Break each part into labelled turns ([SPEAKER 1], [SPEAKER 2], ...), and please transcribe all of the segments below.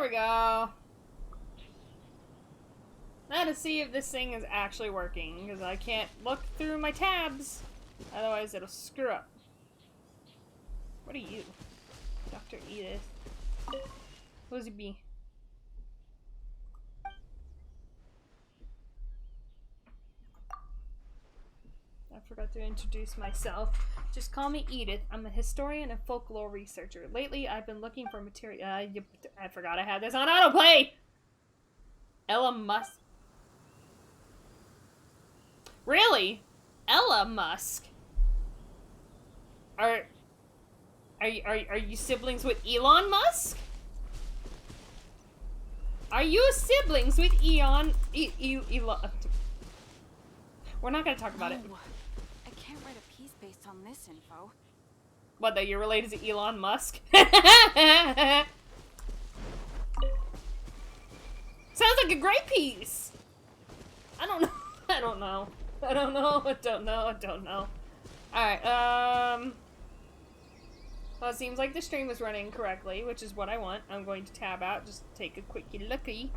[SPEAKER 1] we go. I had to see if this thing is actually working, because I can't look through my tabs. Otherwise, it'll screw up. What are you? Dr. Edith. Who does he be? I forgot to introduce myself. Just call me Edith. I'm a historian and folklore researcher. Lately, I've been looking for material. I forgot I had this on autoplay! Ella Musk. Really? Ella Musk? Are you siblings with Elon Musk? Are you siblings with Elon? We're not gonna talk about it.
[SPEAKER 2] I can't write a piece based on this info.
[SPEAKER 1] What, that you're related to Elon Musk? Sounds like a great piece! I don't know. I don't know. I don't know. I don't know. I don't know. Alright, well, it seems like the stream is running correctly, which is what I want. I'm going to tab out, just take a quick looky.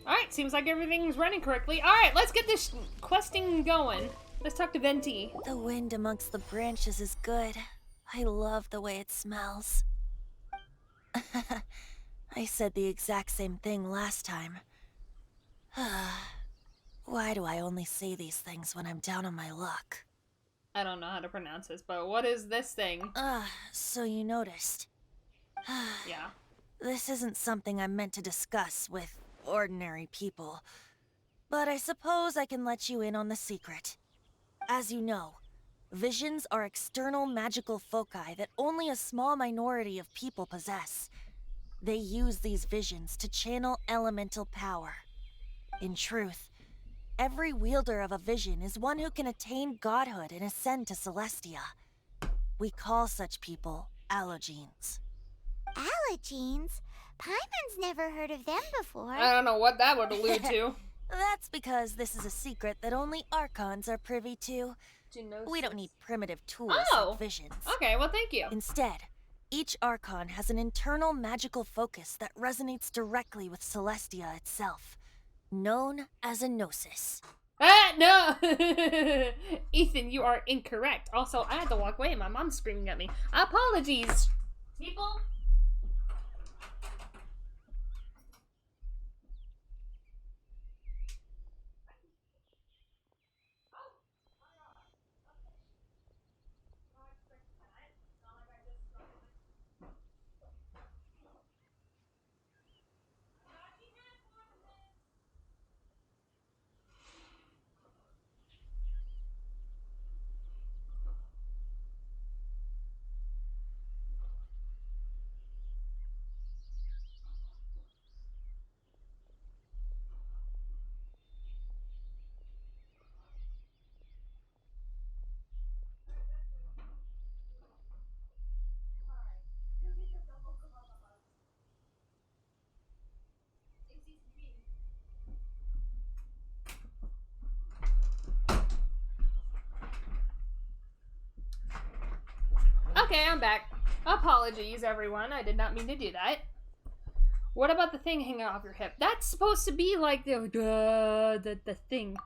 [SPEAKER 1] Alright, seems like everything's running correctly. Alright, let's get this questing going. Let's talk to Venti.
[SPEAKER 3] The wind amongst the branches is good. I love the way it smells. I said the exact same thing last time. Why do I only say these things when I'm down on my luck?
[SPEAKER 1] I don't know how to pronounce this, but what is this thing?
[SPEAKER 3] So you noticed.
[SPEAKER 1] Yeah.
[SPEAKER 3] This isn't something I'm meant to discuss with ordinary people, but I suppose I can let you in on the secret. As you know, visions are external magical foci that only a small minority of people possess. They use these visions to channel elemental power. In truth, every wielder of a vision is one who can attain godhood and ascend to Celestia. We call such people allogenes.
[SPEAKER 4] Allogenes? Paimon's never heard of them before.
[SPEAKER 1] I don't know what that would allude to.
[SPEAKER 3] That's because this is a secret that only Archons are privy to. We don't need primitive tools like visions.
[SPEAKER 1] Okay, well thank you.
[SPEAKER 3] Instead, each Archon has an internal magical focus that resonates directly with Celestia itself, known as a gnosis.
[SPEAKER 1] No! Ethan, you are incorrect. Also, I had to walk away and my mom's screaming at me. Apologies, people. Okay, I'm back. Apologies, everyone. I did not mean to do that. What about the thing hanging off your hip? That's supposed to be like the thing.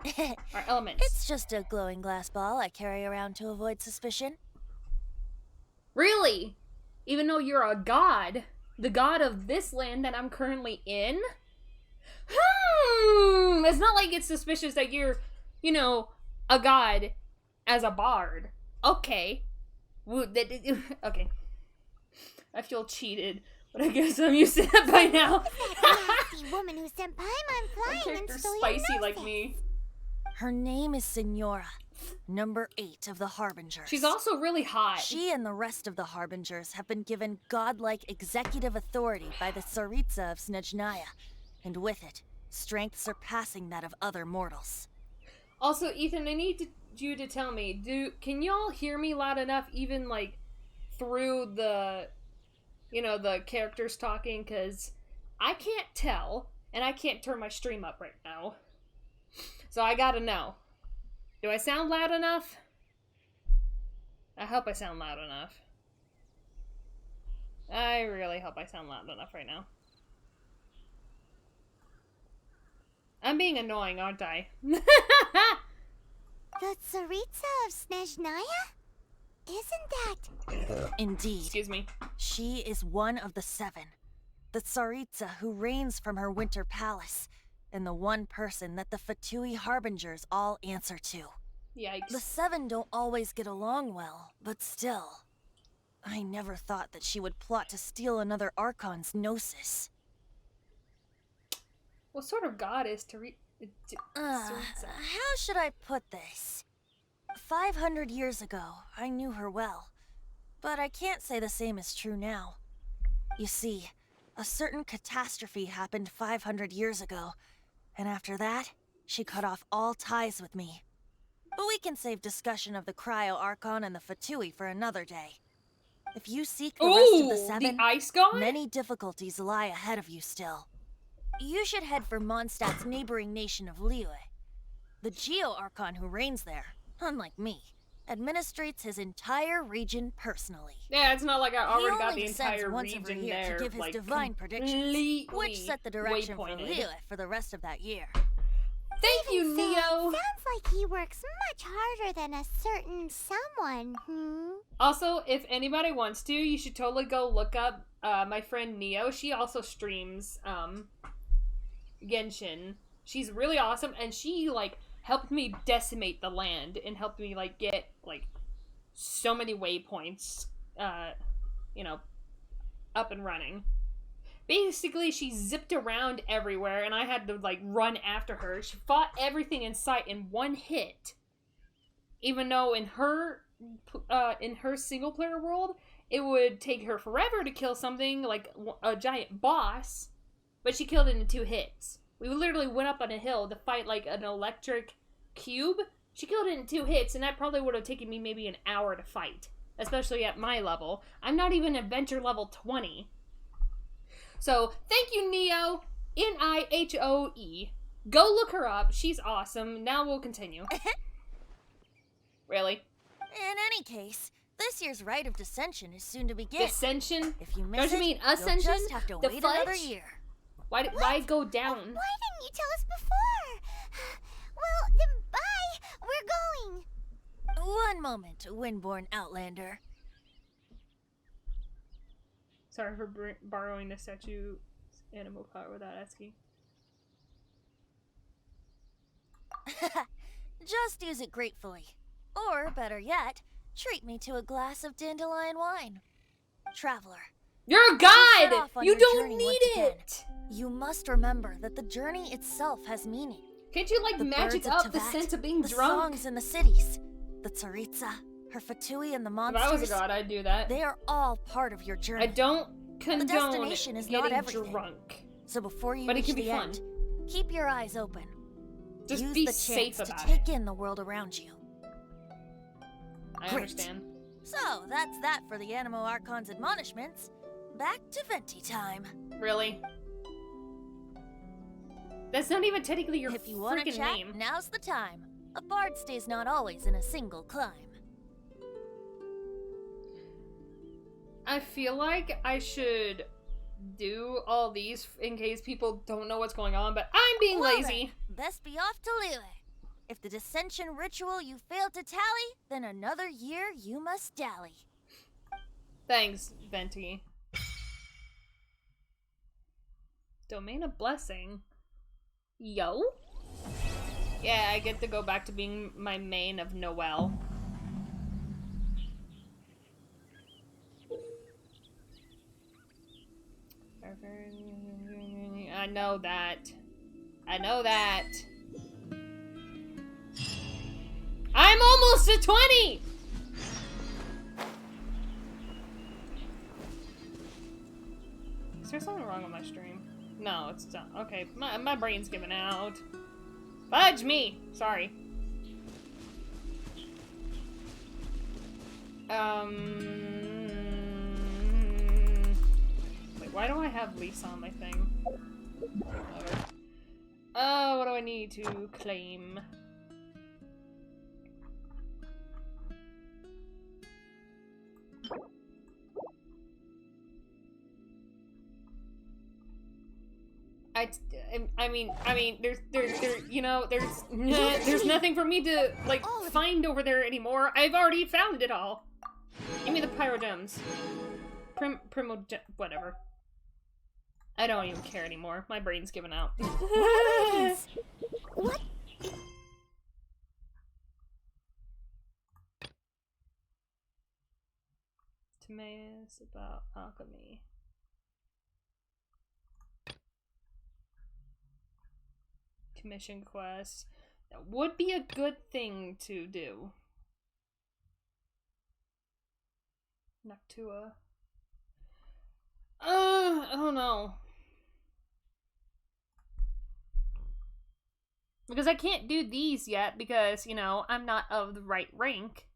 [SPEAKER 1] Our elements.
[SPEAKER 3] It's just a glowing glass ball I carry around to avoid suspicion.
[SPEAKER 1] Really? Even though you're a god, the god of this land that I'm currently in? It's not like it's suspicious that you're, you know, a god as a bard. Okay. Okay. I feel cheated, but I guess I'm used to that by now.
[SPEAKER 4] That nasty woman who sent Paimon flying and stole your
[SPEAKER 1] spicy like
[SPEAKER 4] gnosis.
[SPEAKER 1] me.
[SPEAKER 3] Her name is Signora, number 8 of the Harbingers.
[SPEAKER 1] She's also really hot.
[SPEAKER 3] She and the rest of the Harbingers have been given godlike executive authority by the Tsaritsa of Snezhnaya, and with it, strength surpassing that of other mortals.
[SPEAKER 1] Also, Ethan, I need you to tell me, can y'all hear me loud enough, even, like, through the, the characters talking? Because I can't tell, and I can't turn my stream up right now. So I gotta know. Do I sound loud enough? I hope I sound loud enough. I really hope I sound loud enough right now. I'm being annoying, aren't I?
[SPEAKER 4] The Tsaritsa of Snezhnaya? Isn't that...
[SPEAKER 3] Indeed.
[SPEAKER 1] Excuse me.
[SPEAKER 3] She is one of the 7. The Tsaritsa who reigns from her winter palace, and the one person that the Fatui Harbingers all answer to.
[SPEAKER 1] Yikes.
[SPEAKER 3] The 7 don't always get along well, but still. I never thought that she would plot to steal another Archon's Gnosis.
[SPEAKER 1] What sort of god is
[SPEAKER 3] How should I put this? 500 years ago, I knew her well. But I can't say the same is true now. You see, a certain catastrophe happened 500 years ago, and after that, she cut off all ties with me. But we can save discussion of the Cryo Archon and the Fatui for another day. If you seek the rest of the 7,
[SPEAKER 1] the ice god?
[SPEAKER 3] many difficulties lie ahead of you still. You should head for Mondstadt's neighboring nation of Liyue. The Geo-Archon who reigns there, unlike me, administrates his entire region personally.
[SPEAKER 1] Yeah, it's not like I already got the
[SPEAKER 3] He only sends
[SPEAKER 1] entire
[SPEAKER 3] once every
[SPEAKER 1] region
[SPEAKER 3] year
[SPEAKER 1] there,
[SPEAKER 3] to give his
[SPEAKER 1] like,
[SPEAKER 3] divine predictions,
[SPEAKER 1] completely
[SPEAKER 3] which set the direction for
[SPEAKER 1] waypointed.
[SPEAKER 3] Liyue for the rest of that year.
[SPEAKER 1] Thank you,
[SPEAKER 4] So,
[SPEAKER 1] Neo!
[SPEAKER 4] sounds like he works much harder than a certain someone,
[SPEAKER 1] Also, if anybody wants to, you should totally go look up my friend Neo. She also streams Genshin. She's really awesome, and she, like, helped me decimate the land and helped me, like, get, like, so many waypoints, up and running. Basically, she zipped around everywhere, and I had to, like, run after her. She fought everything in sight in one hit. Even though in her single-player world, it would take her forever to kill something, like a giant boss, but she killed it in 2 hits. We literally went up on a hill to fight, like, an electric cube. She killed it in 2 hits, and that probably would have taken me maybe an hour to fight. Especially at my level. I'm not even adventure level 20. So, thank you, Neo. NihOe. Go look her up. She's awesome. Now we'll continue. Really?
[SPEAKER 3] In any case, this year's Rite of Dissension is soon to begin.
[SPEAKER 1] Dissension?
[SPEAKER 3] If you miss
[SPEAKER 1] Don't you mean Ascension?
[SPEAKER 3] You'll just have to
[SPEAKER 1] The
[SPEAKER 3] wait another
[SPEAKER 1] fudge?
[SPEAKER 3] year.
[SPEAKER 1] Why go down?
[SPEAKER 4] Why didn't you tell us before? Well, then bye! We're going!
[SPEAKER 3] One moment, Windborn Outlander.
[SPEAKER 1] Sorry for borrowing the statue's animal power without asking.
[SPEAKER 3] Just use it gratefully. Or, better yet, treat me to a glass of dandelion wine. Traveler.
[SPEAKER 1] You're a
[SPEAKER 3] set
[SPEAKER 1] god!
[SPEAKER 3] off on
[SPEAKER 1] You
[SPEAKER 3] your
[SPEAKER 1] don't
[SPEAKER 3] journey
[SPEAKER 1] need
[SPEAKER 3] once again.
[SPEAKER 1] it!
[SPEAKER 3] You must remember that the journey itself has meaning.
[SPEAKER 1] Can't you, like,
[SPEAKER 3] The
[SPEAKER 1] magic
[SPEAKER 3] birds of
[SPEAKER 1] up the
[SPEAKER 3] Teyvat,
[SPEAKER 1] sense of being
[SPEAKER 3] the
[SPEAKER 1] drunk?
[SPEAKER 3] songs in the cities, the Tsaritsa, her Fatui and the
[SPEAKER 1] If I was a
[SPEAKER 3] monsters,
[SPEAKER 1] god, I'd do that.
[SPEAKER 3] they are all part of your journey.
[SPEAKER 1] I don't condone
[SPEAKER 3] destination is not
[SPEAKER 1] getting
[SPEAKER 3] everything.
[SPEAKER 1] drunk.
[SPEAKER 3] So before you
[SPEAKER 1] But it
[SPEAKER 3] reach
[SPEAKER 1] can be
[SPEAKER 3] the
[SPEAKER 1] fun.
[SPEAKER 3] end, keep your eyes open.
[SPEAKER 1] Just
[SPEAKER 3] Use
[SPEAKER 1] be
[SPEAKER 3] the
[SPEAKER 1] safe
[SPEAKER 3] chance to
[SPEAKER 1] about
[SPEAKER 3] take
[SPEAKER 1] it.
[SPEAKER 3] in the world around you.
[SPEAKER 1] I
[SPEAKER 3] Great.
[SPEAKER 1] understand.
[SPEAKER 3] So, that's that for the Animo Archon's admonishments. Back to Venti time.
[SPEAKER 1] Really? That's not even technically your
[SPEAKER 3] If you want to
[SPEAKER 1] freaking
[SPEAKER 3] chat,
[SPEAKER 1] name.
[SPEAKER 3] now's the time. A bard stays not always in a single climb.
[SPEAKER 1] I feel like I should do all these in case people don't know what's going on, but I'm being
[SPEAKER 3] Well
[SPEAKER 1] lazy.
[SPEAKER 3] then, best be off to Liyue. If the dissension ritual you failed to tally, then another year you must dally.
[SPEAKER 1] Thanks, Venti. Domain of Blessing. Yo? Yeah, I get to go back to being my main of Noelle. I know that. I know that. I'm almost at 20! Is there something wrong with my stream? No, it's done. Okay, my brain's giving out. Fudge me! Sorry. Wait, why do I have Lisa on my thing? Whatever. What do I need to claim? I mean, there's nothing for me to, like, find over there anymore. I've already found it all. Give me the pyro gems. Whatever. I don't even care anymore. My brain's given out.
[SPEAKER 4] What?
[SPEAKER 1] Timaeus about alchemy. Commission quest. That would be a good thing to do. Noctua. I don't know. Because I can't do these yet because, you know, I'm not of the right rank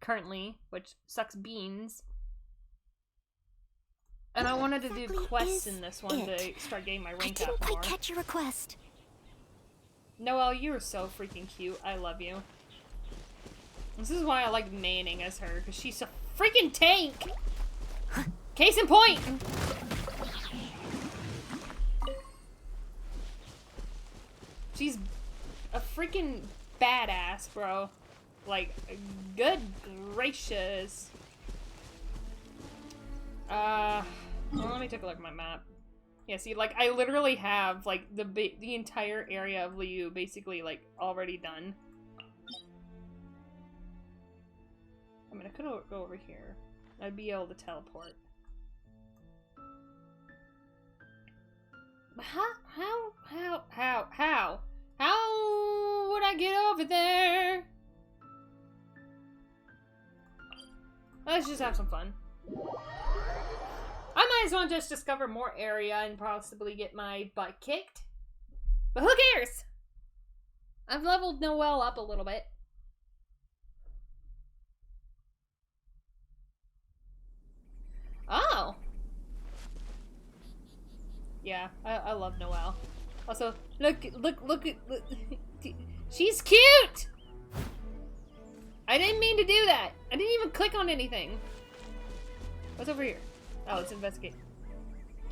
[SPEAKER 1] currently, which sucks beans. And I wanted to do quests in this one to start getting my rank up more.
[SPEAKER 4] I didn't quite catch your request.
[SPEAKER 1] Noelle, you're so freaking cute. I love you. This is why I like Manning as her, because she's a freaking tank! Case in point! She's a freaking badass, bro. Like, good gracious. Well, let me take a look at my map. Yeah, see, like, I literally have, like, the entire area of Liu basically, like, already done. I mean, I could go over here. I'd be able to teleport. But how would I get over there? Let's just have some fun. I might as well just discover more area and possibly get my butt kicked. But who cares? I've leveled Noelle up a little bit. Oh! Yeah, I love Noelle. Also, look. She's cute! I didn't mean to do that. I didn't even click on anything. What's over here? Oh, let's investigate.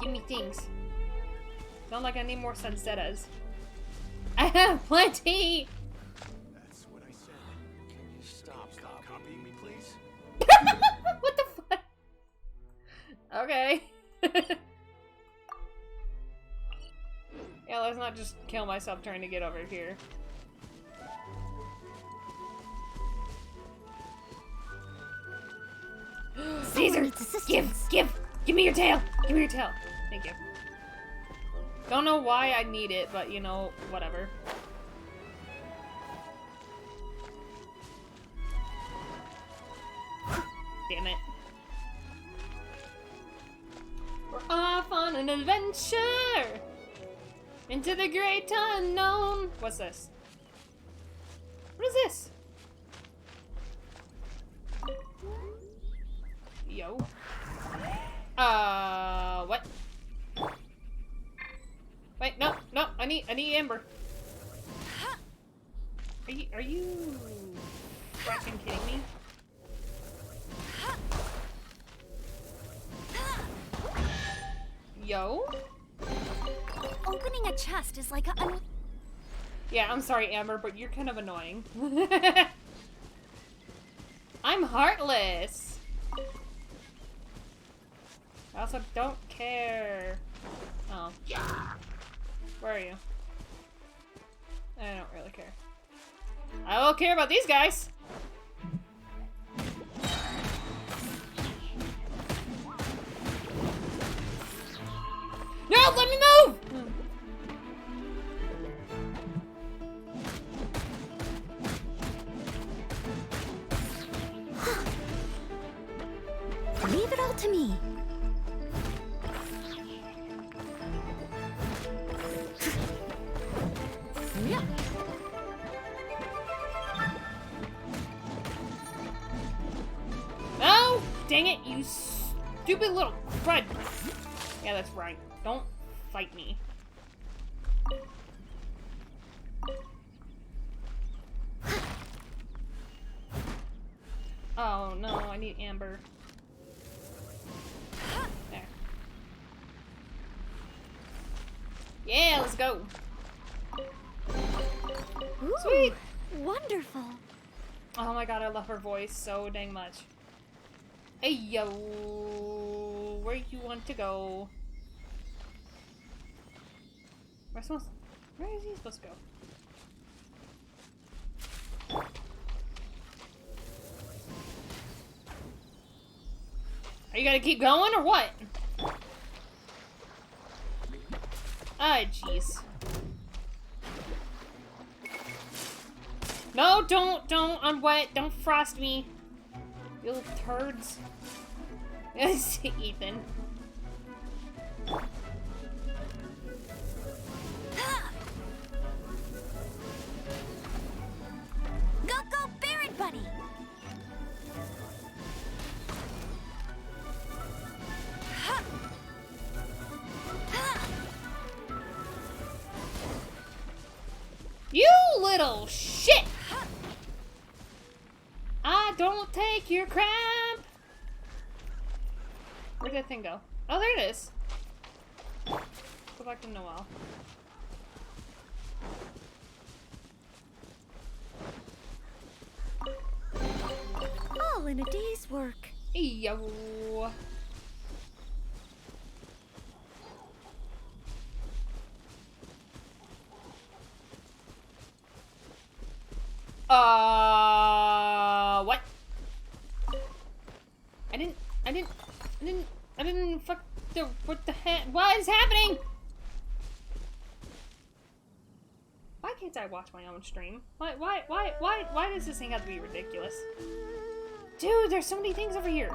[SPEAKER 1] Give me things. Not like I need more sunsettas. I have plenty!
[SPEAKER 5] That's what I said. Can you stop copying me, please?
[SPEAKER 1] What the fuck? Okay. Yeah, let's not just kill myself trying to get over here. Caesar! Give me your tail! Give me your tail! Thank you. Don't know why I need it, but you know, whatever. Damn it. We're off on an adventure! Into the great unknown! What's this? What is this? Yo. What? Wait, no, I need amber. Are you fucking kidding me? Yo?
[SPEAKER 2] Opening a chest is like a...
[SPEAKER 1] Yeah, I'm sorry, Amber, but you're kind of annoying. I'm heartless. I also don't care. Oh. Where are you? I don't really care. I will care about these guys. No, let me move!
[SPEAKER 4] Leave it all to me.
[SPEAKER 1] Dang it, you stupid little crud. Yeah, that's right. Don't fight me. Oh no, I need amber. There. Yeah, let's go.
[SPEAKER 2] Ooh,
[SPEAKER 1] Sweet.
[SPEAKER 2] wonderful.
[SPEAKER 1] Oh my god, I love her voice so dang much. Hey yo, where you want to go? Where is he supposed to go? Are you gonna keep going or what? Ah, jeez. No, don't, I'm wet, don't frost me. You little turds. Yes, Ethan.
[SPEAKER 2] Go, go, Barret Buddy!
[SPEAKER 1] You little shit! I don't take your crap! Where'd that thing go? Oh, there it is. Go back to Noelle.
[SPEAKER 2] All in a day's work.
[SPEAKER 1] Yo. What? I didn't fuck the, what the heck? What is happening? Why can't I watch my own stream? Why does this thing have to be ridiculous? Dude, there's so many things over here.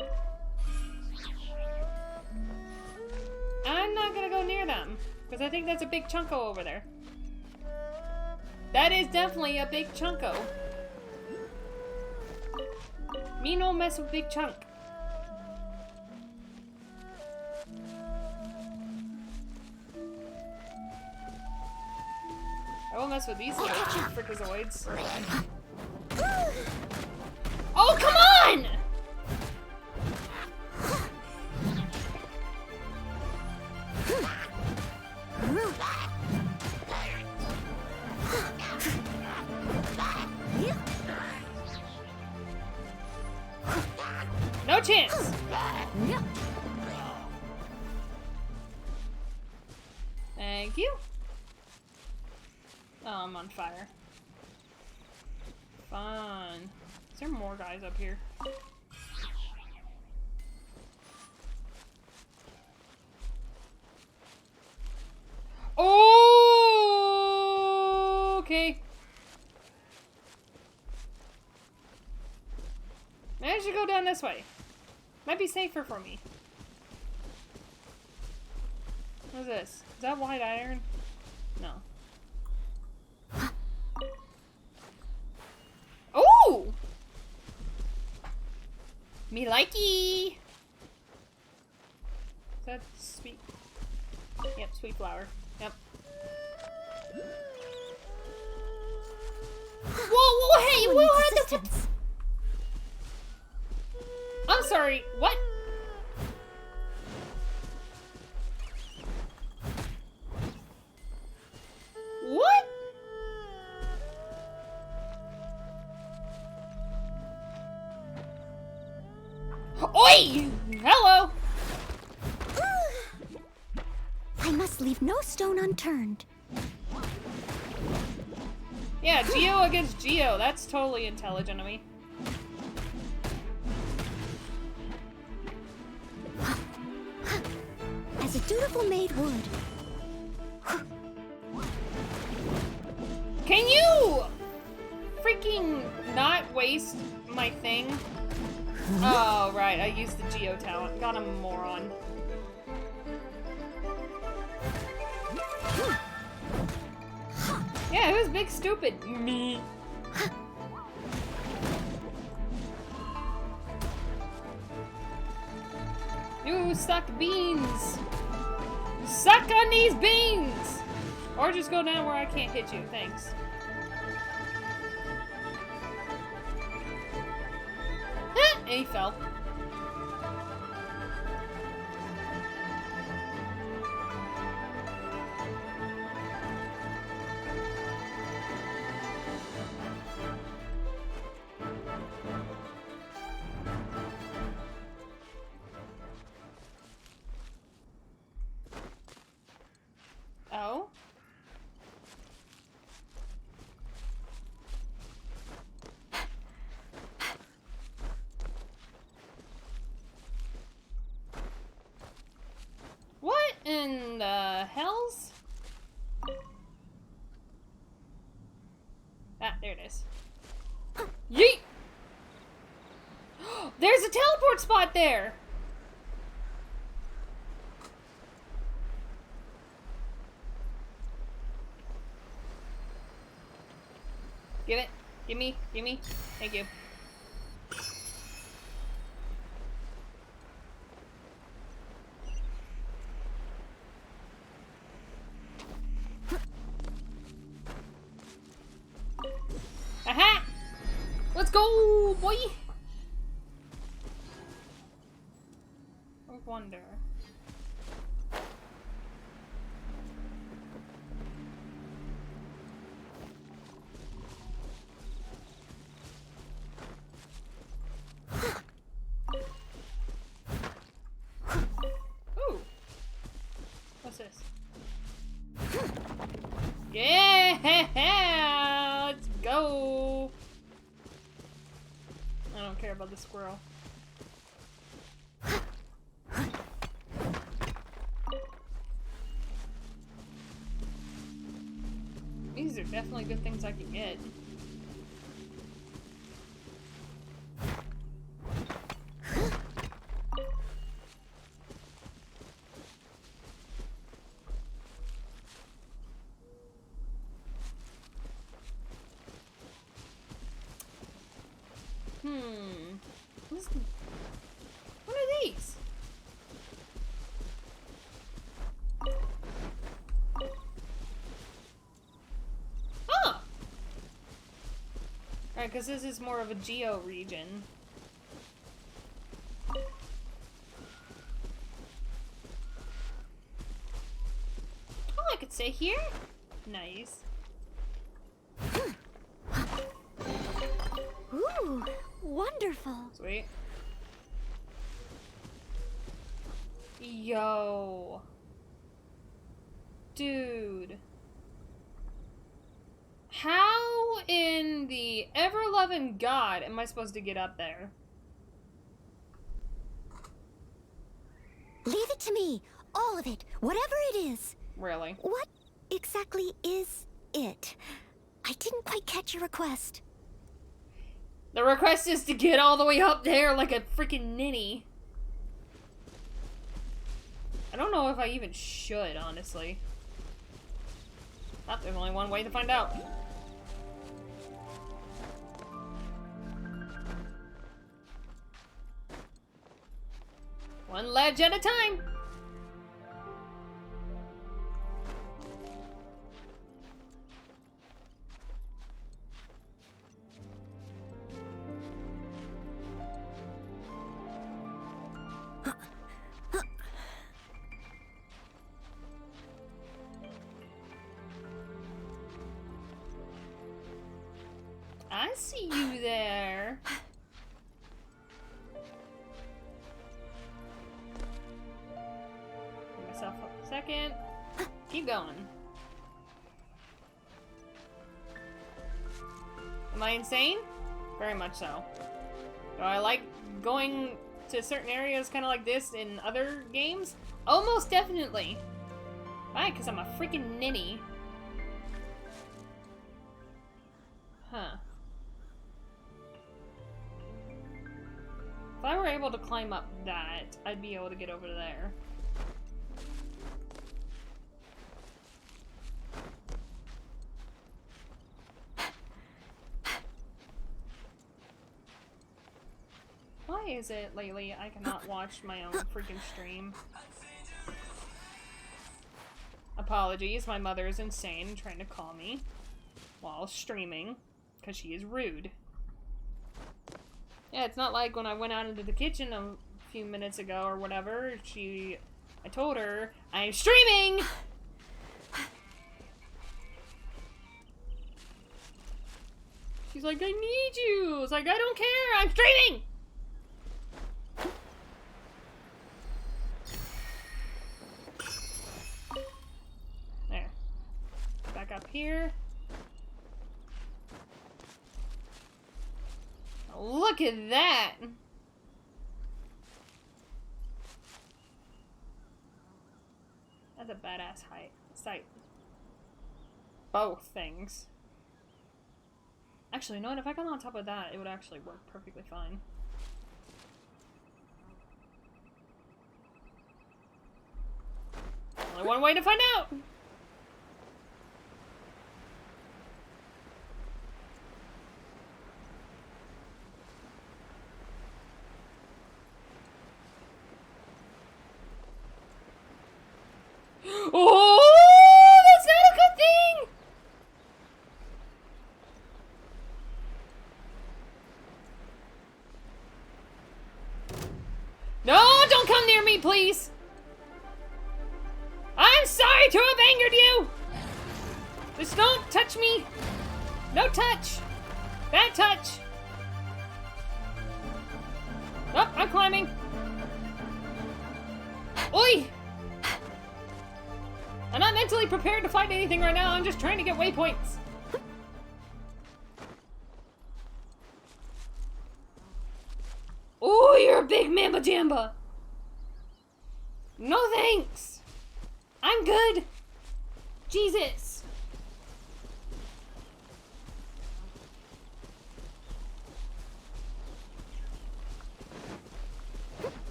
[SPEAKER 1] I'm not gonna go near them, because I think that's a big chunko over there. That is definitely a big chunko. Me no mess with big chunk. I won't mess with these little frikazoids. Oh, come on! No chance! Thank you. Oh, I'm on fire. Fun. Is there more guys up here? Oh, okay. Maybe I should go down this way. Might be safer for me. What is this? Is that white iron? No. Oh! Me likey! Is that sweet? Yep, sweet flower. Yep. Whoa, hey, who had the fuck? I'm sorry, what? What? Oi! Hello!
[SPEAKER 2] I must leave no stone unturned.
[SPEAKER 1] Yeah, Geo against Geo. That's totally intelligent of me.
[SPEAKER 2] As a dutiful maid would.
[SPEAKER 1] Can you freaking not waste my thing? Oh, right. I used the Geo talent. God, I'm a moron. Yeah, who's big stupid? Me. suck beans! Suck on these beans! Or just go down where I can't hit you, thanks. And he fell. Oh? What in the hells? Ah, there it is. Yeet! There's a teleport spot there! Give it. Give me. Give me. Thank you. Aha! Let's go, boy! I wonder. Ooh. What's this? Yeah! Let's go! I don't care about the squirrel. These are definitely good things I can get. What are these? Oh! Alright, because this is more of a geo region. Oh, I could stay here? Nice.
[SPEAKER 2] Ooh, wonderful.
[SPEAKER 1] Sweet. Yo. Dude. How in the ever-loving God am I supposed to get up there?
[SPEAKER 2] Leave it to me. All of it. Whatever it is.
[SPEAKER 1] Really?
[SPEAKER 2] What exactly is it? I didn't quite catch your request.
[SPEAKER 1] The request is to get all the way up there like a freaking ninny. I don't know if I even should, honestly. Oh, there's only one way to find out. One ledge at a time. I see you there. Give myself a second. Keep going. Am I insane? Very much so. Do I like going to certain areas kind of like this in other games? Almost definitely. Why? Because I'm a freaking ninny. Huh. If I were able to climb up that, I'd be able to get over there. Why is it lately I cannot watch my own freaking stream? Apologies, my mother is insane trying to call me while streaming because she is rude. Yeah, it's not like when I went out into the kitchen a few minutes ago or whatever, I told her, I'm streaming! She's like, I need you! It's like, I don't care, I'm streaming! There. Back up here. Look at that! That's a badass sight. Both things. Actually, you know what? If I got on top of that, it would actually work perfectly fine. Only one way to find out! Oh, that's not a good thing! No, don't come near me, please! I'm sorry to have angered you! Just don't touch me! No touch! Bad touch! Oh, I'm climbing! Oi! I'm not mentally prepared to fight anything right now, I'm just trying to get waypoints. Oh, you're a big mamba jamba! No thanks! I'm good! Jesus!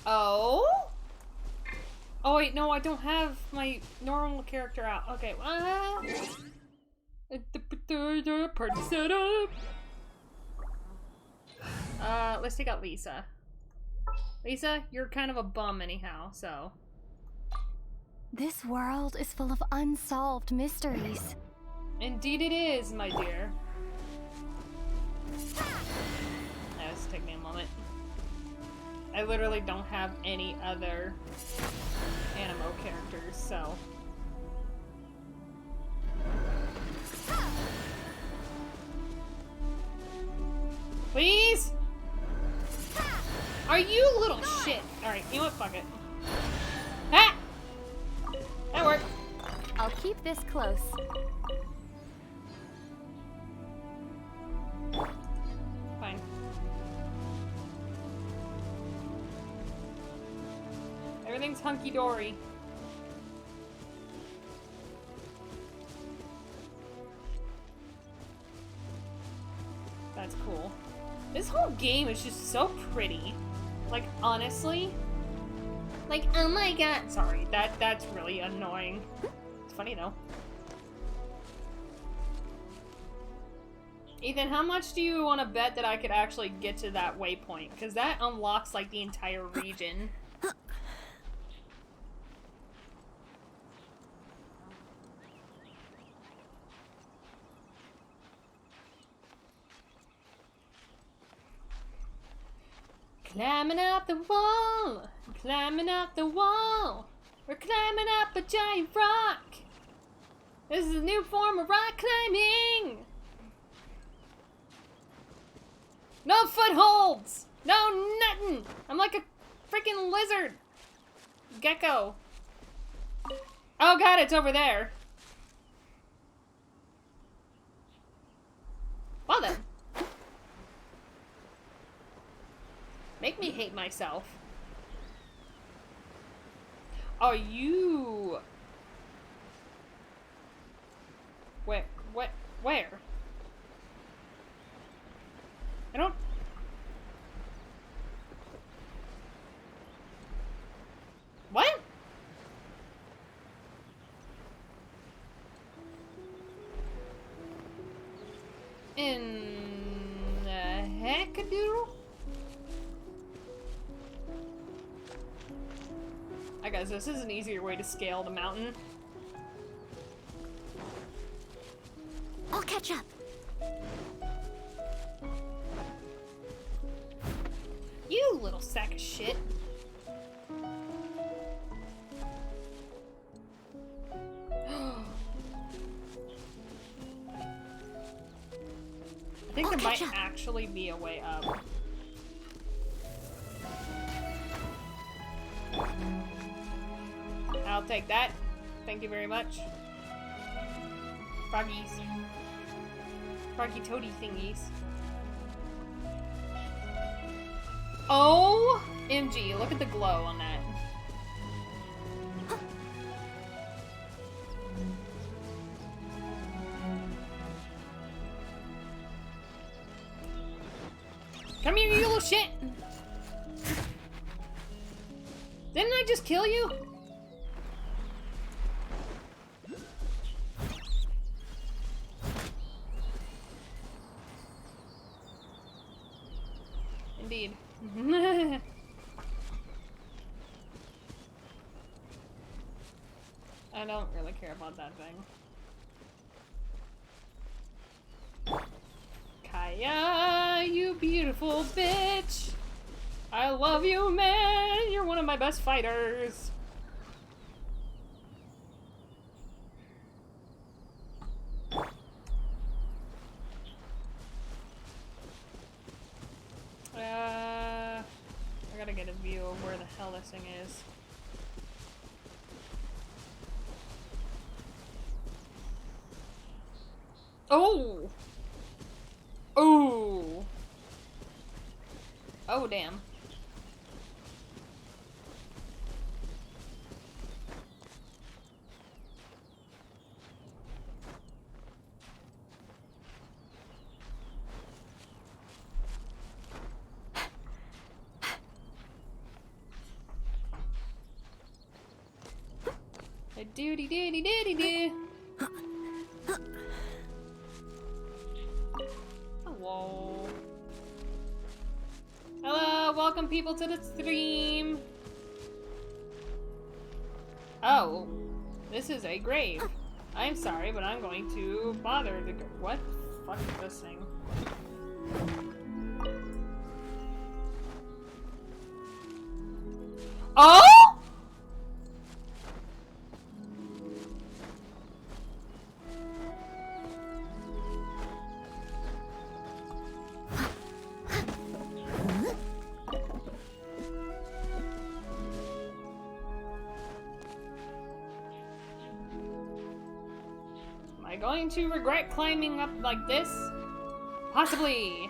[SPEAKER 1] Oh? Oh wait, no, I don't have my normal character out. Okay, party setup. Let's take out Lisa. Lisa, you're kind of a bum anyhow, so.
[SPEAKER 6] This world is full of unsolved mysteries.
[SPEAKER 1] Indeed it is, my dear. This take me a moment. I literally don't have any other Animo characters, so. Please? Are you little shit? Alright, you know what? Fuck it. Ah! That worked.
[SPEAKER 6] I'll keep this close.
[SPEAKER 1] Fine. Everything's hunky-dory. That's cool. This whole game is just so pretty. Like, honestly. Like, oh my god. Sorry, that's really annoying. It's funny, though. Ethan, how much do you want to bet that I could actually get to that waypoint? Because that unlocks, like, the entire region. Climbing up the wall, climbing up the wall. We're climbing up a giant rock. This is a new form of rock climbing. No footholds, no nothing. I'm like a freaking lizard. Gecko. Oh god, it's over there. Well then. Make me hate myself. Are you... Where? I don't... What? doodle. I guess this is an easier way to scale the mountain.
[SPEAKER 2] I'll catch up.
[SPEAKER 1] You little sack of shit. I think
[SPEAKER 2] I'll
[SPEAKER 1] there might
[SPEAKER 2] catch up.
[SPEAKER 1] actually be a way up. I'll take that. Thank you very much. Froggies. Froggy toady thingies. OMG, look at the glow on that. Come here, you little shit! Didn't I just kill you? Indeed. I don't really care about that thing. Kaya, you beautiful bitch! I love you, man! You're one of my best fighters! I gotta get a view of where the hell this thing is. Oh! Oh! Oh, damn. A doody doody doody doo. Hello. Hello, welcome people to the stream. Oh, this is a grave. I'm sorry, but I'm going to bother the what the fuck is this thing? Oh! Going to regret climbing up like this? Possibly.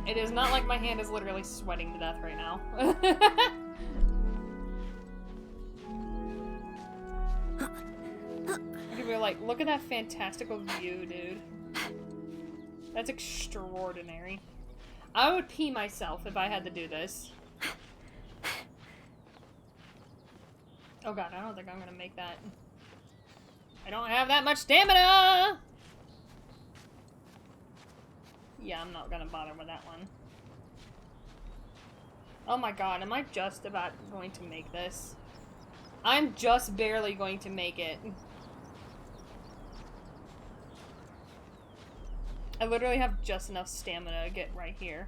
[SPEAKER 1] It is not like my hand is literally sweating to death right now. People are like, look at that fantastical view, dude. That's extraordinary. I would pee myself if I had to do this. Oh god, I don't think I'm gonna make that. I don't have that much stamina! Yeah, I'm not gonna bother with that one. Oh my god, am I just about going to make this? I'm just barely going to make it. I literally have just enough stamina to get right here.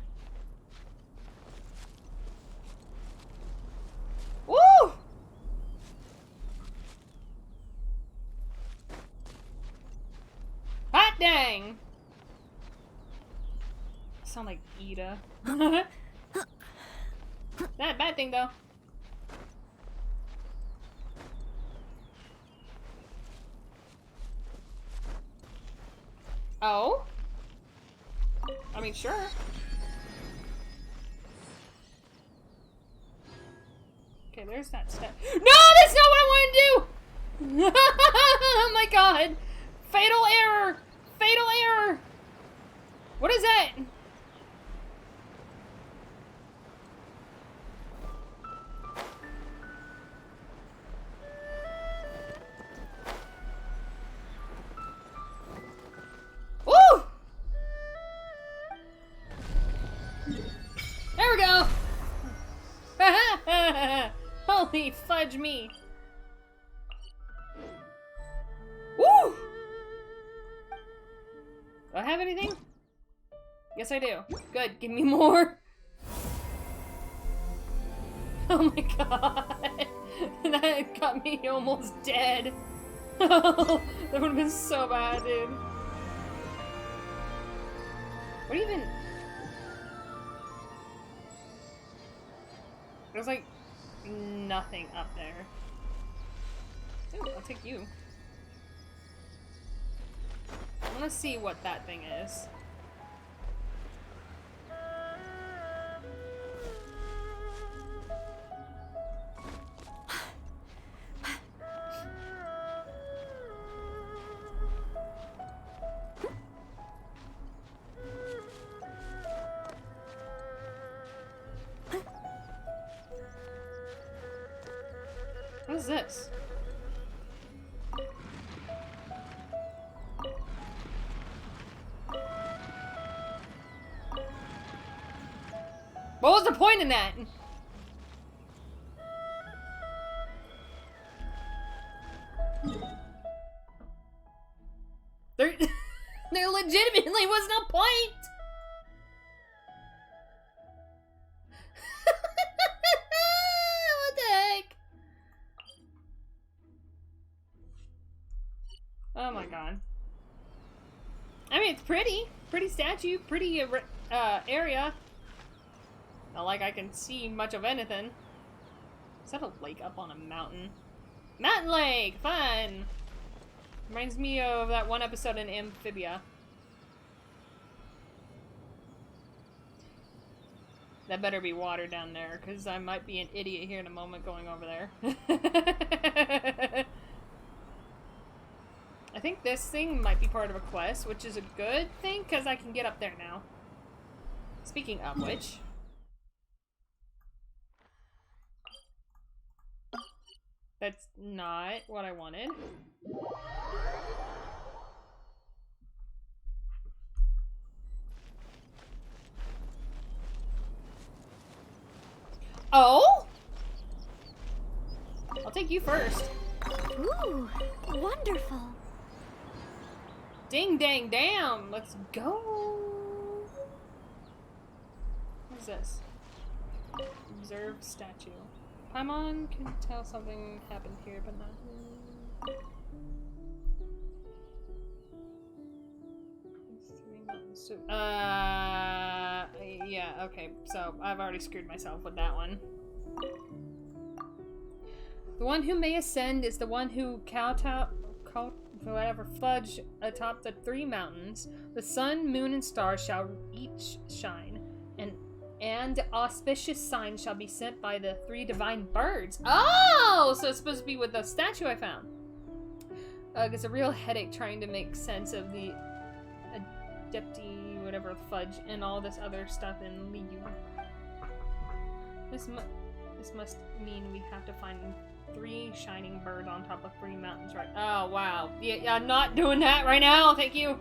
[SPEAKER 1] Woo! Hot dang! I sound like Ida. Not a bad thing though. Oh? I mean, sure. Okay, there's that step. No, that's not what I want to do! Oh my god! Fatal error! Fatal error! What is that? Woo! Holy fudge me! Woo! Do I have anything? Yes, I do. Good, give me more. Oh my god. That got me almost dead. That would have been so bad, dude. What even? There's like nothing up there. Ooh, I'll take you. I want to see what that thing is. What is this? What was the point in that? There legitimately was no point! What the heck? Oh my god. I mean, it's pretty. Pretty statue, pretty area. Not like I can see much of anything. Is that a lake up on a mountain? Mountain lake! Fun! Reminds me of that one episode in Amphibia. That better be water down there, because I might be an idiot here in a moment going over there. I think this thing might be part of a quest, which is a good thing, because I can get up there now. Speaking of which... That's not what I wanted. Oh? I'll take you first.
[SPEAKER 6] Ooh, wonderful.
[SPEAKER 1] Ding dang damn. Let's go. What's this? Observe statue. Paimon can tell something happened here, but not... Yeah, okay, so I've already screwed myself with that one. The one who may ascend is the one who fudge atop the 3 mountains. The sun, moon, and stars shall each shine, and auspicious signs shall be sent by the 3 divine birds. Oh! So it's supposed to be with the statue I found. It's a real headache trying to make sense of the Adepti, whatever, fudge, and all this other stuff in Liu. This must mean we have to find 3 shining birds on top of 3 mountains, right? Oh, wow. Yeah, I'm not doing that right now, thank you.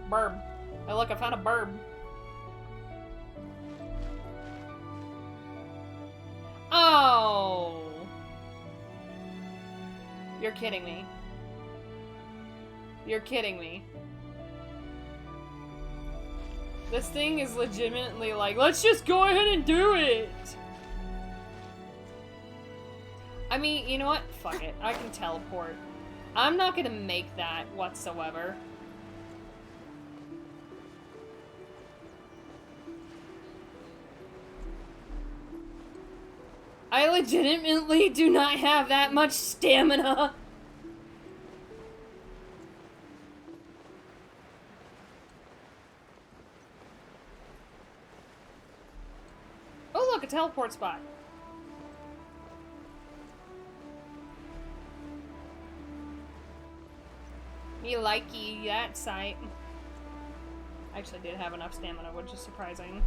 [SPEAKER 1] Burb. Oh, look, I found a burb. Oh! You're kidding me. You're kidding me. This thing is legitimately like, let's just go ahead and do it! I mean, you know what? Fuck it. I can teleport. I'm not gonna make that whatsoever. I legitimately do not have that much stamina. Oh look, a teleport spot. Me likey that sight. I actually did have enough stamina, which is surprising.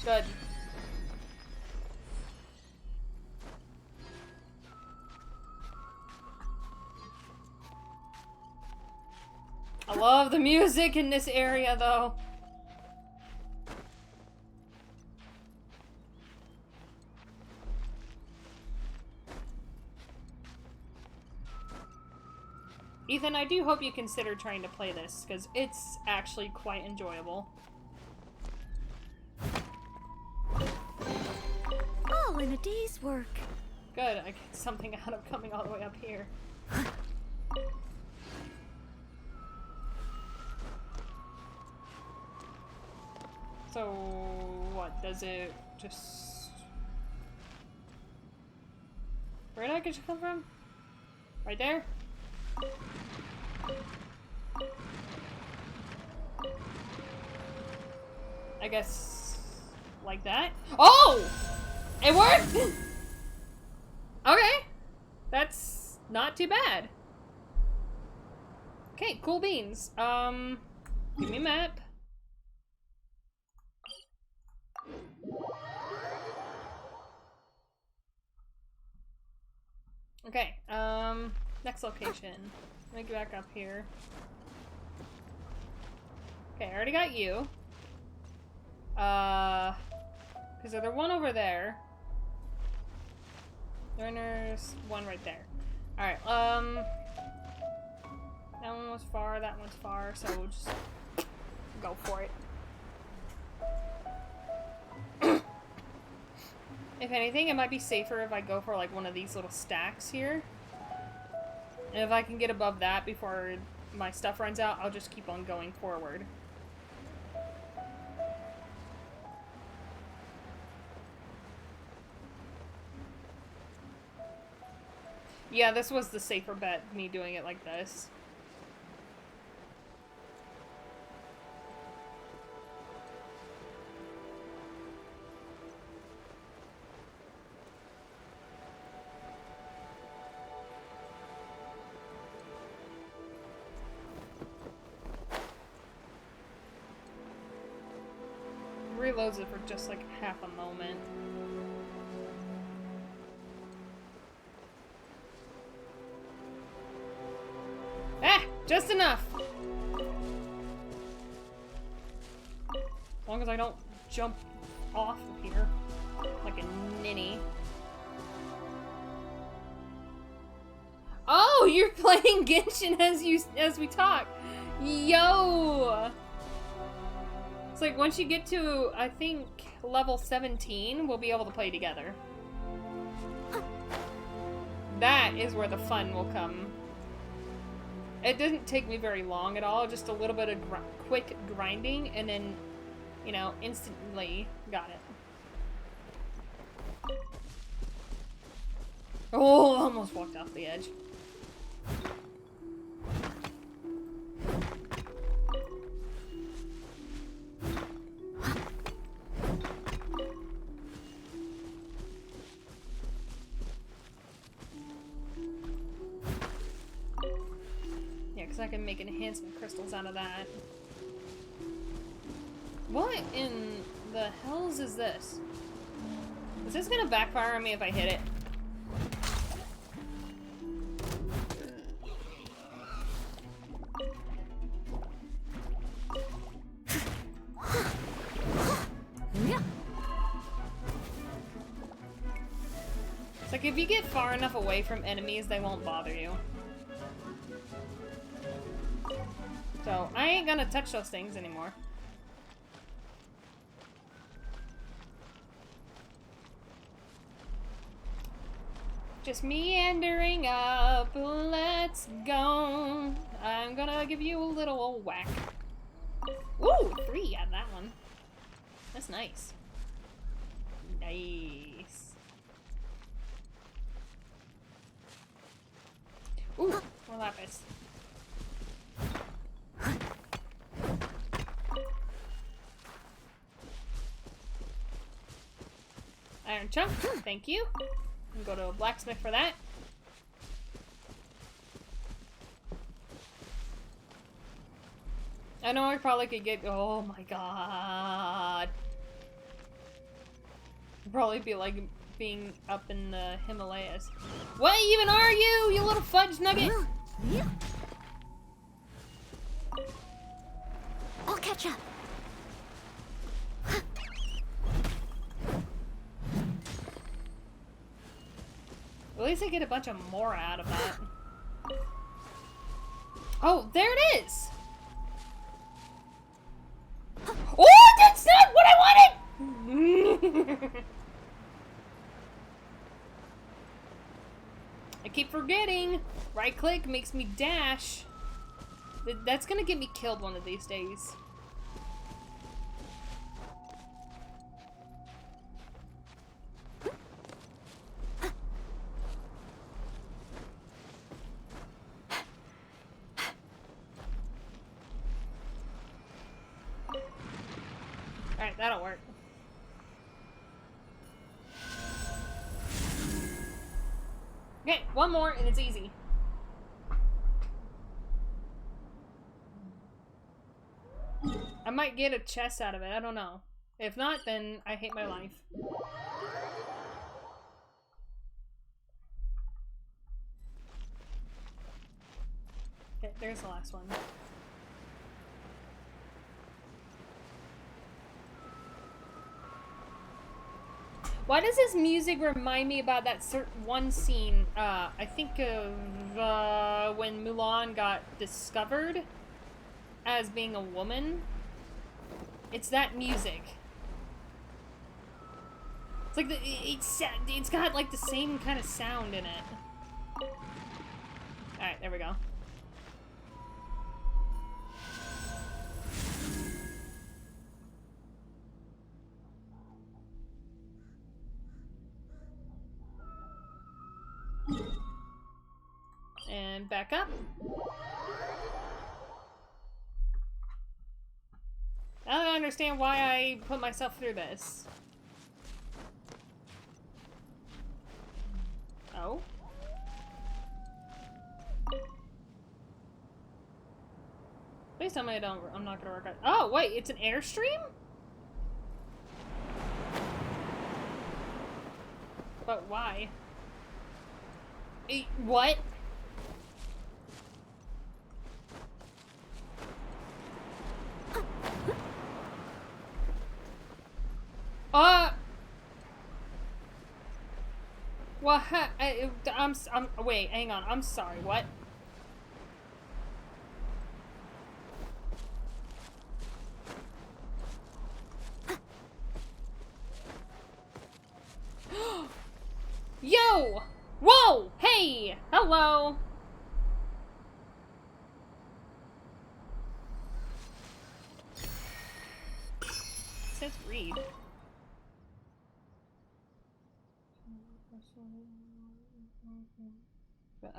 [SPEAKER 1] Good. love the music in this area, though. Ethan, I do hope you consider trying to play this, because it's actually quite enjoyable.
[SPEAKER 2] All in a day's work.
[SPEAKER 1] Good, I get something out of coming all the way up here. So, what, does it just... Where did I get you come from? Right there? I guess... like that? Oh! It worked! Okay. That's not too bad. Okay, cool beans. Give me a map. Okay, next location. Let me get back up here. Okay, I already got you. Is there one over there? There's one right there. Alright, that one was far, that one's far, so we'll just go for it. If anything, it might be safer if I go for like one of these little stacks here. And if I can get above that before my stuff runs out, I'll just keep on going forward. Yeah, this was the safer bet, me doing it like this. Reloads it for just like half a moment. Ah! Just enough! As long as I don't jump off of here like a ninny. Oh, you're playing Genshin as we talk. Yo! It's like once you get to, I think, level 17, we'll be able to play together. That is where the fun will come. It didn't take me very long at all, just a little bit of quick grinding, and then, you know, instantly got it. Oh, almost walked off the edge. I can make enhancement crystals out of that. What in the hells is this? Is this gonna backfire on me if I hit it? It's like if you get far enough away from enemies, they won't bother you. So, I ain't gonna touch those things anymore. Just meandering up, let's go. I'm gonna give you a little old whack. Ooh, 3 out of that one. That's nice. Nice. Ooh, more lapis. Iron chunk, thank you. And go to a blacksmith for that. I know I probably could get. Oh my god. It'd probably be like being up in the Himalayas. What even are you, you little fudge nugget?
[SPEAKER 2] Gotcha.
[SPEAKER 1] At least I get a bunch of more out of that. Oh, there it is! Oh, that's not what I wanted! I keep forgetting. Right click makes me dash. That's gonna get me killed one of these days. Alright, that'll work. Okay, one more and it's easy. I might get a chest out of it, I don't know. If not, then I hate my life. Okay, there's the last one. Why does this music remind me about that certain one scene, I think of, when Mulan got discovered as being a woman? It's that music. It's like it's got like the same kind of sound in it. Alright, there we go. And back up. I don't understand why I put myself through this. Oh? Please tell me I'm not gonna work out. Oh, wait, it's an Airstream? But why? What? Well, wait, hang on. I'm sorry. What? Yo! Whoa! Hey! Hello! It says read.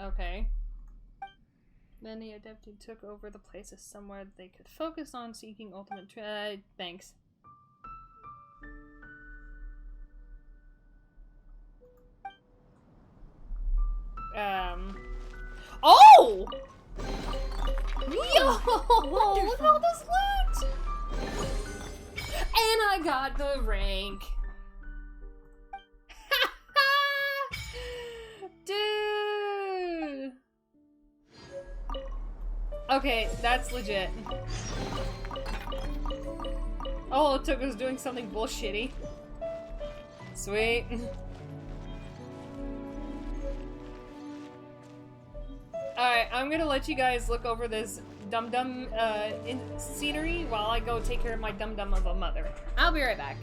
[SPEAKER 1] Okay. Many adapted took over the place as somewhere they could focus on seeking ultimate thanks. Oh! Yo! Look at all this loot! And I got the rank. Dude! Okay, that's legit. All it took was doing something bullshitty. Sweet. Alright, I'm gonna let you guys look over this dum-dum scenery while I go take care of my dum-dum of a mother. I'll be right back.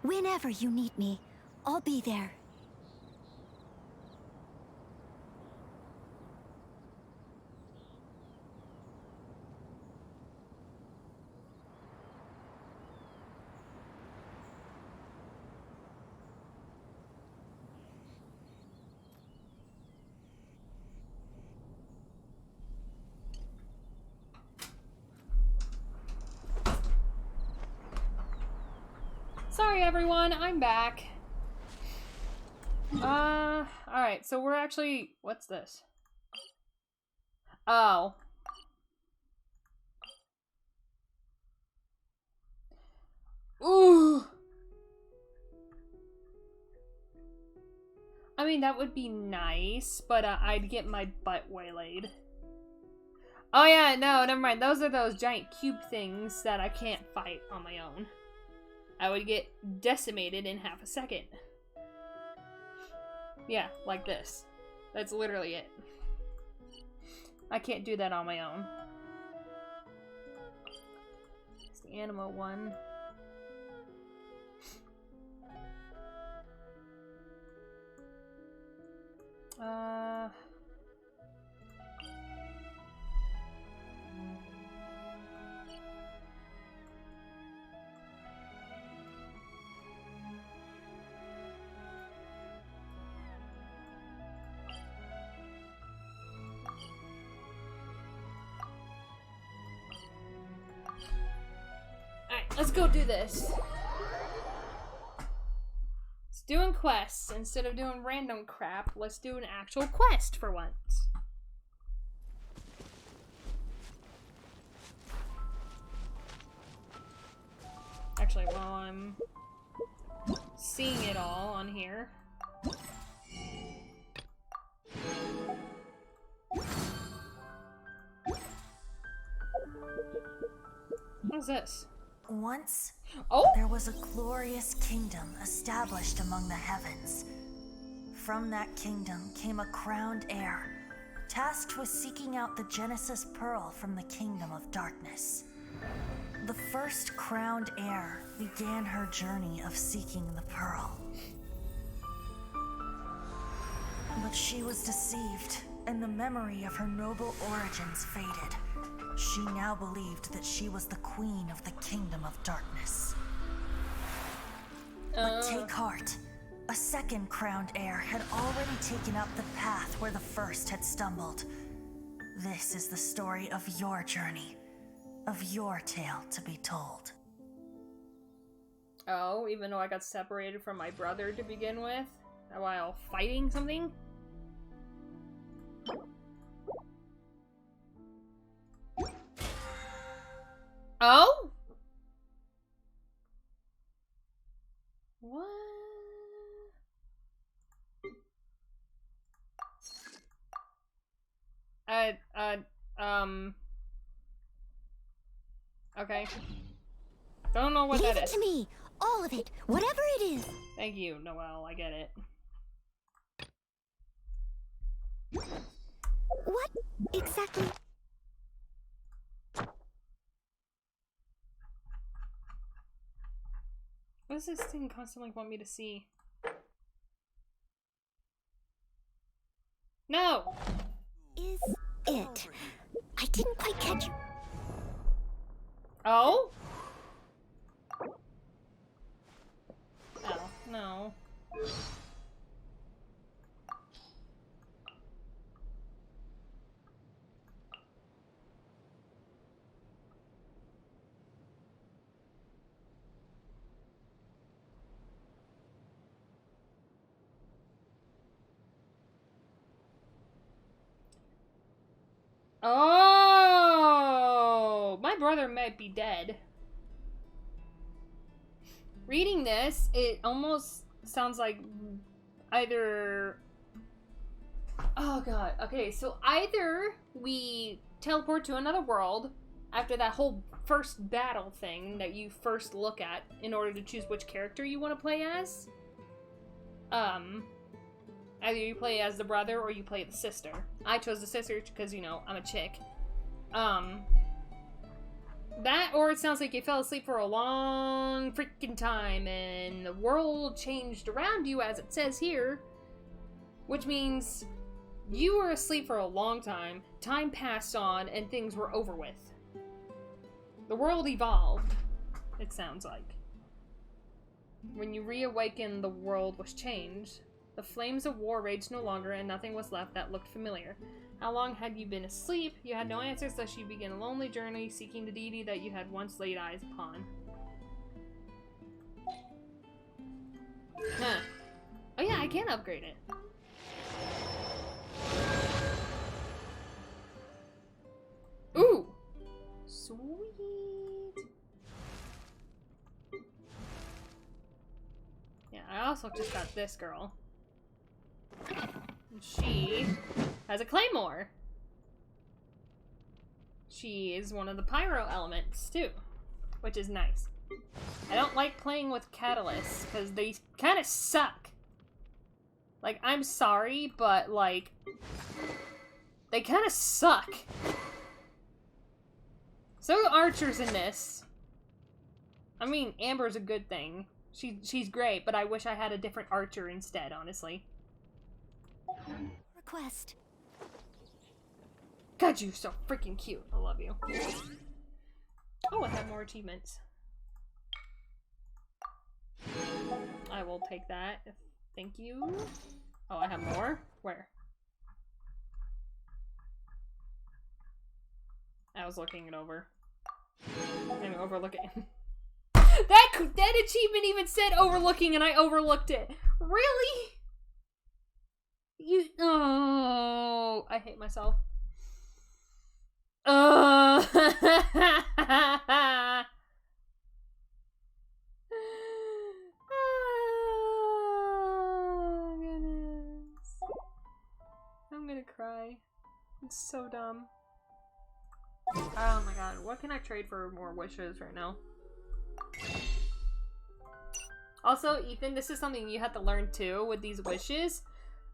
[SPEAKER 2] Whenever you need me, I'll be there.
[SPEAKER 1] Sorry everyone, I'm back. Alright, so we're actually... What's this? Oh. Ooh! I mean, that would be nice, but I'd get my butt waylaid. Oh yeah, no, never mind. Those are those giant cube things that I can't fight on my own. I would get decimated in half a second. Yeah, like this. That's literally it. I can't do that on my own. It's the Animo one. Alright, let's go do this. It's doing quests. Instead of doing random crap, let's do an actual quest for once. Actually, while I'm seeing it all on here. What's this?
[SPEAKER 3] Once,
[SPEAKER 1] Oh!
[SPEAKER 3] there was a glorious kingdom established among the heavens. From that kingdom came a crowned heir, tasked with seeking out the Genesis Pearl from the kingdom of darkness. The first crowned heir began her journey of seeking the pearl. But she was deceived, and the memory of her noble origins faded. She now believed that she was the queen of the kingdom of darkness. But take heart. A second crowned heir had already taken up the path where the first had stumbled. This is the story of your journey, of your tale to be told.
[SPEAKER 1] Oh, even though I got separated from my brother to begin with? While fighting something? Oh? What? Okay. Don't know what
[SPEAKER 2] Leave
[SPEAKER 1] that
[SPEAKER 2] it
[SPEAKER 1] is.
[SPEAKER 2] to me. All of it. Whatever it is.
[SPEAKER 1] Thank you, Noelle. I get it.
[SPEAKER 2] What exactly?
[SPEAKER 1] What does this thing constantly want me to see? No!
[SPEAKER 2] Is it? I didn't quite catch.
[SPEAKER 1] Oh? Oh, no. Oh! My brother might be dead. Reading this, it almost sounds like either... Oh god, okay, so either we teleport to another world after that whole first battle thing that you first look at in order to choose which character you want to play as. Either you play as the brother or you play the sister. I chose the sister because, you know, I'm a chick. That, or it sounds like you fell asleep for a long freaking time and the world changed around you, as it says here. Which means you were asleep for a long time, time passed on, and things were over with. The world evolved, it sounds like. When you reawakened, the world was changed. The flames of war raged no longer, and nothing was left that looked familiar. How long had you been asleep? You had no answers, thus you began a lonely journey, seeking the deity that you had once laid eyes upon. Huh. Oh yeah, I can upgrade it. Ooh! Sweet! Yeah, I also just got this girl. And she has a claymore. She is one of the pyro elements, too. Which is nice. I don't like playing with catalysts, because they kind of suck. Like, I'm sorry, but, like, they kind of suck. So are archers in this. I mean, Amber's a good thing. She's great, but I wish I had a different archer instead, honestly.
[SPEAKER 2] Request.
[SPEAKER 1] God, you're so freaking cute. I love you. Oh, I have more achievements. I will take that. Thank you. Oh, I have more? Where? I was looking it over. I'm overlooking. That achievement even said overlooking and I overlooked it. Really? Oh, I hate myself. Oh, goodness. I'm gonna cry. It's so dumb. Oh my god, what can I trade for more wishes right now? Also, Ethan, this is something you have to learn too with these wishes.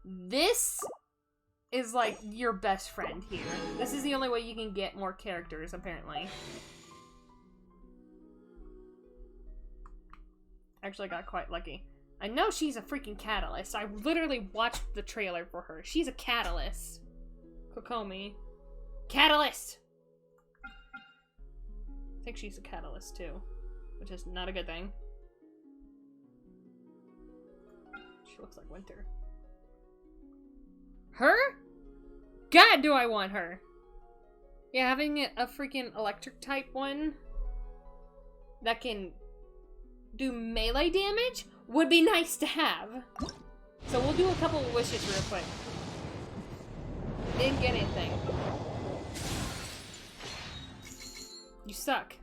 [SPEAKER 1] This is like your best friend here. This is the only way you can get more characters, apparently. Actually, I got quite lucky. I know she's a freaking catalyst. I literally watched the trailer for her. She's a catalyst. Kokomi. Catalyst! I think she's a catalyst too, which is not a good thing. She looks like Winter. Her? God, do I want her. Yeah, having a freaking electric type one that can do melee damage would be nice to have. So we'll do a couple of wishes real quick. Didn't get anything. You suck.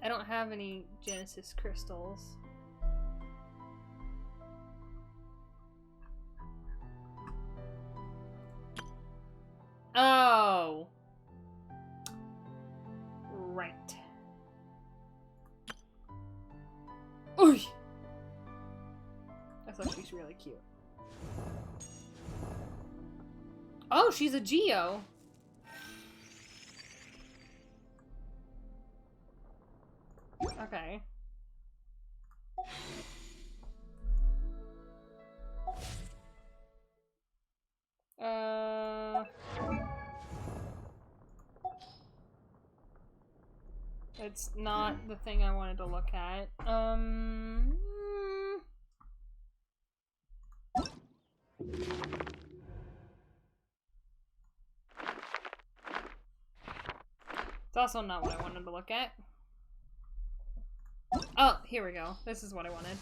[SPEAKER 1] I don't have any Genesis crystals. Oh. Right. Oy! I thought she's really cute. Oh, she's a Geo. Okay. It's not the thing I wanted to look at. It's also not what I wanted to look at. Oh, here we go. This is what I wanted.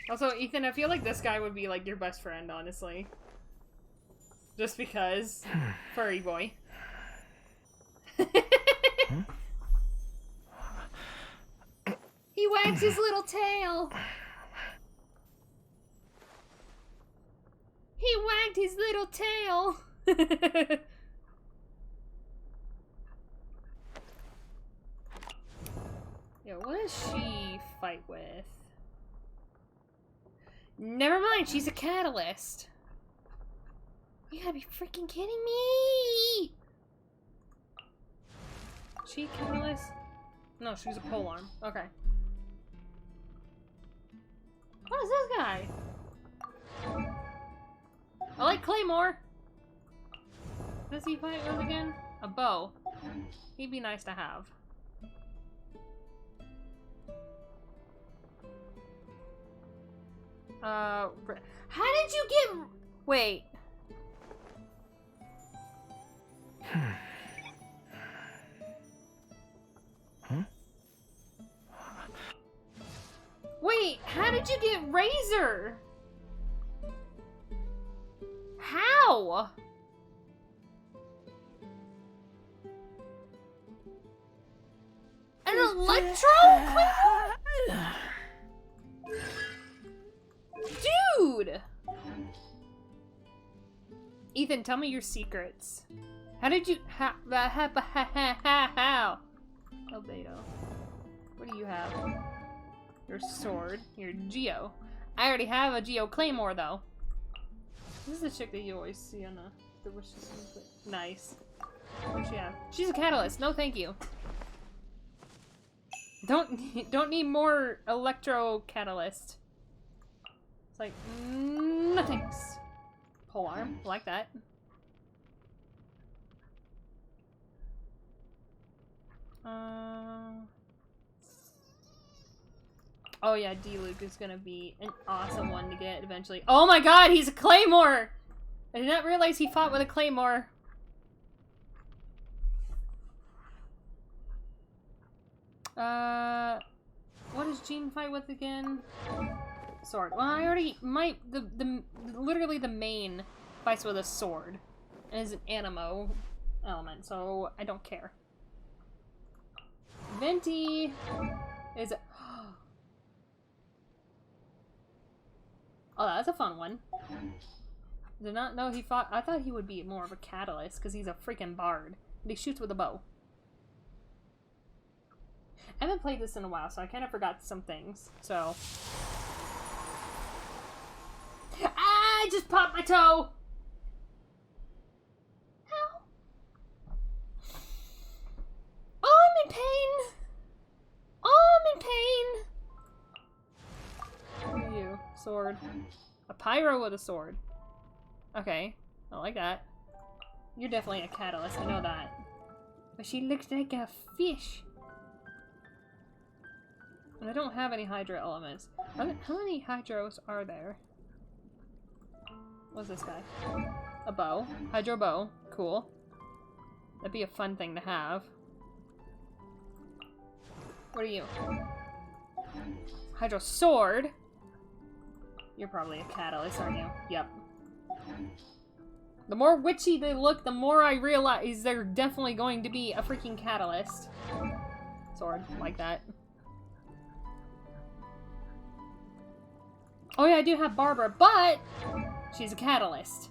[SPEAKER 1] Also, Ethan, I feel like this guy would be like your best friend, honestly. Just because. Furry boy. He wags his little tail. his little tail. Yo, what does she fight with? Never mind, she's a catalyst. You gotta be freaking kidding me! She a catalyst? No, she's a polearm. Okay. What is this guy? I like Claymore. What does he fight with again? A bow. He'd be nice to have. How did you get... Wait.
[SPEAKER 5] Huh?
[SPEAKER 1] Wait, how did you get Razor? How? An Electro? Dude! Ethan, tell me your secrets. How did you... How? Albedo. What do you have? Your sword. Your Geo. I already have a Geo Claymore, though. This is the chick that you always see on the wishes. Nice. What does she have? She's a catalyst. No, thank you. Don't need more electro catalyst. It's like, no thanks. Polearm, like that. Oh yeah, D-Luke is gonna be an awesome one to get eventually. Oh my god, he's a Claymore! I did not realize he fought with a Claymore. What does Jean fight with again? Sword. Well, I already literally the main fights with a sword. And is an animo element, so I don't care. Venti is a... Oh, that's a fun one. Did not know he fought... I thought he would be more of a catalyst, because he's a freaking bard. But he shoots with a bow. I haven't played this in a while, so I kind of forgot some things, so... Ah, I just popped my toe! Ow. Oh, I'm in pain! Oh, I'm in pain! What are you? Sword. A pyro with a sword. Okay, I like that. You're definitely a catalyst, I know that. But she looks like a fish. And I don't have any hydro elements. How many hydros are there? What's this guy? A bow. Hydro bow. Cool. That'd be a fun thing to have. What are you? Hydro sword. You're probably a catalyst, aren't you? Yep. The more witchy they look, the more I realize they're definitely going to be a freaking catalyst. Sword, like that. Oh yeah, I do have Barbara, but she's a catalyst.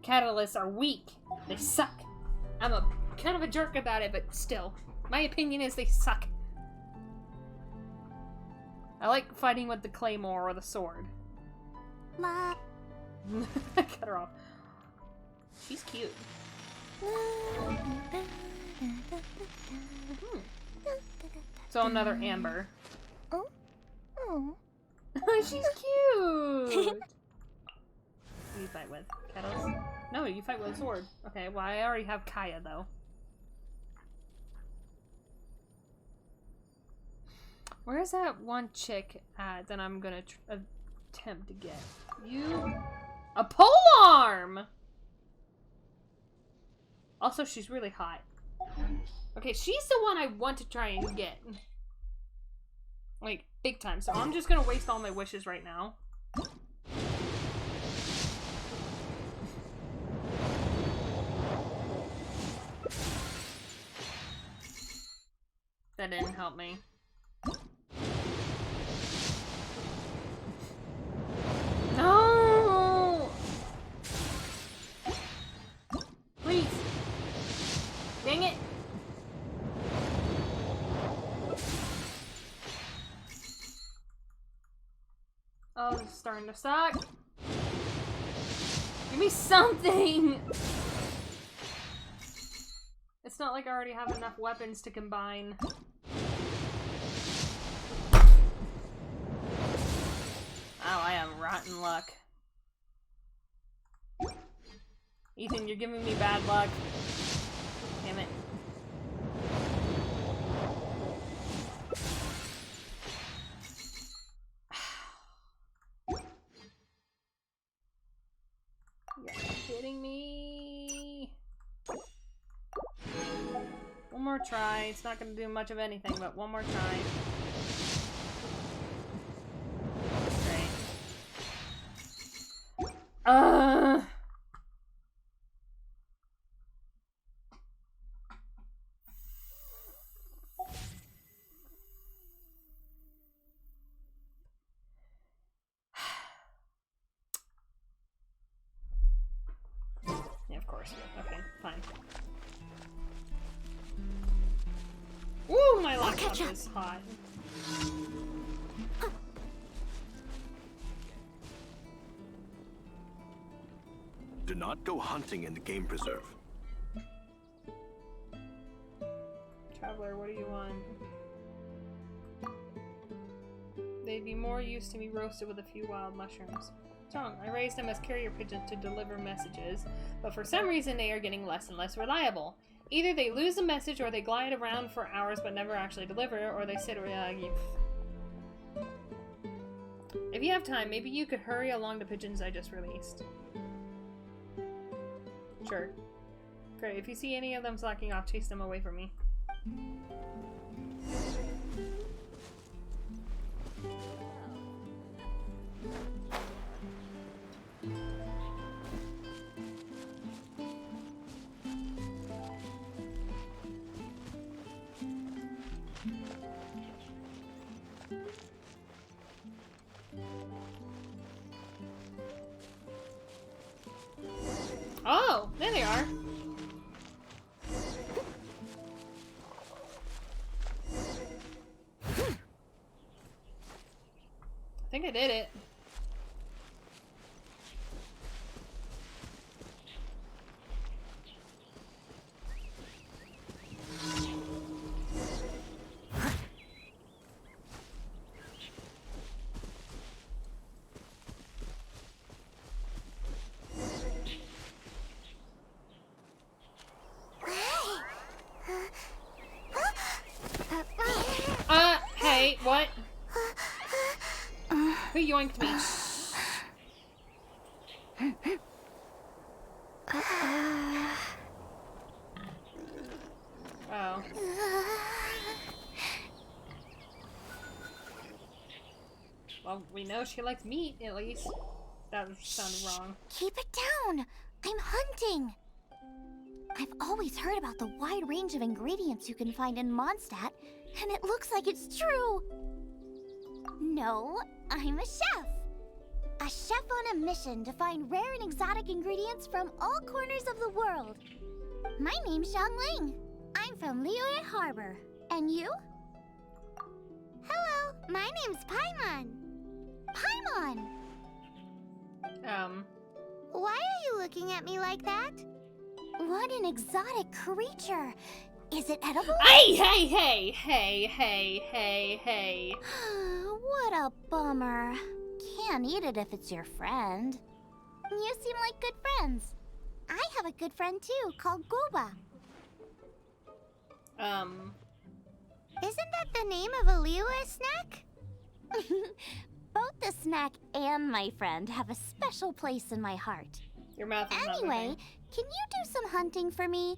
[SPEAKER 1] Catalysts are weak. They suck. I'm a kind of a jerk about it, but still. My opinion is they suck. I like fighting with the claymore or the sword.
[SPEAKER 2] Ma.
[SPEAKER 1] I cut her off. She's cute. So another Amber.
[SPEAKER 2] Oh. Oh.
[SPEAKER 1] She's cute! Who do you fight with? Kettles? No, you fight with a sword. Okay, well I already have Kaya though. Where's that one chick at that I'm gonna attempt to get? You? A polearm! Also, she's really hot. Okay, she's the one I want to try and get. Like, big time. So I'm just gonna waste all my wishes right now. That didn't help me. No! turn to stock. Give me something! It's not like I already have enough weapons to combine. Oh, I have rotten luck. Ethan, you're giving me bad luck. Damn it. You're kidding me. One more try. It's not gonna do much of anything, but one more try. Great. Yeah, of course. Okay, fine. Woo, my laptop is hot.
[SPEAKER 5] Do not go hunting in the game preserve.
[SPEAKER 1] Traveler, what do you want? They'd be more used to me roasted with a few wild mushrooms. What's wrong? I raised them as carrier pigeons to deliver messages, but for some reason they are getting less and less reliable. Either they lose the message, or they glide around for hours but never actually deliver, or they sit If you have time, maybe you could hurry along the pigeons I just released. Sure. Great, if you see any of them slacking off, chase them away from me. Oh, there they are. I think I did it. Hey, what? Who yoinked me? Oh. Well, we know she likes meat, at least. That sounded wrong.
[SPEAKER 4] Keep it down. I'm hunting. I've always heard about the wide range of ingredients you can find in Mondstadt, and it looks like it's true. No, I'm a chef. A chef on a mission to find rare and exotic ingredients from all corners of the world. My name's Xiangling. I'm from Liyue Harbor. And you? Hello, my name's Paimon. Paimon! Why are you looking at me like that? What an exotic creature. Is it edible?
[SPEAKER 1] Hey, hey, hey, hey, hey, hey, hey.
[SPEAKER 4] What a bummer. Can't eat it if it's your friend. You seem like good friends. I have a good friend too, called Goba. Isn't that the name of a Liyue snack? Both the snack and my friend have a special place in my heart.
[SPEAKER 1] Your mouth is not
[SPEAKER 4] Anyway,
[SPEAKER 1] moving.
[SPEAKER 4] can you do some hunting for me?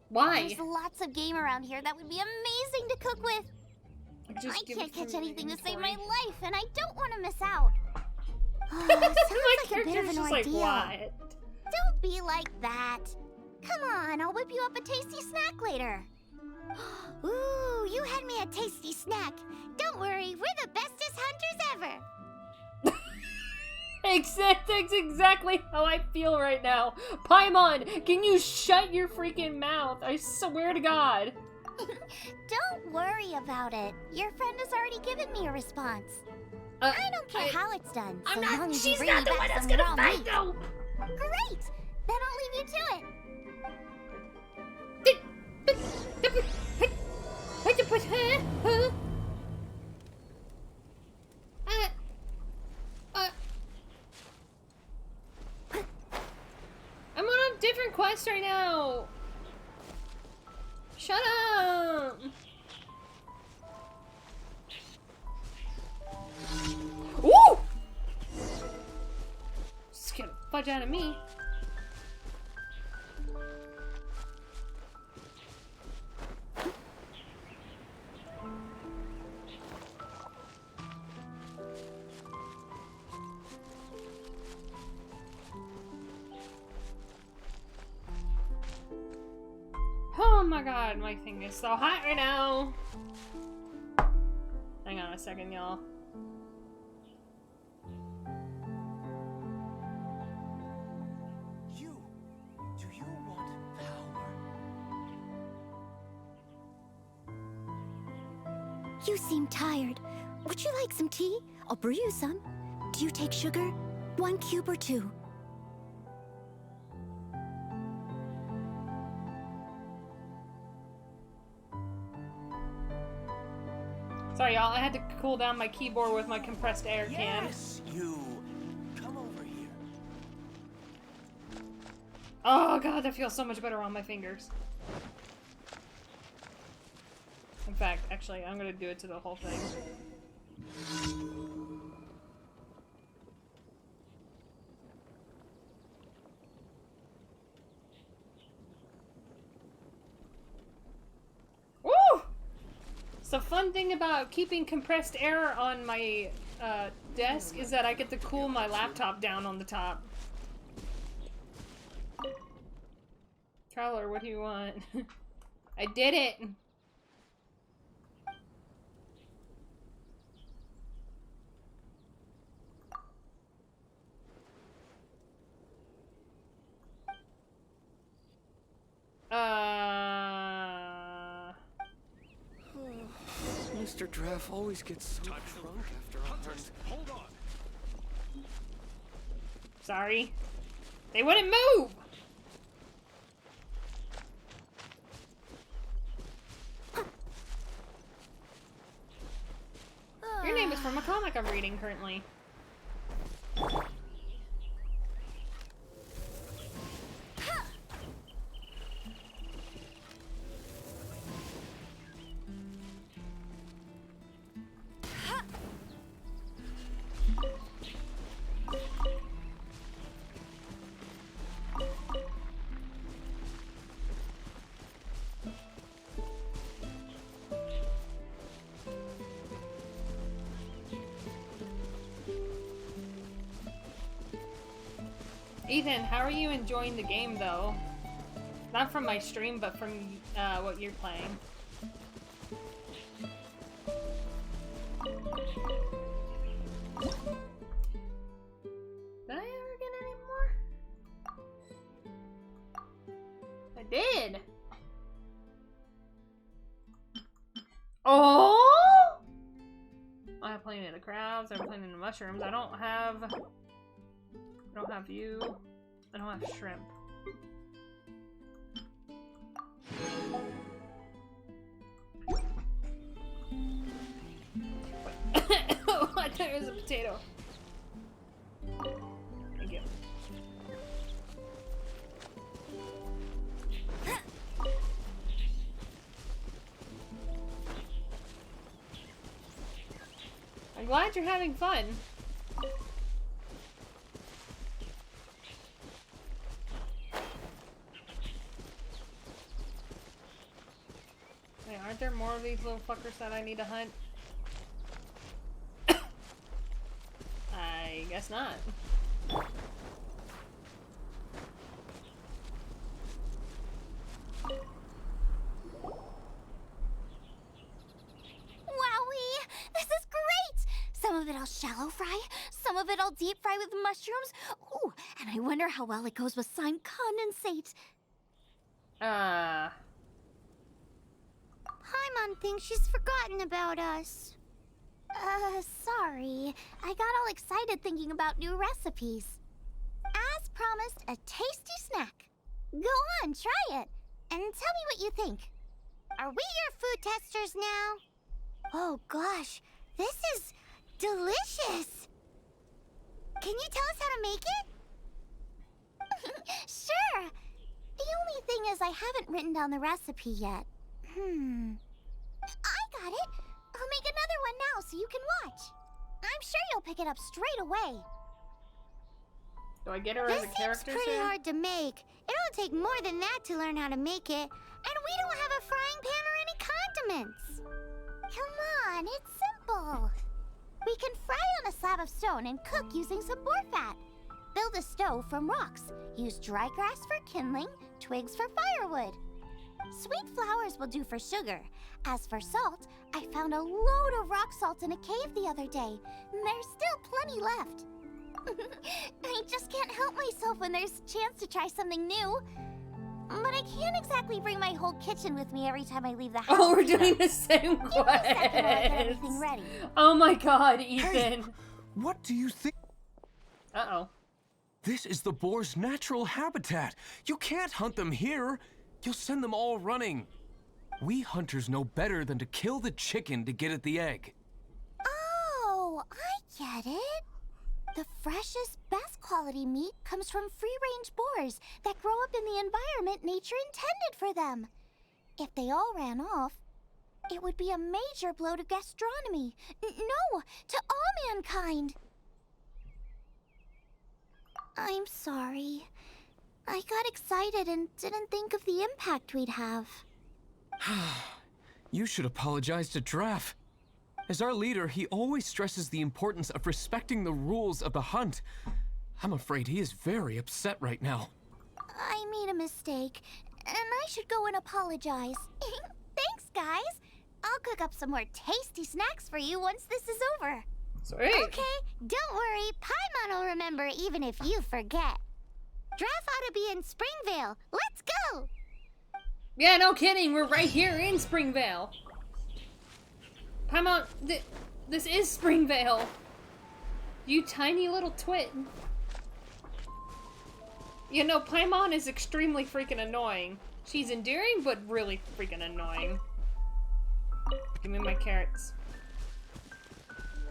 [SPEAKER 1] Why?
[SPEAKER 4] There's lots of game around here that would be amazing to cook with.
[SPEAKER 1] Just
[SPEAKER 4] I
[SPEAKER 1] give
[SPEAKER 4] can't
[SPEAKER 1] it from
[SPEAKER 4] catch
[SPEAKER 1] your
[SPEAKER 4] anything to save
[SPEAKER 1] inventory.
[SPEAKER 4] my life, and I don't want to miss out. Oh,
[SPEAKER 1] My
[SPEAKER 4] sounds like a bit
[SPEAKER 1] character's
[SPEAKER 4] of an
[SPEAKER 1] just like,
[SPEAKER 4] ordeal.
[SPEAKER 1] what?
[SPEAKER 4] Don't be like that. Come on, I'll whip you up a tasty snack later. Ooh, you had me a tasty snack. Don't worry, we're the bestest hunters ever.
[SPEAKER 1] That's exactly how I feel right now. Paimon, can you shut your freaking mouth? I swear to God.
[SPEAKER 4] Don't worry about it. Your friend has already given me a response. I don't care how it's done.
[SPEAKER 1] I'm
[SPEAKER 4] so
[SPEAKER 1] not.
[SPEAKER 4] long as
[SPEAKER 1] She's
[SPEAKER 4] you
[SPEAKER 1] not the
[SPEAKER 4] bring me
[SPEAKER 1] one
[SPEAKER 4] back
[SPEAKER 1] that's
[SPEAKER 4] some
[SPEAKER 1] gonna
[SPEAKER 4] raw
[SPEAKER 1] fight,
[SPEAKER 4] meat.
[SPEAKER 1] though.
[SPEAKER 4] Great. Then I'll leave you to it.
[SPEAKER 1] I'm on a different quest right now. Shut up. Woo! Scared the fudge out of me. Oh my god, my thing is so hot right now. Hang on a second, y'all.
[SPEAKER 5] You. Do you want power?
[SPEAKER 2] You seem tired. Would you like some tea? I'll brew you some. Do you take sugar? 1 cube or 2?
[SPEAKER 1] Sorry, y'all. I had to cool down my keyboard with my compressed air can.
[SPEAKER 5] Yes, you. Come over here.
[SPEAKER 1] Oh god, that feels so much better on my fingers. In fact, actually, I'm gonna do it to the whole thing. Woo! So fun thing about keeping compressed air on my desk is that I get to cool my laptop down on the top. Traveler, what do you want? I did it!
[SPEAKER 5] Mr. Dreff always gets so drunk after a hunt. Hold on.
[SPEAKER 1] Sorry. They wouldn't move! Your name is from a comic I'm reading currently. Ethan, how are you enjoying the game, though? Not from my stream, but from what you're playing. Did I ever get any more? I did! Oh! I have plenty of the crabs, I have plenty of the mushrooms. I don't have you. I don't have shrimp. Oh, I thought it was a potato. Thank you. I'm glad you're having fun. Wait, aren't there more of these little fuckers that I need to hunt? I guess not.
[SPEAKER 4] Wowee! This is great! Some of it I'll shallow fry, some of it I'll deep fry with mushrooms. Ooh, and I wonder how well it goes with slime condensate.
[SPEAKER 2] Paimon thinks she's forgotten about us.
[SPEAKER 4] Sorry. I got all excited thinking about new recipes. As promised, a tasty snack. Go on, try it, and tell me what you think. Are we your food testers now? Oh gosh, this is delicious! Can you tell us how to make it? Sure! The only thing is I haven't written down the recipe yet. I got it! I'll make another one now so you can watch. I'm sure you'll pick it up straight away.
[SPEAKER 1] Do I get her
[SPEAKER 4] This
[SPEAKER 1] as a character
[SPEAKER 4] seems pretty
[SPEAKER 1] soon?
[SPEAKER 4] hard to make. It'll take more than that to learn how to make it. And we don't have a frying pan or any condiments. Come on, it's simple. We can fry on a slab of stone and cook using some boar fat. Build a stove from rocks. Use dry grass for kindling, twigs for firewood. Sweet flowers will do for sugar. As for salt, I found a load of rock salt in a cave the other day. There's still plenty left. I just can't help myself when there's a chance to try something new. But I can't exactly bring my whole kitchen with me every time I leave the house.
[SPEAKER 1] Oh, we're doing the same
[SPEAKER 4] Give me a second while I get
[SPEAKER 1] quest.
[SPEAKER 4] everything ready.
[SPEAKER 1] Oh my god, Ethan.
[SPEAKER 5] Hey, what do you think?
[SPEAKER 1] Uh-oh.
[SPEAKER 5] This is the boar's natural habitat. You can't hunt them here. You'll send them all running. We hunters know better than to kill the chicken to get at the egg.
[SPEAKER 4] Oh, I get it. The freshest, best quality meat comes from free-range boars that grow up in the environment nature intended for them. If they all ran off, it would be a major blow to gastronomy. No, to all mankind. I'm sorry. I got excited and didn't think of the impact we'd have.
[SPEAKER 5] You should apologize to Draff. As our leader, he always stresses the importance of respecting the rules of the hunt. I'm afraid he is very upset right now.
[SPEAKER 4] I made a mistake, and I should go and apologize. Thanks, guys. I'll cook up some more tasty snacks for you once this is over.
[SPEAKER 1] Sweet.
[SPEAKER 4] Okay, don't worry. Paimon will remember even if you forget. Draft ought to be in Springvale. Let's go!
[SPEAKER 1] Yeah, no kidding. We're right here in Springvale. Paimon, this is Springvale. You tiny little twit. You know, Paimon is extremely freaking annoying. She's endearing, but really freaking annoying. Give me my carrots.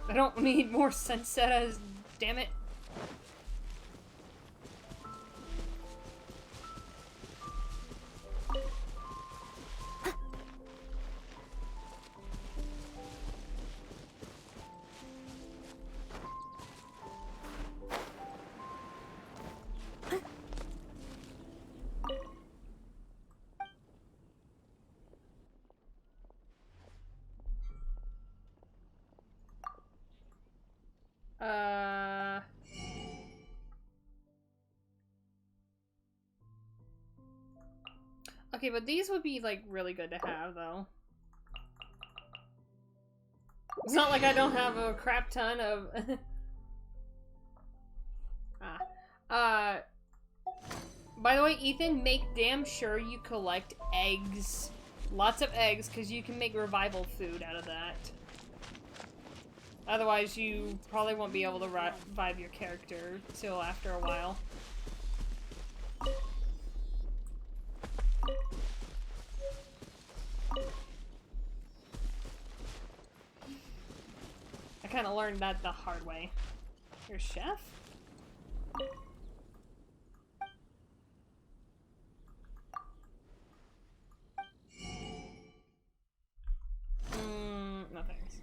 [SPEAKER 1] I don't need more sunsettas, damn it. Okay, but these would be, like, really good to have, though. It's not like I don't have a crap ton of... By the way, Ethan, make damn sure you collect eggs. Lots of eggs, because you can make revival food out of that. Otherwise, you probably won't be able to revive your character till after a while. I kind of learned that the hard way. You're a chef? No thanks.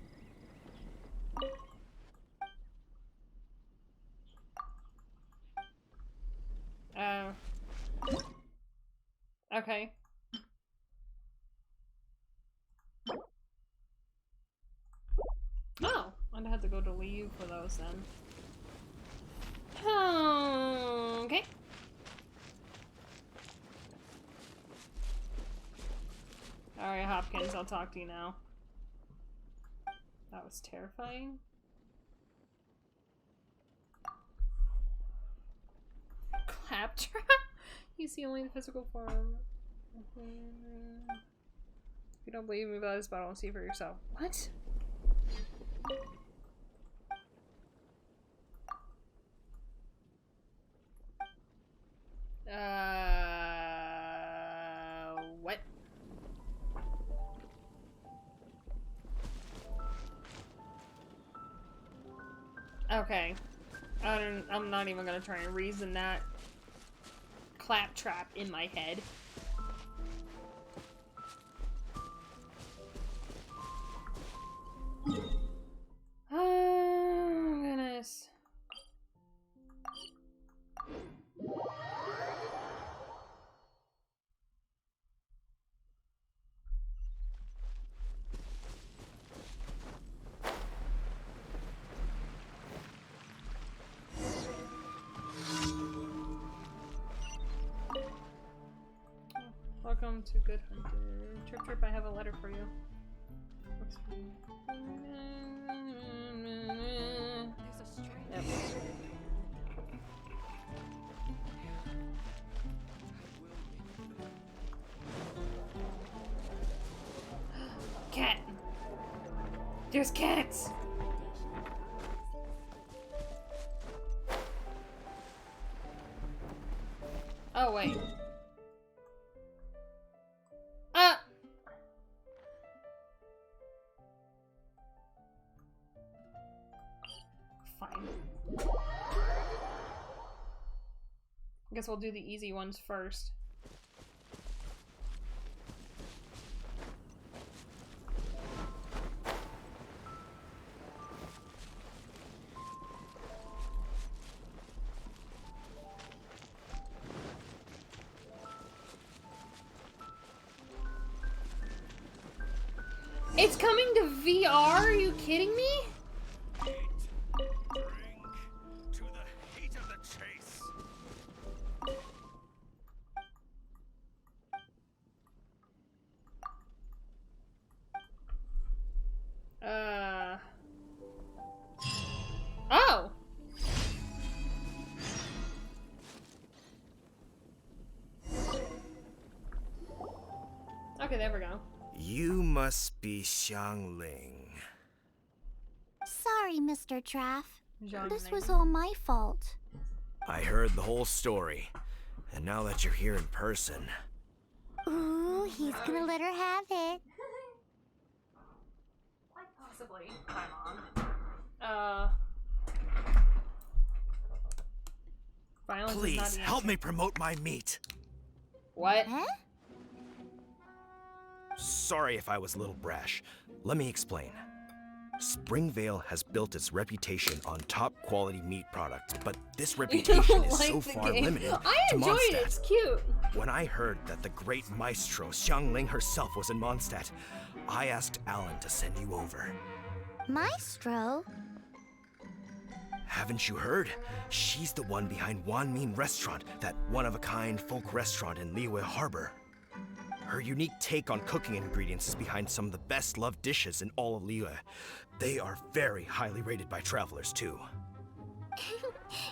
[SPEAKER 1] Okay. Oh, I'd have to go to Liu for those then. Okay. Alright, Hopkins, I'll talk to you now. That was terrifying. Claptrap? You see only the physical form. If you don't believe me about this, but I don't see for yourself. What? What? Okay. I'm not even gonna try and reason that claptrap in my head. Oh, goodness. Welcome to Good Hunter. Trip Trip, I have a letter for you. Yep. Cat! There's cats! Oh, wait. Fine. I guess we'll do the easy ones first. It's coming to VR? Are you kidding me?
[SPEAKER 7] To the heat of the chase.
[SPEAKER 1] Oh! Okay, there we go.
[SPEAKER 7] You must be Xiangling.
[SPEAKER 4] Sorry, Mr. Traff. This
[SPEAKER 1] Xiangling.
[SPEAKER 4] was all my fault.
[SPEAKER 7] I heard the whole story, and now that you're here in person,
[SPEAKER 4] Ooh, he's gonna let her have it.
[SPEAKER 1] Quite possibly my mom. Violence is not
[SPEAKER 7] please
[SPEAKER 1] the
[SPEAKER 7] help
[SPEAKER 1] answer.
[SPEAKER 7] me promote my meat.
[SPEAKER 1] What?
[SPEAKER 4] Huh?
[SPEAKER 7] Sorry if I was a little brash. Let me explain. Springvale has built its reputation on top quality meat products, but this
[SPEAKER 1] You
[SPEAKER 7] reputation
[SPEAKER 1] don't
[SPEAKER 7] is
[SPEAKER 1] like
[SPEAKER 7] so
[SPEAKER 1] the
[SPEAKER 7] far
[SPEAKER 1] game.
[SPEAKER 7] limited
[SPEAKER 1] I
[SPEAKER 7] to
[SPEAKER 1] enjoyed it.
[SPEAKER 7] Mondstadt.
[SPEAKER 1] It's cute.
[SPEAKER 7] When I heard that the great maestro Xiangling herself was in Mondstadt, I asked Alan to send you over.
[SPEAKER 4] Maestro?
[SPEAKER 7] Haven't you heard? She's the one behind Wanmin Restaurant, that one-of-a-kind folk restaurant in Liyue Harbor. Her unique take on cooking ingredients is behind some of the best-loved dishes in all of Liyue. They are very highly rated by travelers, too.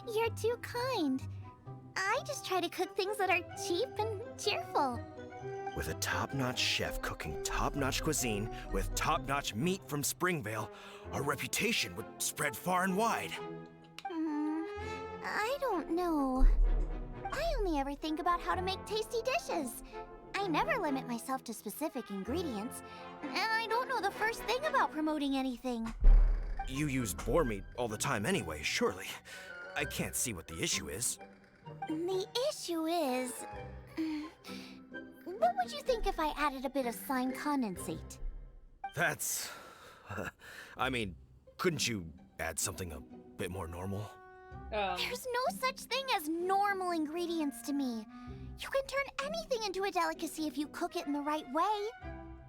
[SPEAKER 4] You're too kind. I just try to cook things that are cheap and cheerful.
[SPEAKER 7] With a top-notch chef cooking top-notch cuisine with top-notch meat from Springvale, our reputation would spread far and wide.
[SPEAKER 4] I don't know. I only ever think about how to make tasty dishes. I never limit myself to specific ingredients, and I don't know the first thing about promoting anything.
[SPEAKER 7] You use boar meat all the time anyway, surely. I can't see what the issue is.
[SPEAKER 4] The issue is... what would you think if I added a bit of slime condensate?
[SPEAKER 7] That's... I mean, couldn't you add something a bit more normal?
[SPEAKER 4] There's no such thing as normal ingredients to me. You can turn anything into a delicacy if you cook it in the right way.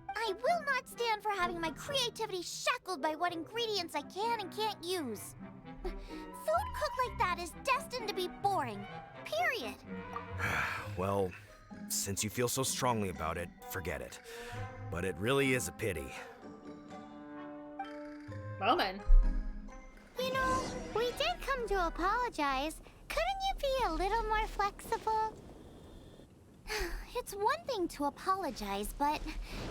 [SPEAKER 4] I will not stand for having my creativity shackled by what ingredients I can and can't use. Food cooked like that is destined to be boring. Period.
[SPEAKER 7] Well, since you feel so strongly about it, forget it. But it really is a pity.
[SPEAKER 1] Well then.
[SPEAKER 4] You know, we did come to apologize. Couldn't you be a little more flexible? It's one thing to apologize, but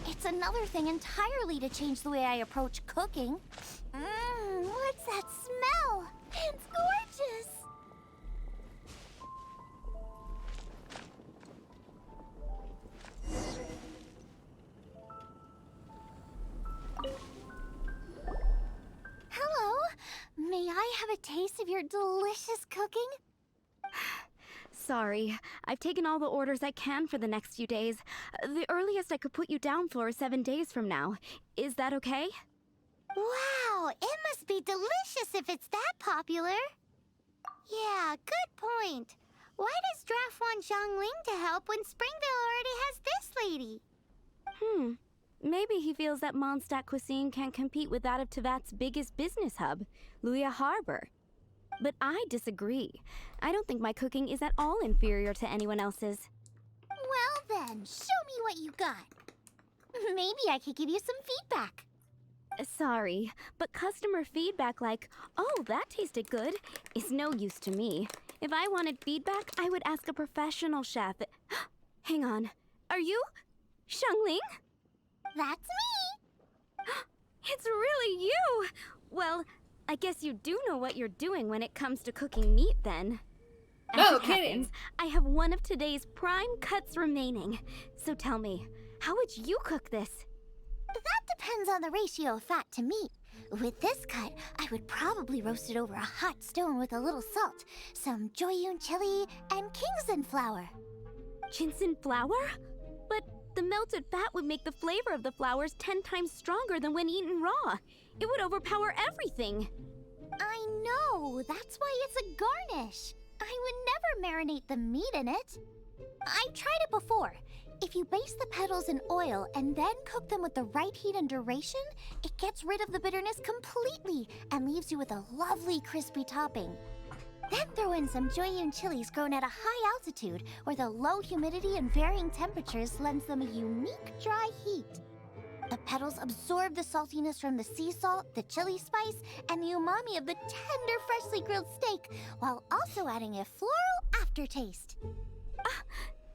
[SPEAKER 4] it's another thing entirely to change the way I approach cooking. What's that smell? It's gorgeous! Hello. May I have a taste of your delicious cooking?
[SPEAKER 6] Sorry, I've taken all the orders I can for the next few days. The earliest I could put you down for is 7 days from now. Is that okay?
[SPEAKER 4] Wow, it must be delicious if it's that popular. Yeah, good point. Why does Draft want Xiangling to help when Springvale already has this lady?
[SPEAKER 6] Maybe he feels that Mondstadt cuisine can't compete with that of Tevat's biggest business hub, Luya Harbor. But I disagree. I don't think my cooking is at all inferior to anyone else's.
[SPEAKER 4] Well then, show me what you got. Maybe I could give you some feedback.
[SPEAKER 6] Sorry, but customer feedback like, "Oh, that tasted good," is no use to me. If I wanted feedback, I would ask a professional chef. Hang on. Are you Xiangling?
[SPEAKER 4] That's me!
[SPEAKER 6] It's really you! Well, I guess you do know what you're doing when it comes to cooking meat, then.
[SPEAKER 1] No
[SPEAKER 6] As it
[SPEAKER 1] kidding.
[SPEAKER 6] happens, I have one of today's prime cuts remaining. So tell me, how would you cook this?
[SPEAKER 4] That depends on the ratio of fat to meat. With this cut, I would probably roast it over a hot stone with a little salt, some Joyun chili, and Kingston flour.
[SPEAKER 6] Ginseng flour? But the melted fat would make the flavor of the flours 10 times stronger than when eaten raw. It would overpower everything.
[SPEAKER 4] I know, that's why it's a garnish. I would never marinate the meat in it. I've tried it before. If you baste the petals in oil and then cook them with the right heat and duration, it gets rid of the bitterness completely and leaves you with a lovely crispy topping. Then throw in some Joyun chilies grown at a high altitude where the low humidity and varying temperatures lends them a unique dry heat. The petals absorb the saltiness from the sea salt, the chili spice, and the umami of the tender, freshly grilled steak, while also adding a floral aftertaste.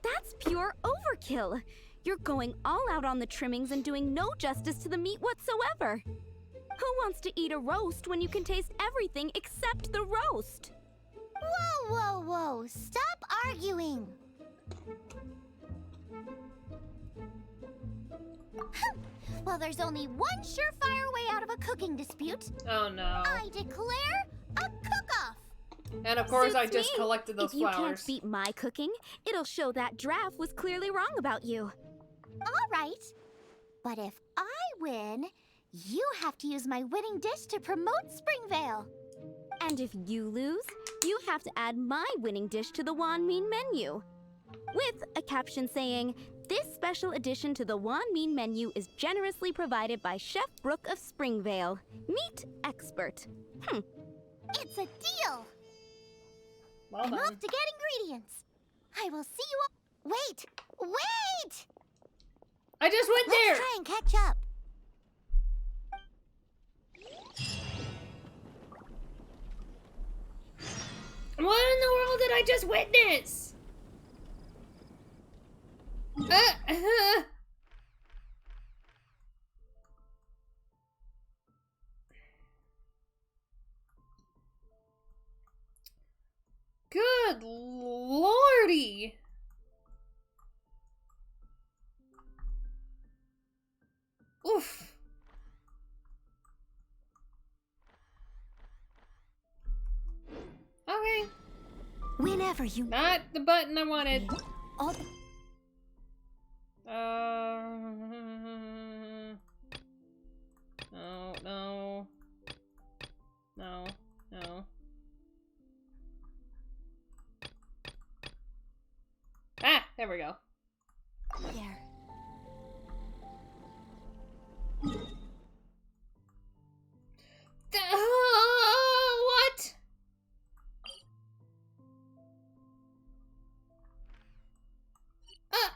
[SPEAKER 6] That's pure overkill. You're going all out on the trimmings and doing no justice to the meat whatsoever. Who wants to eat a roast when you can taste everything except the roast?
[SPEAKER 4] Whoa, whoa, whoa! Stop arguing! Well, there's only one surefire way out of a cooking dispute.
[SPEAKER 1] Oh no.
[SPEAKER 4] I declare a cook-off!
[SPEAKER 1] And of course I
[SPEAKER 6] Suits
[SPEAKER 1] just
[SPEAKER 6] me.
[SPEAKER 1] collected those
[SPEAKER 6] If you
[SPEAKER 1] flowers.
[SPEAKER 6] can't beat my cooking, it'll show that Draft was clearly wrong about you.
[SPEAKER 4] All right. But if I win, you have to use my winning dish to promote Springvale.
[SPEAKER 6] And if you lose, you have to add my winning dish to the Wan Min menu. With a caption saying, "This special addition to the Wan Min menu is generously provided by Chef Brooke of Springvale, meat expert."
[SPEAKER 4] It's a deal.
[SPEAKER 1] Well
[SPEAKER 4] I'm
[SPEAKER 1] done.
[SPEAKER 4] off to get ingredients. I will see you all. Wait! Wait!
[SPEAKER 1] I just went
[SPEAKER 4] Let's
[SPEAKER 1] there!
[SPEAKER 4] try and catch up.
[SPEAKER 1] What in the world did I just witness? Good lordy! Oof. Okay,
[SPEAKER 2] Whenever you...
[SPEAKER 1] not the button I wanted.
[SPEAKER 2] All
[SPEAKER 1] No, no. No, no. Ah, there we go.
[SPEAKER 2] there.
[SPEAKER 1] What? Oh.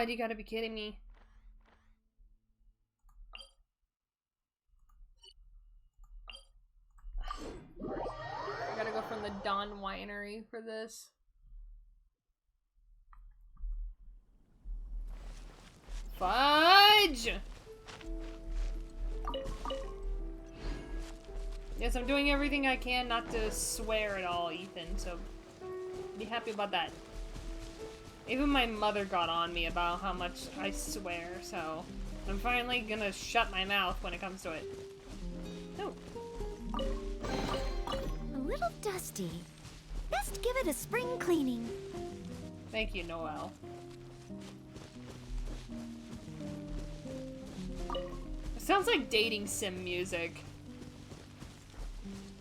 [SPEAKER 1] god, you gotta be kidding me. I gotta go from the Dawn Winery for this. Fudge! Yes, I'm doing everything I can not to swear at all, Ethan, so be happy about that. Even my mother got on me about how much I swear, so I'm finally gonna shut my mouth when it comes to it. Oh.
[SPEAKER 2] A little dusty. Best give it a spring cleaning.
[SPEAKER 1] Thank you, Noelle. It sounds like dating sim music.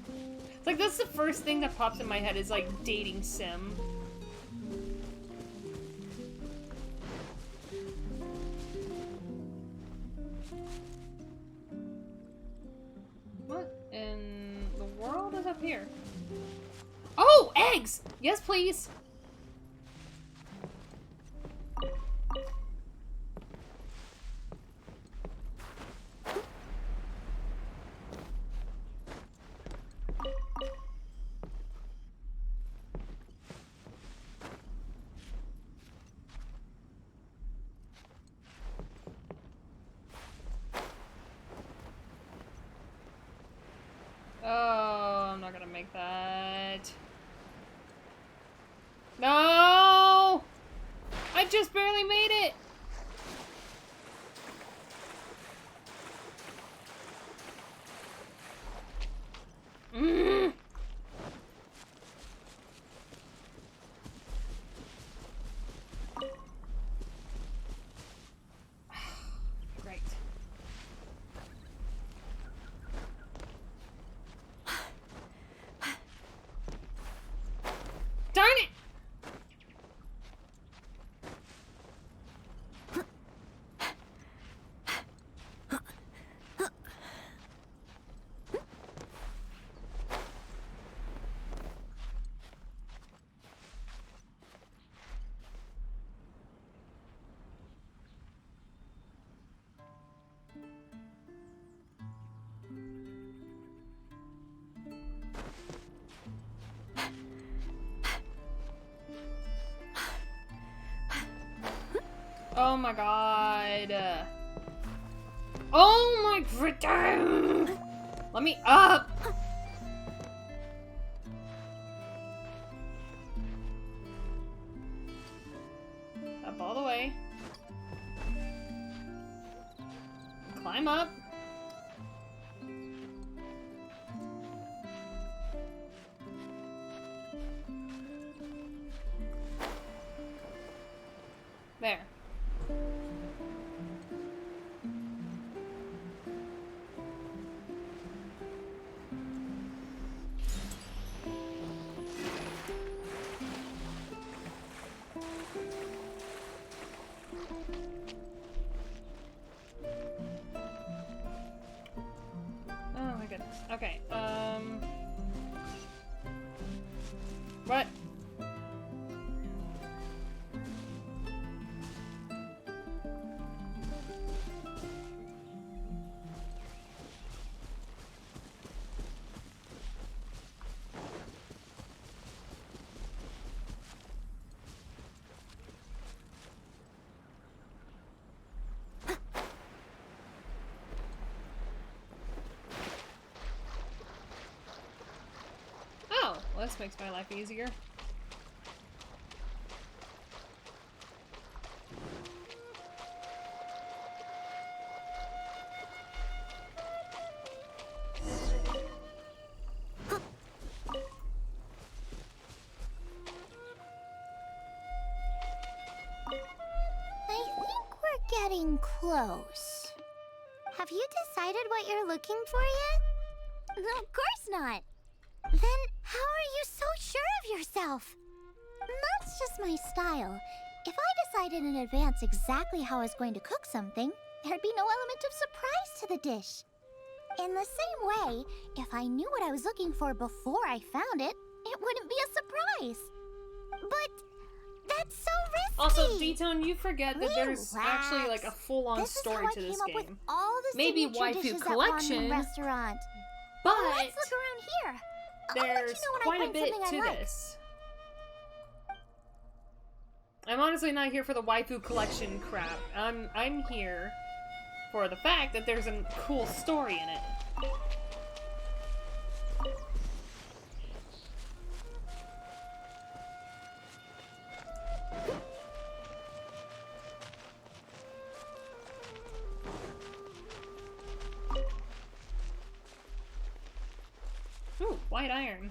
[SPEAKER 1] It's like that's the first thing that pops in my head is like dating sim. What in the world is up here? Oh, eggs! Yes, please! Oh, I'm not gonna make that. No! I just barely made it! Mm. Great. Darn it! Oh my god. Oh my freaking! Let me up! Up all the way. Climb up. There. Oh my goodness. Okay, what? Oh, well, this makes my life easier.
[SPEAKER 4] I think we're getting close. Have you decided what you're looking for yet? Of course not. Then how are you so sure of yourself? That's just my style. If I decided in advance exactly how I was going to cook something, there'd be no element of surprise to the dish. In the same way, if I knew what I was looking for before I found it, it wouldn't be a surprise. But That's so risky.
[SPEAKER 1] Also, D-Tone, you forget that there's actually like a
[SPEAKER 4] Relax.
[SPEAKER 1] full-on
[SPEAKER 4] This is
[SPEAKER 1] story
[SPEAKER 4] how I
[SPEAKER 1] to this
[SPEAKER 4] came up with
[SPEAKER 1] game.
[SPEAKER 4] all the
[SPEAKER 1] Maybe
[SPEAKER 4] signature
[SPEAKER 1] waifu
[SPEAKER 4] dishes
[SPEAKER 1] collection,
[SPEAKER 4] at Ramen restaurant.
[SPEAKER 1] But
[SPEAKER 4] Let's look around here. I'll let
[SPEAKER 1] there's
[SPEAKER 4] you know when I
[SPEAKER 1] quite a
[SPEAKER 4] find
[SPEAKER 1] bit
[SPEAKER 4] something
[SPEAKER 1] to
[SPEAKER 4] I like.
[SPEAKER 1] this. I'm honestly not here for the waifu collection crap. I'm here for the fact that there's a cool story in it. Ooh, white iron.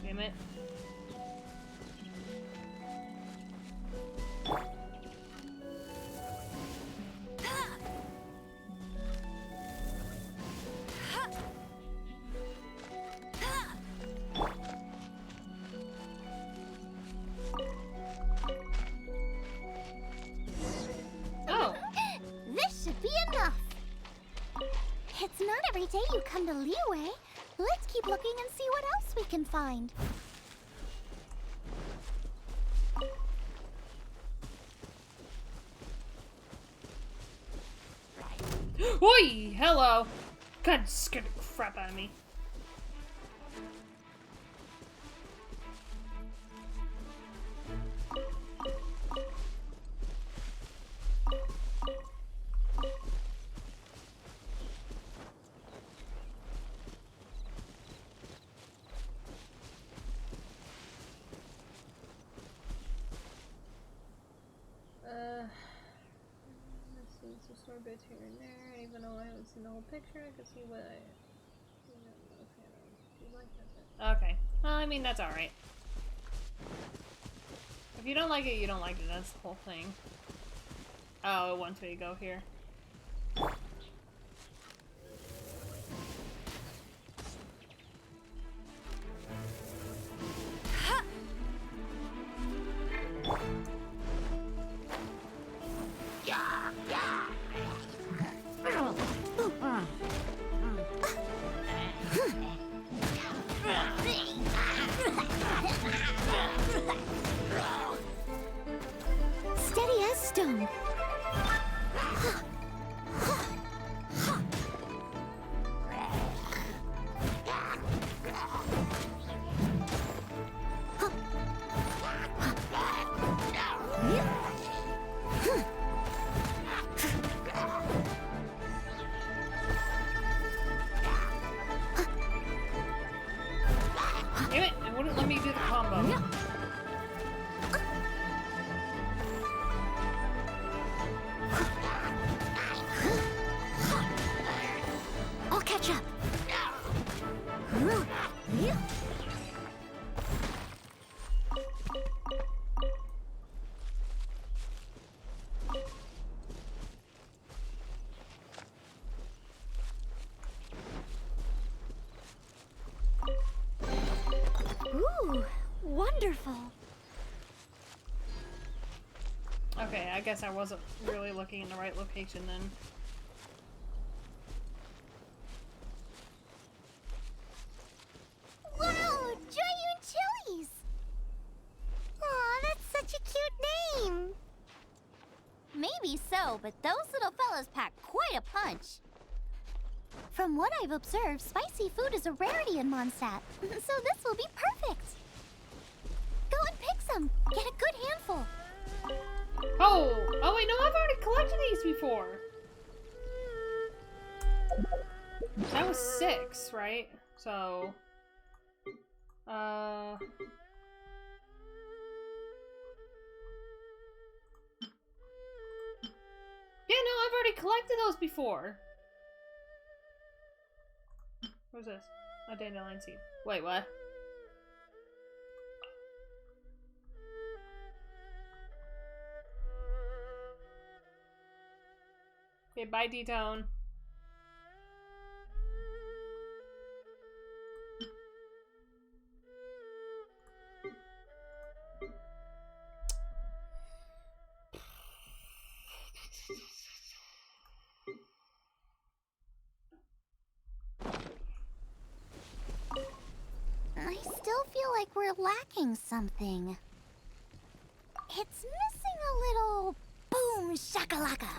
[SPEAKER 1] Damn it. Oh,
[SPEAKER 4] This should be enough. It's not every day you come to Liyue. Let's keep looking and see what else we can find.
[SPEAKER 1] oi! Hello. God, scared the crap out of me. Let's see some story bits here and there. Even though I haven't seen the whole picture, I can see what I. Do you like that bit? Okay. Well, I mean, that's alright. If you don't like it, you don't like it. That's the whole thing. Oh, it wants me to go here.
[SPEAKER 4] Steady as stone.
[SPEAKER 1] Damn it! It wouldn't let me do the combo.
[SPEAKER 4] I'll catch up. Ooh, wonderful.
[SPEAKER 1] Okay, I guess I wasn't really looking in the right location then.
[SPEAKER 4] Wow, Giant Chilies! Aw, that's such a cute name! Maybe so, but those little fellas pack quite a punch. From what I've observed, spicy food is a rarity in Mondstadt, so this will be perfect. Go and pick some. Get a good handful.
[SPEAKER 1] Oh! Oh wait, no, I've already collected these before! That was 6, right? So... Yeah, no, I've already collected those before! What's this? A dandelion seed. Wait, what? Okay, bye, D-Tone.
[SPEAKER 4] lacking something. It's missing a little boom shakalaka.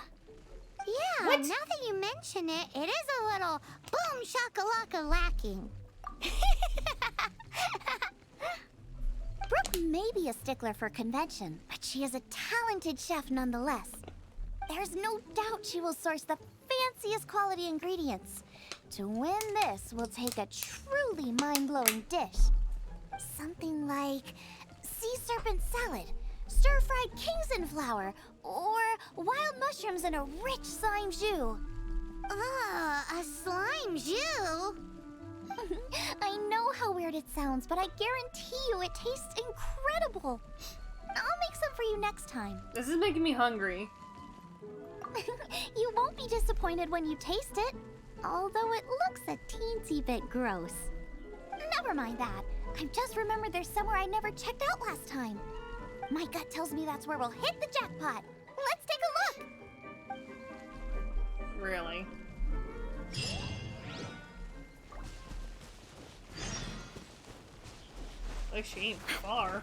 [SPEAKER 4] Yeah,
[SPEAKER 1] What?
[SPEAKER 4] now that you mention it, it is a little boom shakalaka lacking. Brooke may be a stickler for convention, but she is a talented chef nonetheless. There's no doubt she will source the fanciest quality ingredients. To win this, we'll take a truly mind-blowing dish. Something like sea serpent salad, stir-fried Kingston flour, or wild mushrooms in a rich slime jus. A slime jus? I know how weird it sounds, but I guarantee you it tastes incredible. I'll make some for you next time.
[SPEAKER 1] This is making me hungry.
[SPEAKER 4] You won't be disappointed when you taste it, although it looks a teensy bit gross. Never mind that. I've just remembered there's somewhere I never checked out last time. My gut tells me that's where we'll hit the jackpot. Let's take a look.
[SPEAKER 1] Really? Like she ain't far.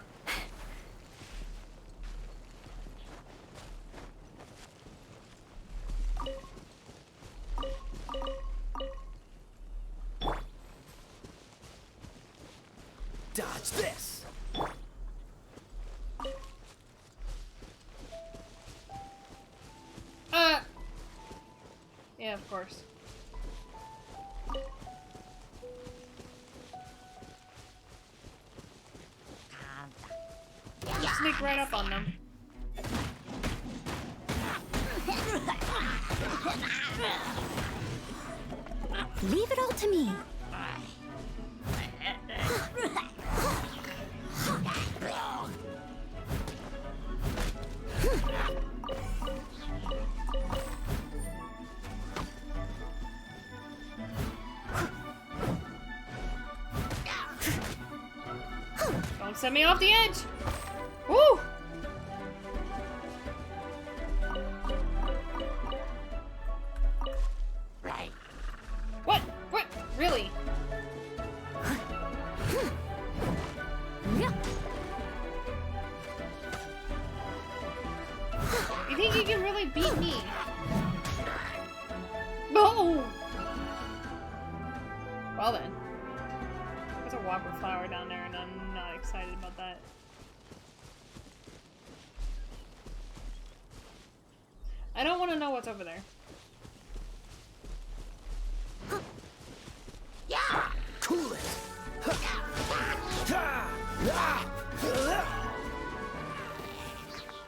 [SPEAKER 7] Dodge this!
[SPEAKER 1] Yeah, of course. Sneak right up on them.
[SPEAKER 2] Leave it all to me.
[SPEAKER 1] Don't send me off the edge! Woo! What? What? Really? You think you can really beat me? No! Well then. There's a whopper flower down there and I'm not excited about that. I don't want to know what's over there.
[SPEAKER 7] Cool it!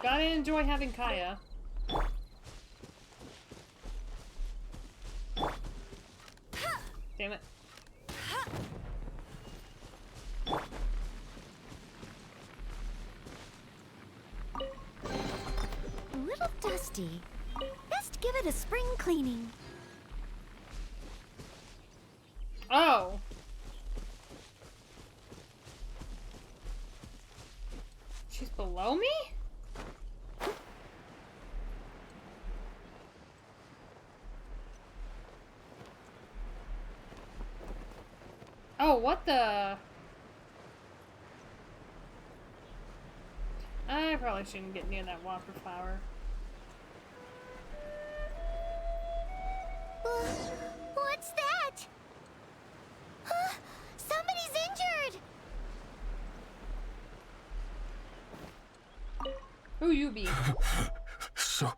[SPEAKER 1] Gotta enjoy having Kaya. Damn it.
[SPEAKER 2] A little dusty. Best give it a spring cleaning.
[SPEAKER 1] Oh! She's below me? Oh, what the? I probably shouldn't get near that whopper flower.
[SPEAKER 4] What's that? Somebody's injured!
[SPEAKER 1] Who you be?
[SPEAKER 5] So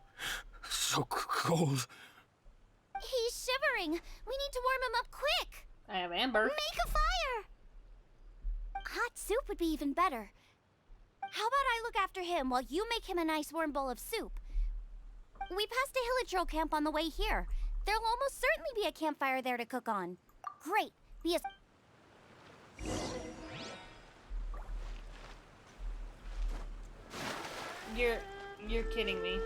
[SPEAKER 5] cold.
[SPEAKER 4] He's shivering. We need to warm him up quick.
[SPEAKER 1] I have Amber.
[SPEAKER 4] Make a fire! Hot soup would be even better. How about I look after him while you make him a nice warm bowl of soup? We passed a Hilichurl camp on the way here. There'll almost certainly be a campfire there to cook on. Great, be as...
[SPEAKER 1] You're kidding me.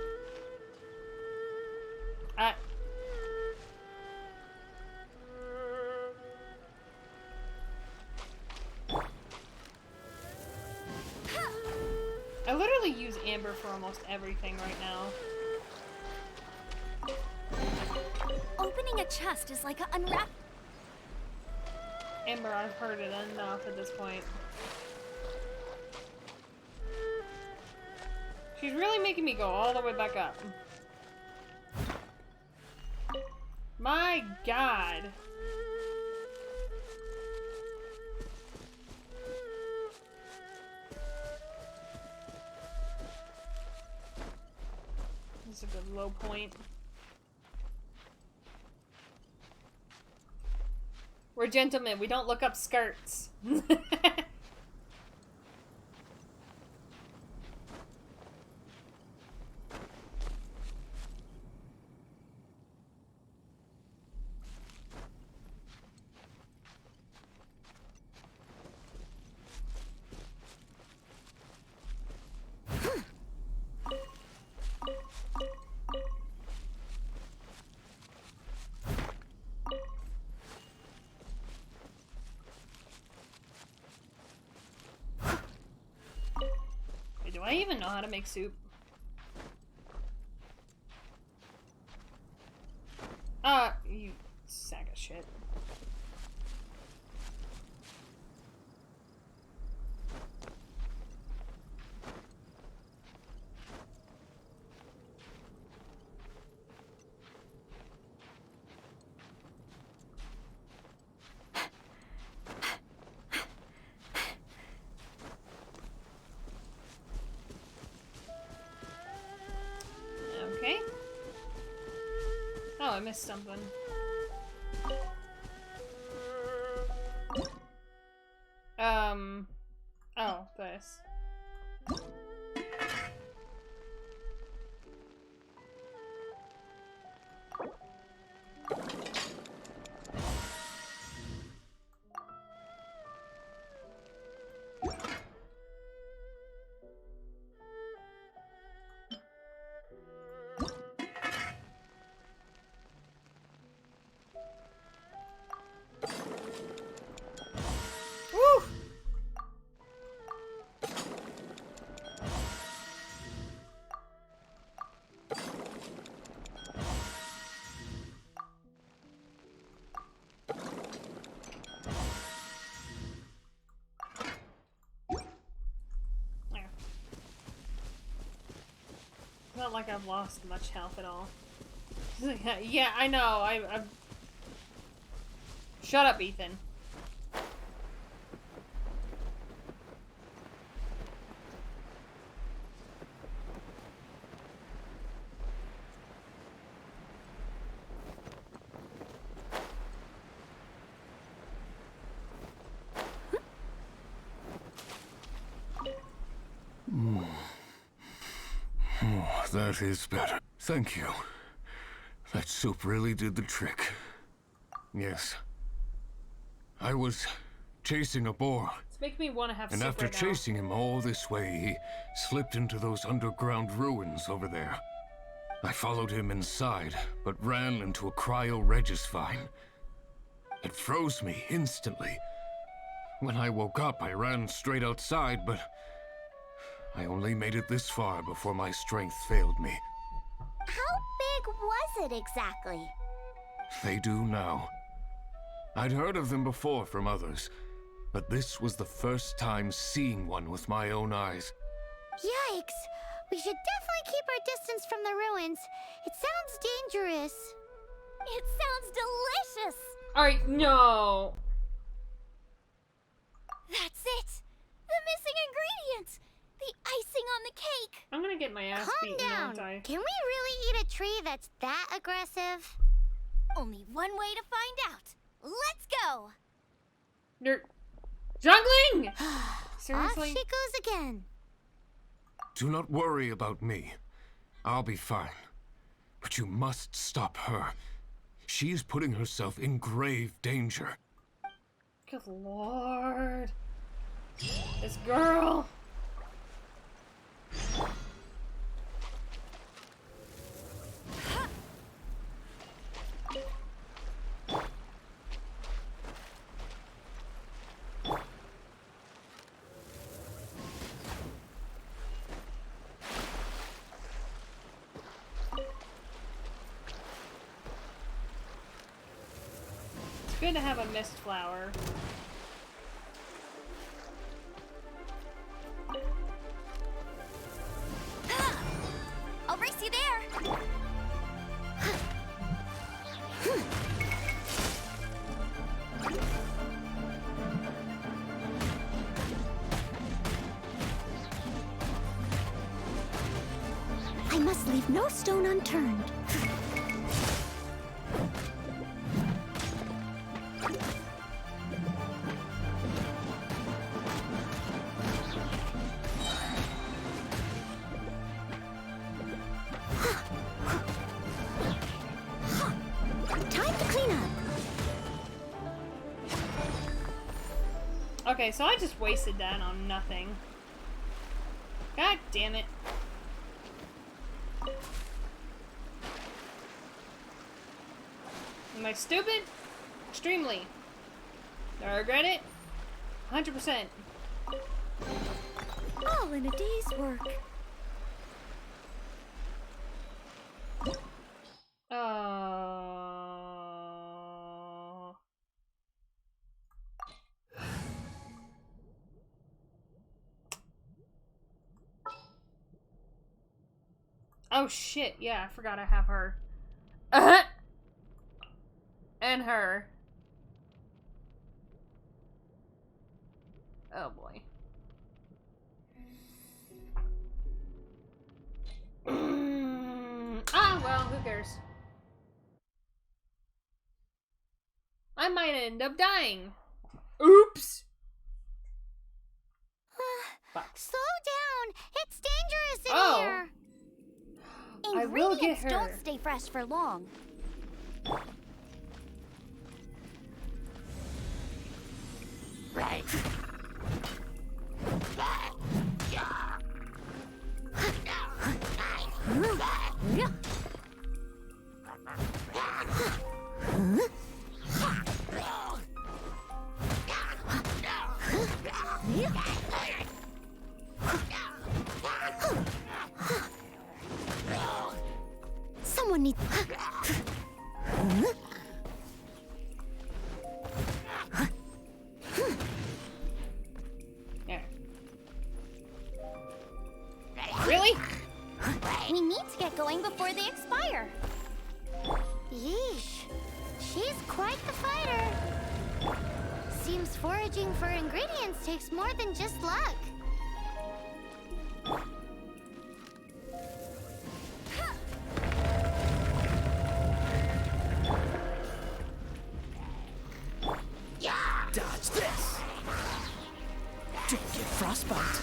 [SPEAKER 1] I literally use Amber for almost everything right now.
[SPEAKER 4] Opening a chest is like a unwrap...
[SPEAKER 1] Amber, I've heard it enough at this point. She's really making me go all the way back up. My God. This is a good low point. We're gentlemen, we don't look up skirts. Do I even know how to make soup? You sack of shit. Okay. Oh, I missed something. Oh, this. Woo! There. Not like I've lost much health at all. Yeah, I know. I've. Shut up, Ethan.
[SPEAKER 5] Oh, that is better. Thank you. That soup really did the trick. Yes. I was chasing a boar,
[SPEAKER 1] It's making me want to have
[SPEAKER 5] and
[SPEAKER 1] soup
[SPEAKER 5] after
[SPEAKER 1] right now.
[SPEAKER 5] chasing him all this way, he slipped into those underground ruins over there. I followed him inside, but ran into a cryo-regis vine. It froze me instantly. When I woke up, I ran straight outside, but I only made it this far before my strength failed me.
[SPEAKER 4] How big was it exactly?
[SPEAKER 5] They do now. I'd heard of them before from others, but this was the first time seeing one with my own eyes.
[SPEAKER 4] Yikes! We should definitely keep our distance from the ruins. It sounds dangerous. It sounds delicious!
[SPEAKER 1] Alright, no.
[SPEAKER 4] That's it! The missing ingredient! The icing on the cake!
[SPEAKER 1] I'm gonna get my ass
[SPEAKER 4] Calm
[SPEAKER 1] beaten,
[SPEAKER 4] down.
[SPEAKER 1] aren't I?
[SPEAKER 4] Can we really eat a tree that's that aggressive? Only one way to find out. Let's go!
[SPEAKER 1] You're juggling!
[SPEAKER 4] Off
[SPEAKER 1] Seriously?
[SPEAKER 4] she goes again.
[SPEAKER 5] Do not worry about me. I'll be fine. But you must stop her. She is putting herself in grave danger.
[SPEAKER 1] Good lord. This girl. It's good to have a mist flower.
[SPEAKER 2] I must leave no stone unturned. Time to clean up.
[SPEAKER 1] Okay, so I just wasted that on nothing. God damn it. Am I stupid? Extremely. Do I regret it? 100%.
[SPEAKER 2] All in a day's work.
[SPEAKER 1] Oh shit, yeah, I forgot I have her. And her. Oh boy. Ah, well, who cares? I might end up dying. Oops! Fuck.
[SPEAKER 4] Slow down. It's dangerous in
[SPEAKER 1] Oh.
[SPEAKER 4] here.
[SPEAKER 1] I will get
[SPEAKER 4] Ingredients
[SPEAKER 1] her.
[SPEAKER 4] don't stay fresh for long.
[SPEAKER 2] Right. Someone needs.
[SPEAKER 1] There. Really?
[SPEAKER 4] We need to get going before they expire. Yeesh. She's quite the fighter. Seems foraging for ingredients takes more than just luck.
[SPEAKER 7] Dodge this! Don't get frostbite!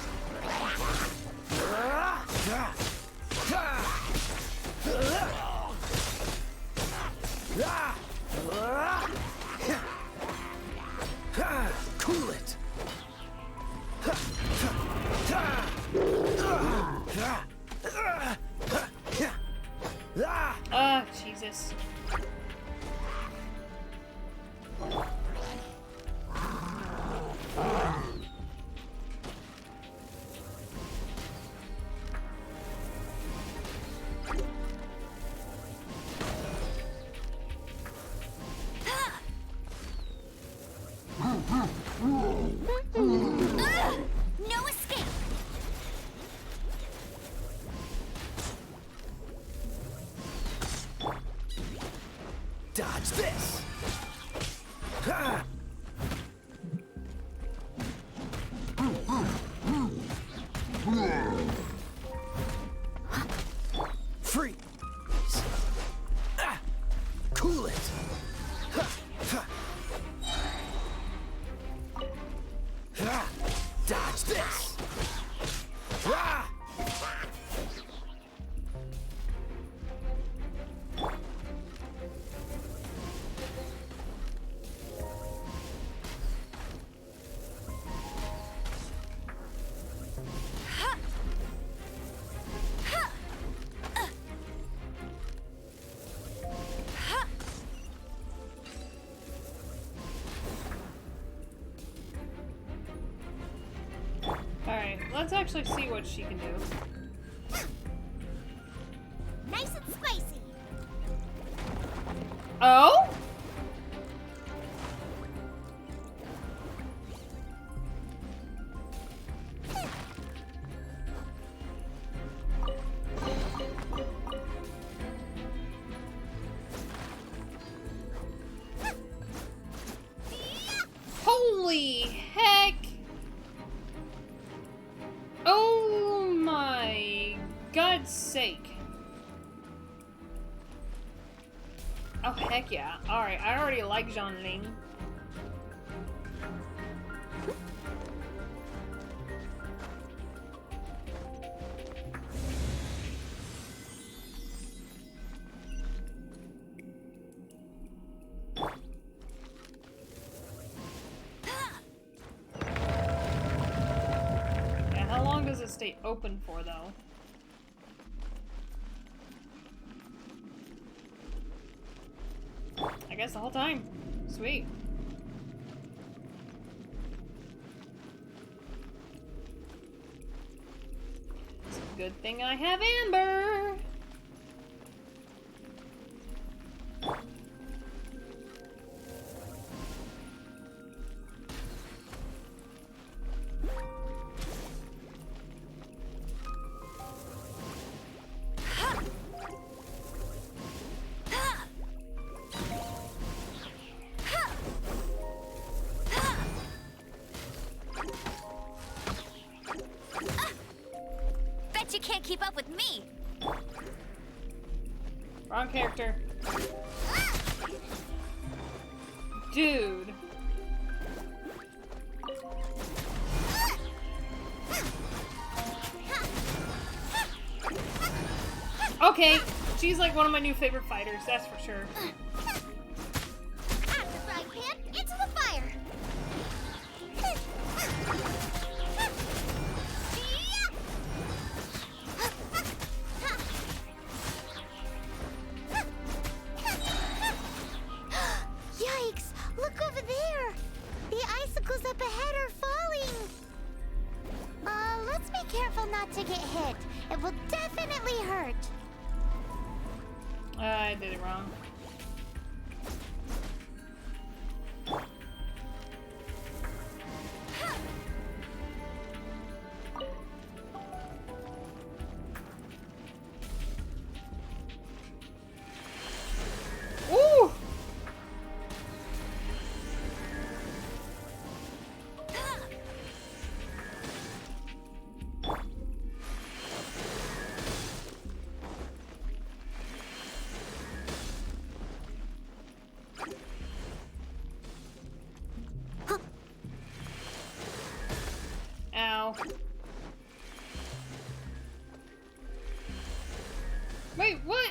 [SPEAKER 7] Cool it!
[SPEAKER 1] Ah, Jesus.
[SPEAKER 4] No escape.
[SPEAKER 7] Dodge this! Freeze! Cool it! Dodge this!
[SPEAKER 1] Alright, let's actually see what she can do.
[SPEAKER 4] Nice and spicy.
[SPEAKER 1] Oh? God's sake. Oh, heck yeah. Alright, I already like Zhonling. Yeah, how long does it stay open for, though? I guess the whole time. Sweet. It's a good thing I have Amber.
[SPEAKER 4] Bet you can't keep up with me.
[SPEAKER 1] Wrong character. Dude. Okay, she's like one of my new favorite fighters, that's for sure.
[SPEAKER 4] Out of the frying pan, into the fire. Yikes! Look over there. The icicles up ahead are falling. Let's be careful not to get hit. It will definitely hurt.
[SPEAKER 1] I did it wrong. Ooh! Ow. Wait, what?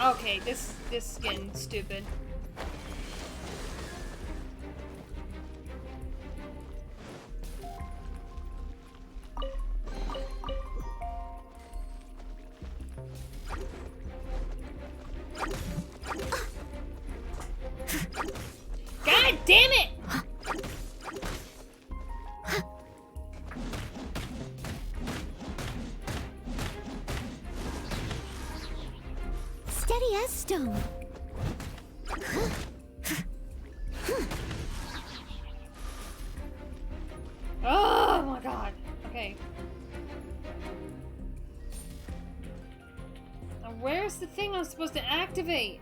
[SPEAKER 1] Okay, this is getting stupid. God damn it!
[SPEAKER 2] Steady as stone.
[SPEAKER 1] Oh my god. Okay. Now where's the thing I'm supposed to activate?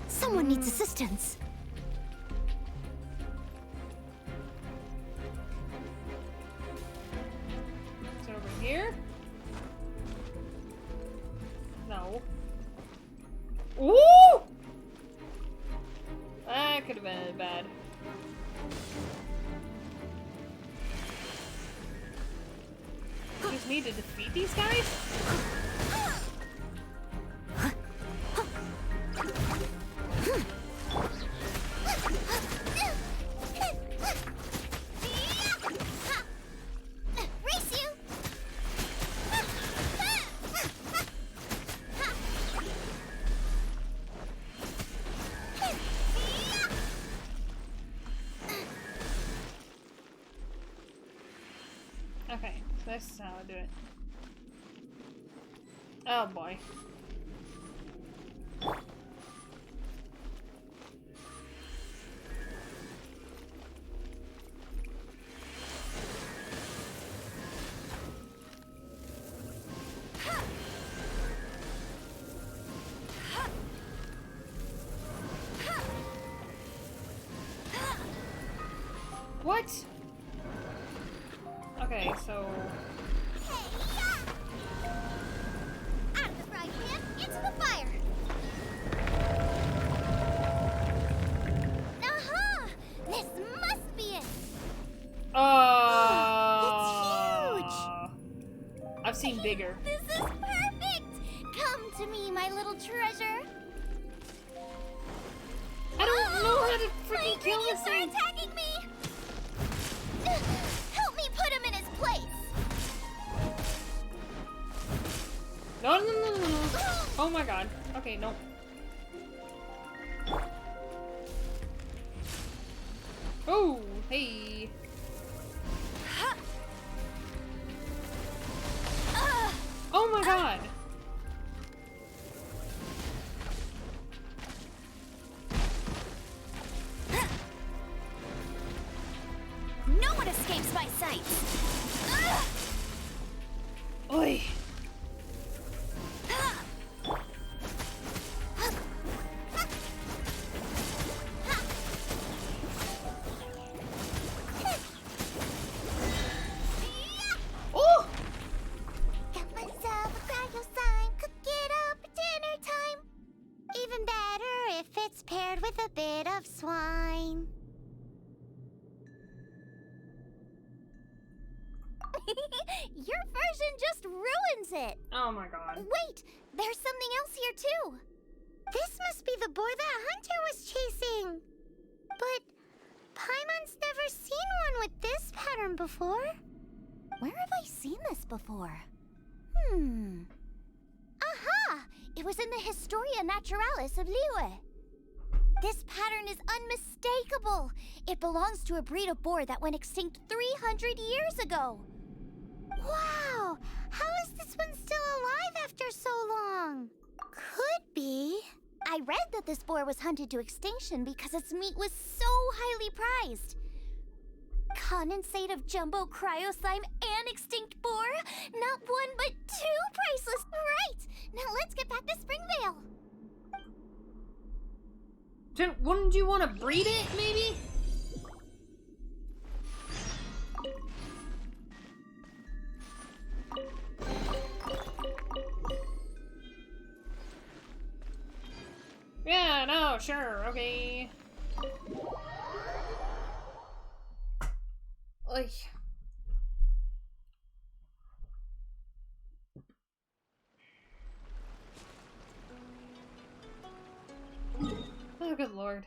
[SPEAKER 2] Someone needs assistance.
[SPEAKER 1] Is it over here? No. Ooh! That could have been bad. You just need to defeat these guys?
[SPEAKER 4] Race you!
[SPEAKER 1] Okay, so this is how I do it. Oh boy. Okay, so
[SPEAKER 4] Out of the frying pan, into the fire! Aha! This must be it!
[SPEAKER 1] I've seen bigger.
[SPEAKER 4] This is perfect! Come to me, my little treasure!
[SPEAKER 1] I don't know how to
[SPEAKER 4] My
[SPEAKER 1] freaking kill this
[SPEAKER 4] ingredients are
[SPEAKER 1] thing.
[SPEAKER 4] attacking me! Help me put him in his place!
[SPEAKER 1] No, no, no, no, no. Oh my god. Okay, no. Oh, hey. Oh my god.
[SPEAKER 4] No one escapes my sight!
[SPEAKER 1] Oi. Oh!
[SPEAKER 4] Got myself a cryo sign, cook it up at dinner time. Even better if it's paired with a bit of swine. Your version just ruins it.
[SPEAKER 1] Oh my god.
[SPEAKER 4] Wait, there's something else here too. This must be the boar that Hunter was chasing. But Paimon's never seen one with this pattern before. Where have I seen this before? Aha! It was in the Historia Naturalis of Liyue. This pattern is unmistakable. It belongs to a breed of boar that went extinct 300 years ago. Wow! How is this one still alive after so long? Could be. I read that this boar was hunted to extinction because its meat was so highly prized. Condensate of jumbo cryo slime and extinct boar? Not one, but two priceless. Right! Now let's get back to Springvale.
[SPEAKER 1] Wouldn't you want to breed it, maybe? Yeah, no, sure, okay. Like, oh, good lord.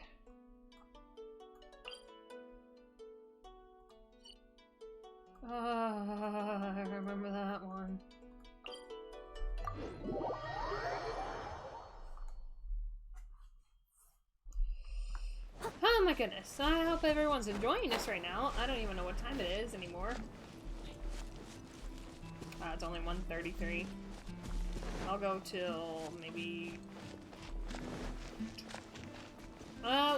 [SPEAKER 1] I remember that one. Oh my goodness. I hope everyone's enjoying this right now. I don't even know what time it is anymore. It's only 1:33. I'll go till maybe...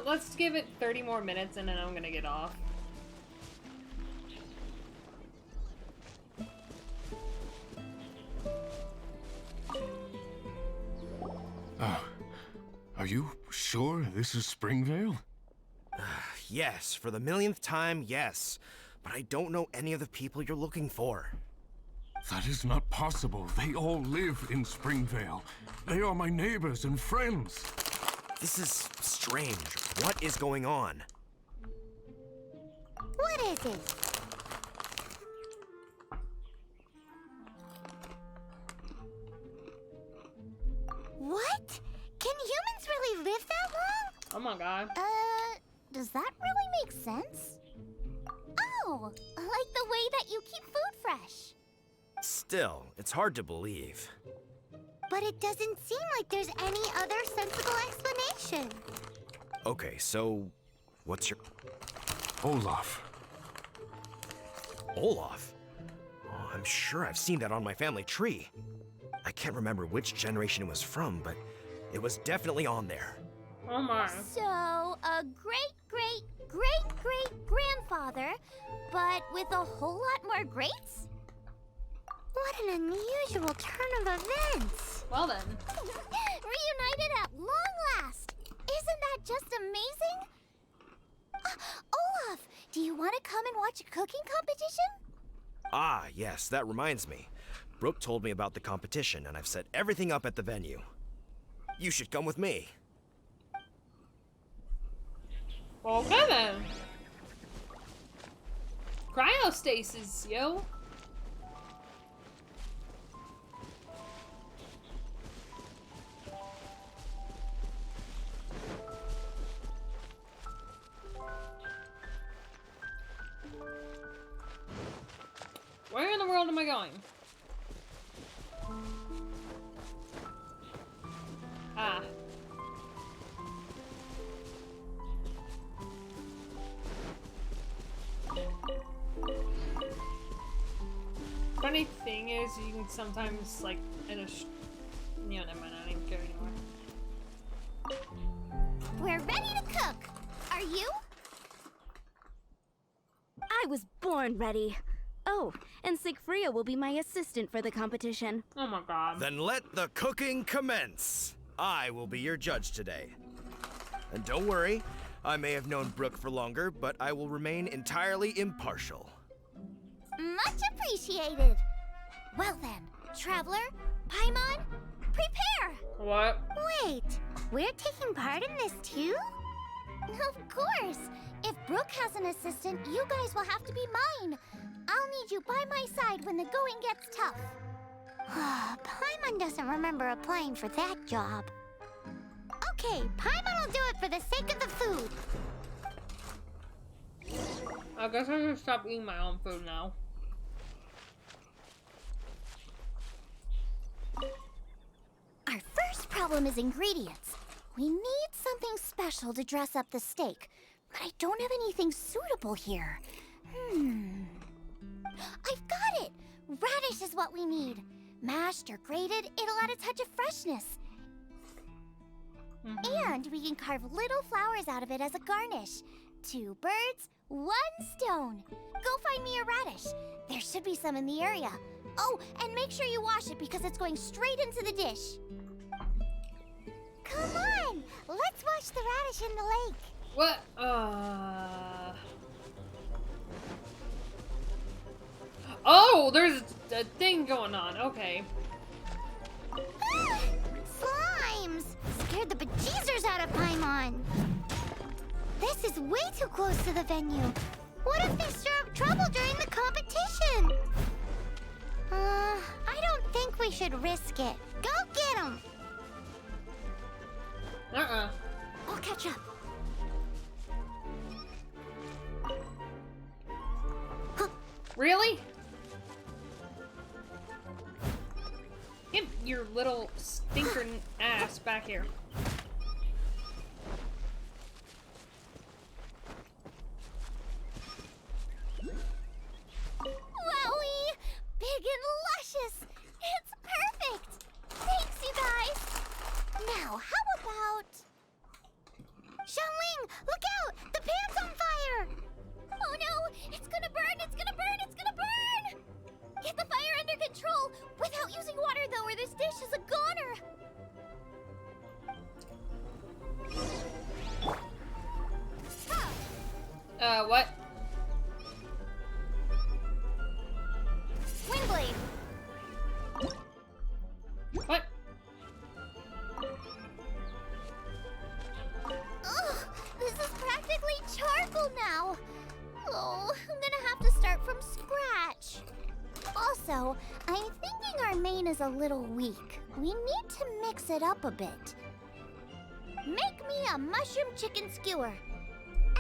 [SPEAKER 1] let's give it 30 more minutes and then I'm gonna get off.
[SPEAKER 5] Are you sure this is Springvale?
[SPEAKER 7] Yes, for the millionth time, yes. But I don't know any of the people you're looking for.
[SPEAKER 5] That is not possible. They all live in Springvale. They are my neighbors and friends.
[SPEAKER 7] This is strange. What is going on?
[SPEAKER 4] What is it? What? Can humans really live that long?
[SPEAKER 1] Oh my god.
[SPEAKER 4] Does that really make sense? Oh, like the way that you keep food fresh.
[SPEAKER 7] Still, it's hard to believe.
[SPEAKER 4] But it doesn't seem like there's any other sensible explanation.
[SPEAKER 7] Okay, so what's your...
[SPEAKER 5] Olaf.
[SPEAKER 7] Olaf? Oh, I'm sure I've seen that on my family tree. I can't remember which generation it was from, but it was definitely on there.
[SPEAKER 1] Oh my.
[SPEAKER 4] So, a great-great-great-great-grandfather, but with a whole lot more greats? What an unusual turn of events.
[SPEAKER 1] Well then.
[SPEAKER 4] Reunited at long last. Isn't that just amazing? Olaf, do you want to come and watch a cooking competition?
[SPEAKER 7] Ah, yes, that reminds me. Brooke told me about the competition, and I've set everything up at the venue. You should come with me.
[SPEAKER 1] Okay then. Cryostasis, yo. Where in the world am I going? Ah. Funny thing is, you can sometimes, like, in a you know, never mind, I don't even care anymore.
[SPEAKER 4] We're ready to cook. Are you?
[SPEAKER 6] I was born ready. Oh, and Sigfria will be my assistant for the competition.
[SPEAKER 1] Oh my god.
[SPEAKER 7] Then let the cooking commence. I will be your judge today. And don't worry, I may have known Brooke for longer, but I will remain entirely impartial.
[SPEAKER 4] Much appreciated. Well then, Traveler, Paimon, prepare.
[SPEAKER 1] What?
[SPEAKER 4] Wait, we're taking part in this too? Of course. If Brooke has an assistant, you guys will have to be mine. I'll need you by my side when the going gets tough. Paimon doesn't remember applying for that job. Okay, Paimon will do it for the sake of the food.
[SPEAKER 1] I guess I should stop eating my own food now.
[SPEAKER 4] Our first problem is ingredients. We need something special to dress up the steak, but I don't have anything suitable here. I've got it! Radish is what we need. Mashed or grated, it'll add a touch of freshness. And we can carve little flowers out of it as a garnish. 2 birds, 1 stone. Go find me a radish. There should be some in the area. Oh, and make sure you wash it because it's going straight into the dish. Come on! Let's wash the radish in the lake.
[SPEAKER 1] What? Oh, there's a thing going on. Okay.
[SPEAKER 4] Slimes! Scared the bejeezers out of Paimon. This is way too close to the venue. What if they stir up trouble during the competition? I don't think we should risk it. Go get them! I'll catch up.
[SPEAKER 1] Really? Get your little stinker ass back here.
[SPEAKER 4] Wowie! Big and luscious! It's perfect! Thanks, you guys! Now, how about... Xiangling, look out! The pan's on fire! Oh no! It's gonna burn! It's gonna burn! It's gonna burn! Get the fire under control! Without using water, though, or this dish is a goner!
[SPEAKER 1] What?
[SPEAKER 4] Windblade!
[SPEAKER 1] What?
[SPEAKER 4] Ugh, this is practically charcoal now. Oh, I'm gonna have to start from scratch. Also, I'm thinking our main is a little weak. We need to mix it up a bit. Make me a mushroom chicken skewer.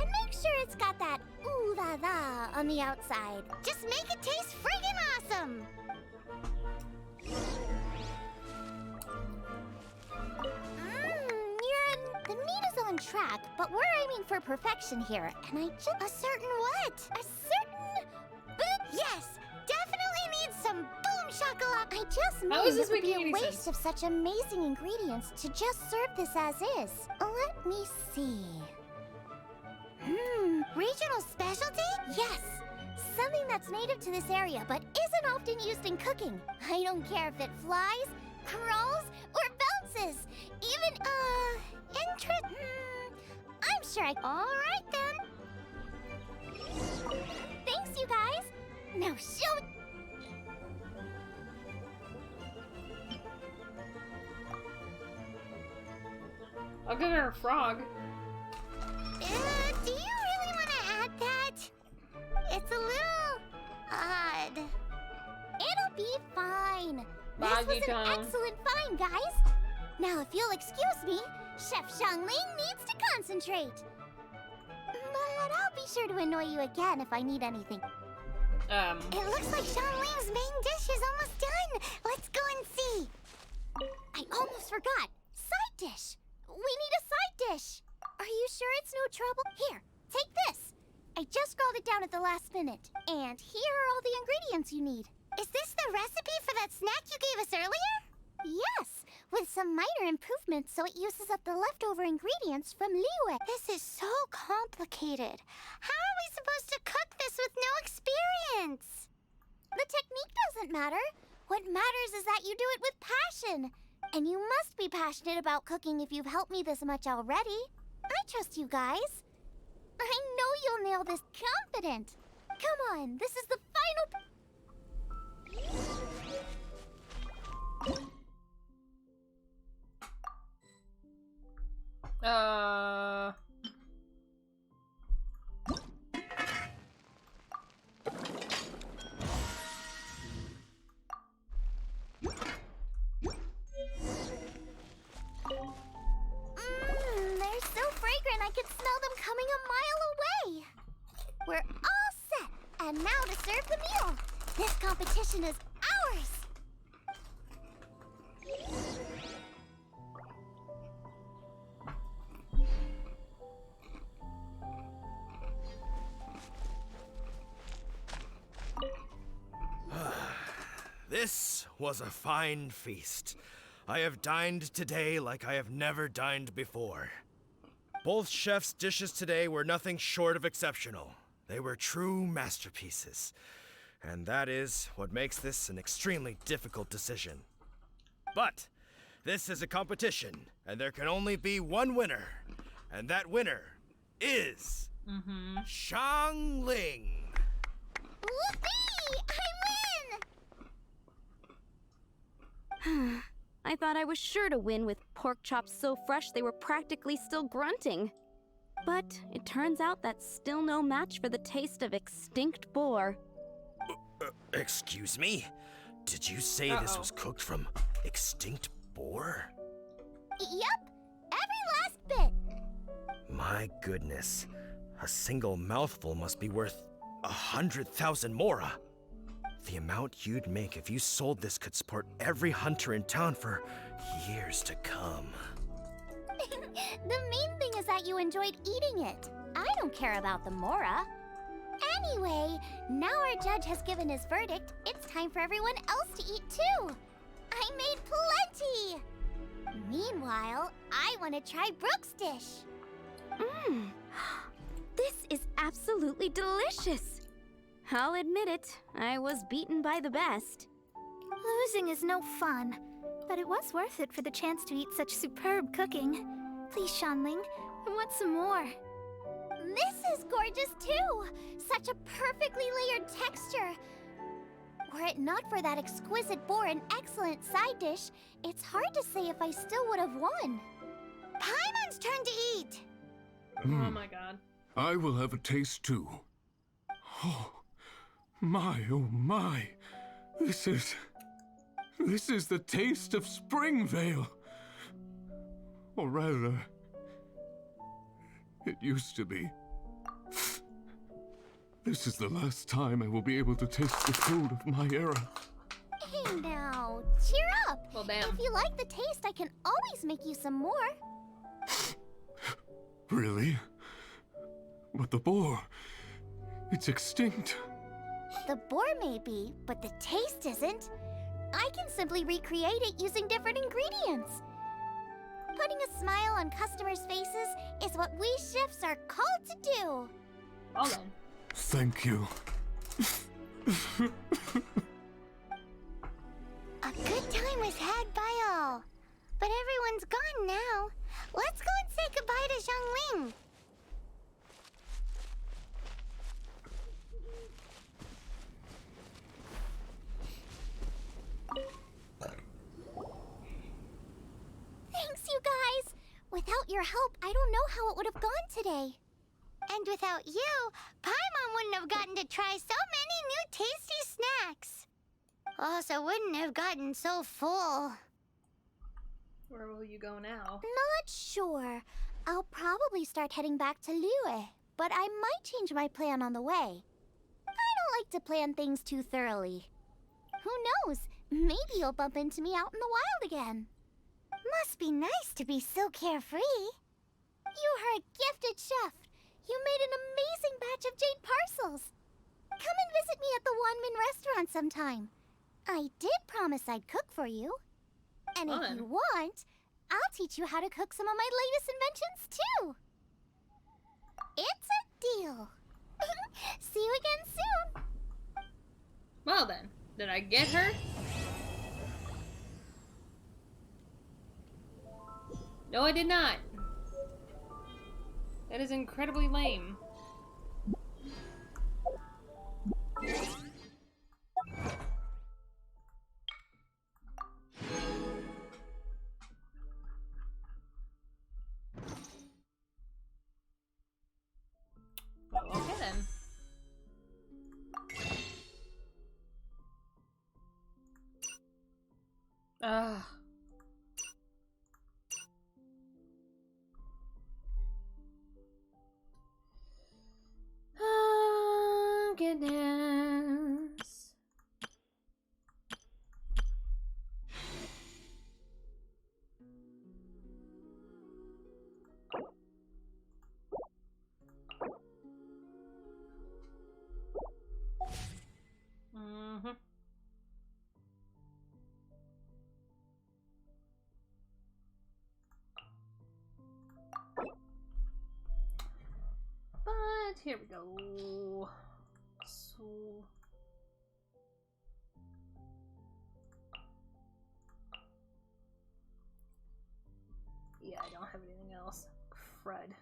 [SPEAKER 4] And make sure it's got that ooh la la on the outside. Just make it taste friggin' awesome! The meat is on track, but we're aiming for perfection here. And I just... A certain what? A certain... boop? Yes! Definitely needs some boom shakalaka! I just
[SPEAKER 1] How is
[SPEAKER 4] mean
[SPEAKER 1] this
[SPEAKER 4] it would be
[SPEAKER 1] making
[SPEAKER 4] a
[SPEAKER 1] any
[SPEAKER 4] waste
[SPEAKER 1] sense?
[SPEAKER 4] of such amazing ingredients to just serve this as is. Let me see... Regional specialty? Yes! Something that's native to this area, but isn't often used in cooking. I don't care if it flies, crawls, or bounces. Even, I'm sure I... Alright then. Thanks, you guys. Now show...
[SPEAKER 1] I'll give her a frog.
[SPEAKER 4] Do you really want to add that? It's a little odd. It'll be fine. This was an excellent find, guys. Now, if you'll excuse me, Chef Xiangling needs to concentrate. But I'll be sure to annoy you again if I need anything. It looks like Xiangling's main dish is almost done. Let's go and see. I almost forgot. Side dish. We need a side dish. Are you sure it's no trouble? Here, take this. I just scrolled it down at the last minute. And here are all the ingredients you need. Is this the recipe for that snack you gave us earlier? Yes, with some minor improvements so it uses up the leftover ingredients from Liyue. This is so complicated. How are we supposed to cook this with no experience? The technique doesn't matter. What matters is that you do it with passion. And you must be passionate about cooking if you've helped me this much already. I trust you guys. I know you'll nail this confident. Come on, this is the final... They're so fragrant I could smell them coming a mile away. We're all set, and now to serve the meal. This competition is ours.
[SPEAKER 7] This was a fine feast. I have dined today like I have never dined before. Both chefs' dishes today were nothing short of exceptional. They were true masterpieces. And that is what makes this an extremely difficult decision. But this is a competition, and there can only be one winner. And that winner is Xiangling.
[SPEAKER 4] Whoopee! I win!
[SPEAKER 6] I thought I was sure to win with pork chops so fresh they were practically still grunting. But it turns out that's still no match for the taste of extinct boar.
[SPEAKER 7] Excuse me? Did you say this was cooked from extinct boar?
[SPEAKER 4] Yep, every last bit.
[SPEAKER 7] My goodness. A single mouthful must be worth 100,000 mora. The amount you'd make if you sold this could support every hunter in town for years to come.
[SPEAKER 4] The main thing is that you enjoyed eating it. I don't care about the mora. Anyway, now our judge has given his verdict. It's time for everyone else to eat too. I made plenty. Meanwhile, I want to try Brooke's dish.
[SPEAKER 6] This is absolutely delicious. I'll admit it, I was beaten by the best.
[SPEAKER 4] Losing is no fun, but it was worth it for the chance to eat such superb cooking. Please, Xiangling, I want some more. This is gorgeous too! Such a perfectly layered texture. Were it not for that exquisite boar and excellent side dish, it's hard to say if I still would have won. Paimon's turn to eat!
[SPEAKER 1] Oh my god.
[SPEAKER 5] I will have a taste too. Oh my. This is the taste of Springvale. Or rather, it used to be. This is the last time I will be able to taste the food of my era.
[SPEAKER 4] Hey now, cheer up!
[SPEAKER 1] Well, damn.
[SPEAKER 4] If you like the taste, I can always make you some more.
[SPEAKER 5] Really? But the boar, it's extinct.
[SPEAKER 4] The boar may be, but the taste isn't. I can simply recreate it using different ingredients. Putting a smile on customers' faces is what we chefs are called to do.
[SPEAKER 1] Well then.
[SPEAKER 5] Thank you.
[SPEAKER 4] A good time was had by all. But everyone's gone now. Let's go and say goodbye to Xiangling. Thanks, you guys. Without your your help, I don't know how it would have gone today. And without you, Paimon wouldn't have gotten to try so many new tasty snacks. Also wouldn't have gotten so full.
[SPEAKER 1] Where will you go now?
[SPEAKER 4] Not sure. I'll probably start heading back to Liyue, but I might change my plan on the way. I don't like to plan things too thoroughly. Who knows? Maybe you'll bump into me out in the wild again. Must be nice to be so carefree. You are a gifted chef. You made an amazing batch of jade parcels. Come and visit me at the Wanmin restaurant sometime. I did promise I'd cook for you. And if you want, I'll teach you how to cook some of my latest inventions too. It's a deal. See you again soon.
[SPEAKER 1] Well then, did I get her? No, I did not. That is incredibly lame. Well, okay then. Ugh. Oh, goodness. Mm-hmm. But here we go. So yeah, I don't have anything else. Fred.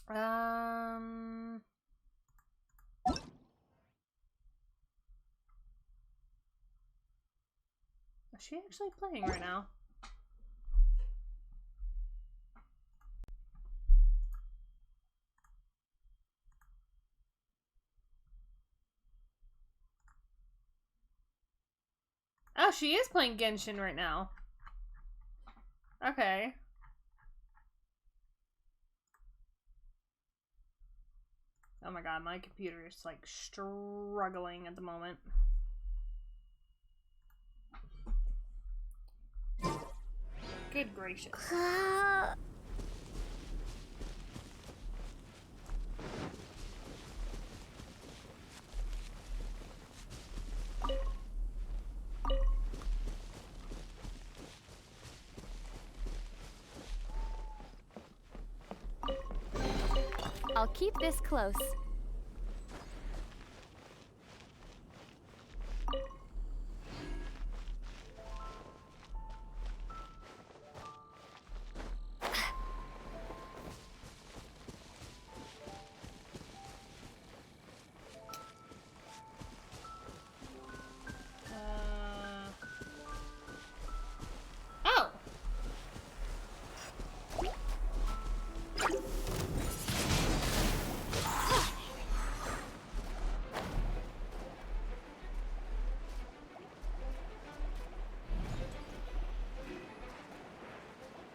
[SPEAKER 1] Um. Is she actually playing right now? Oh, she is playing Genshin right now. Okay. Oh my god, my computer is like struggling at the moment. Good gracious.
[SPEAKER 6] I'll keep this close.
[SPEAKER 1] Oh!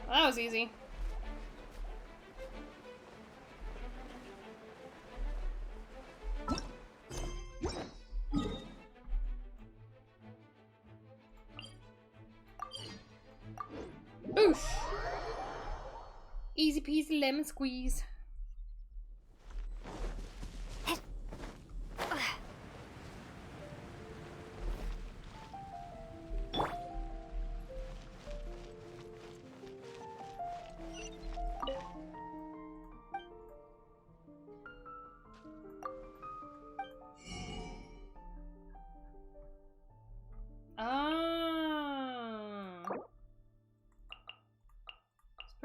[SPEAKER 1] Well, that was easy. Boosh! Easy peasy lemon squeeze.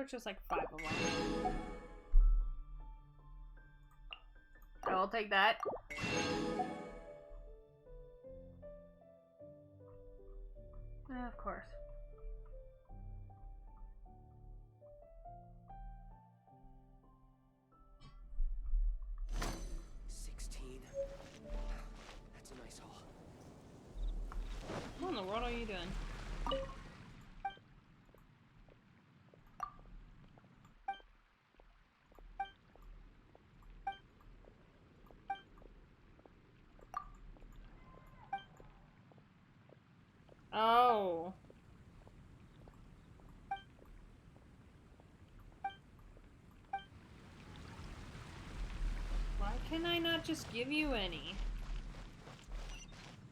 [SPEAKER 1] purchase like 5 of them. I'll take that. Of course.
[SPEAKER 8] That's a nice haul.
[SPEAKER 1] What in the world are you doing? Oh. Why can I not just give you any?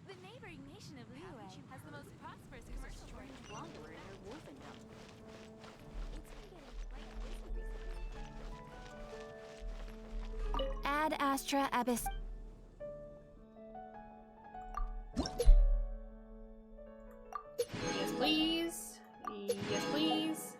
[SPEAKER 6] The neighboring nation of Liyue has the most prosperous commercial strange wanderer near Wolfendom. It's been getting quite busy recently.
[SPEAKER 2] Ad Astra Abyss.
[SPEAKER 1] Yes, please. Yes, please.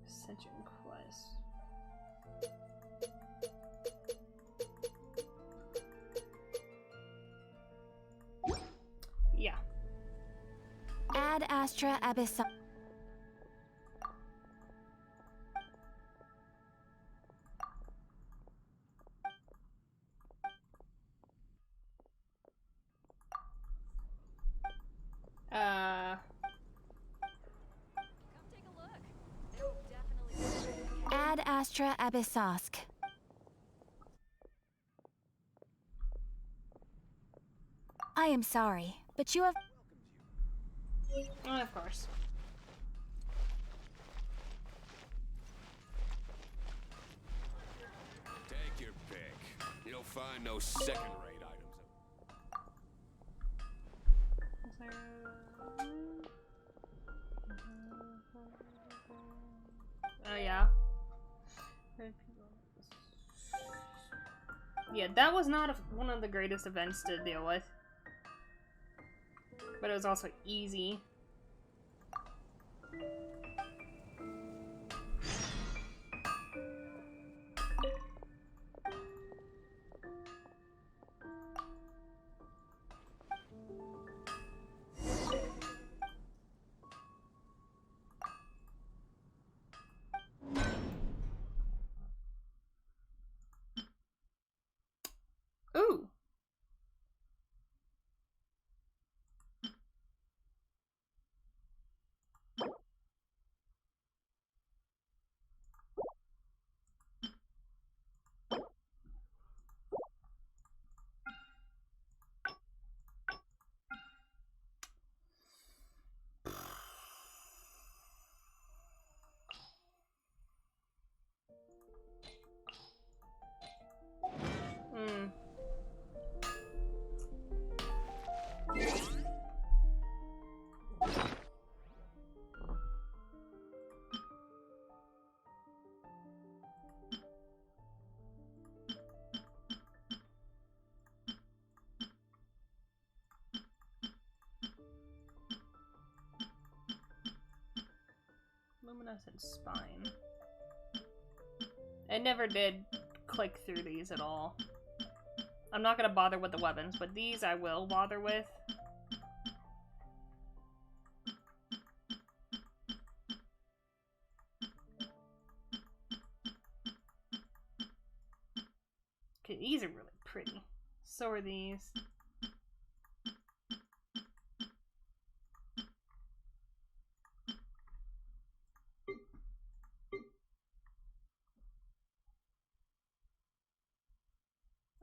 [SPEAKER 1] Ascension quest. Yeah.
[SPEAKER 2] Ad Astra Abyss. Ad Astra Abyssosk. I am sorry, but you have...
[SPEAKER 1] Oh, of course.
[SPEAKER 5] Take your pick. You'll find no second-rate items.
[SPEAKER 1] Oh, yeah. Yeah, that was not one of the greatest events to deal with. But it was also easy. Ooh. Hmm. Luminescent spine. I never did click through these at all. I'm not gonna bother with the weapons, but these I will bother with. Okay, these are really pretty. So are these.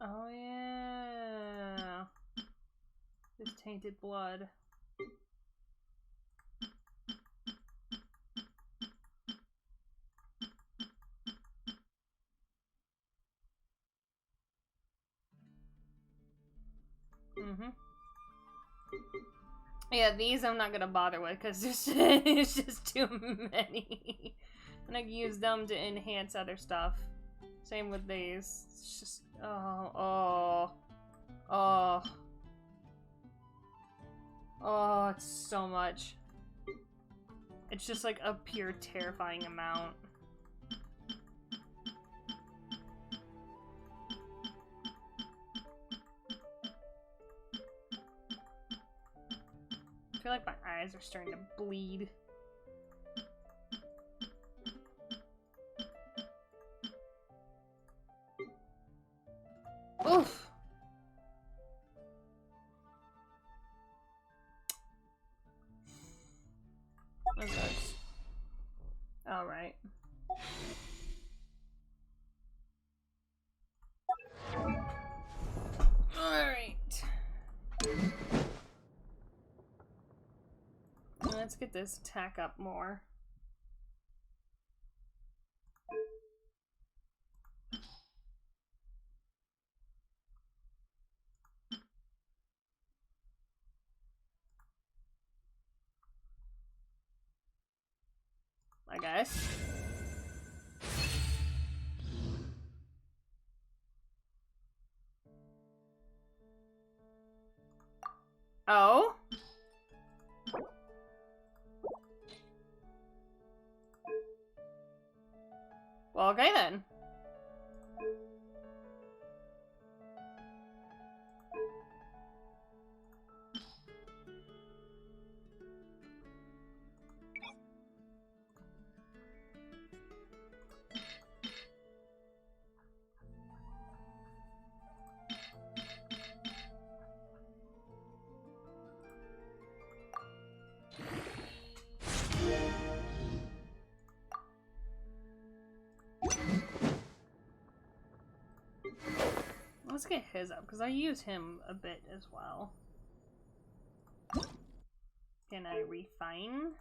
[SPEAKER 1] Oh yeah. This tainted blood. Mm-hmm. Yeah, these I'm not gonna bother with because it's just too many. And I can use them to enhance other stuff. Same with these. It's just oh, it's so much. It's just like a pure terrifying amount. I feel like my eyes are starting to bleed. Oof. What's this? All right. All right. Let's get this attack up more. I guess. Oh? Well, okay then. Let's get his up, because I use him a bit as well. Can I refine?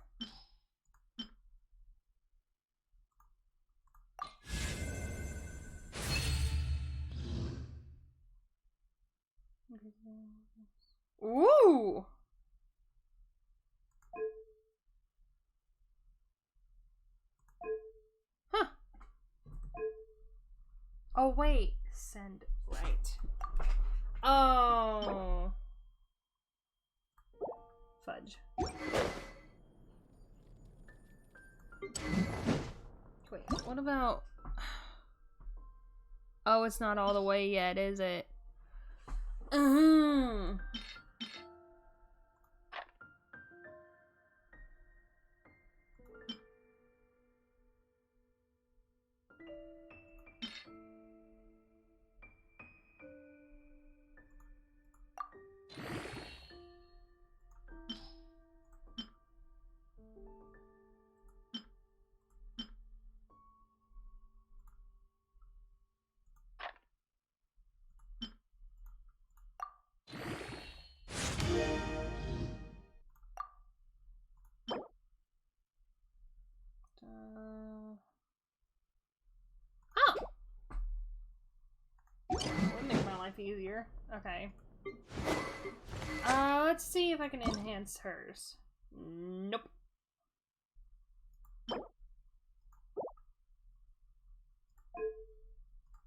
[SPEAKER 1] Ooh! Huh. Oh, wait. Send. Right. Oh. Fudge. Wait, what about... Oh, it's not all the way yet, is it? Oh! That would make my life easier. Okay. Let's see if I can enhance hers. Nope.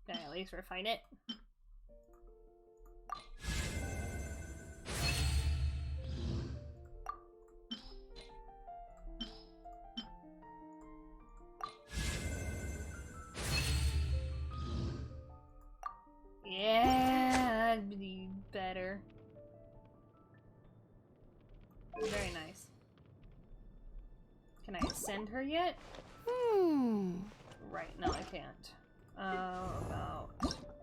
[SPEAKER 1] Okay, at least refine it. Yeah, that'd be better. Very nice. Can I ascend her yet? Right, no I can't. About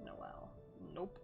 [SPEAKER 1] Noelle. Nope.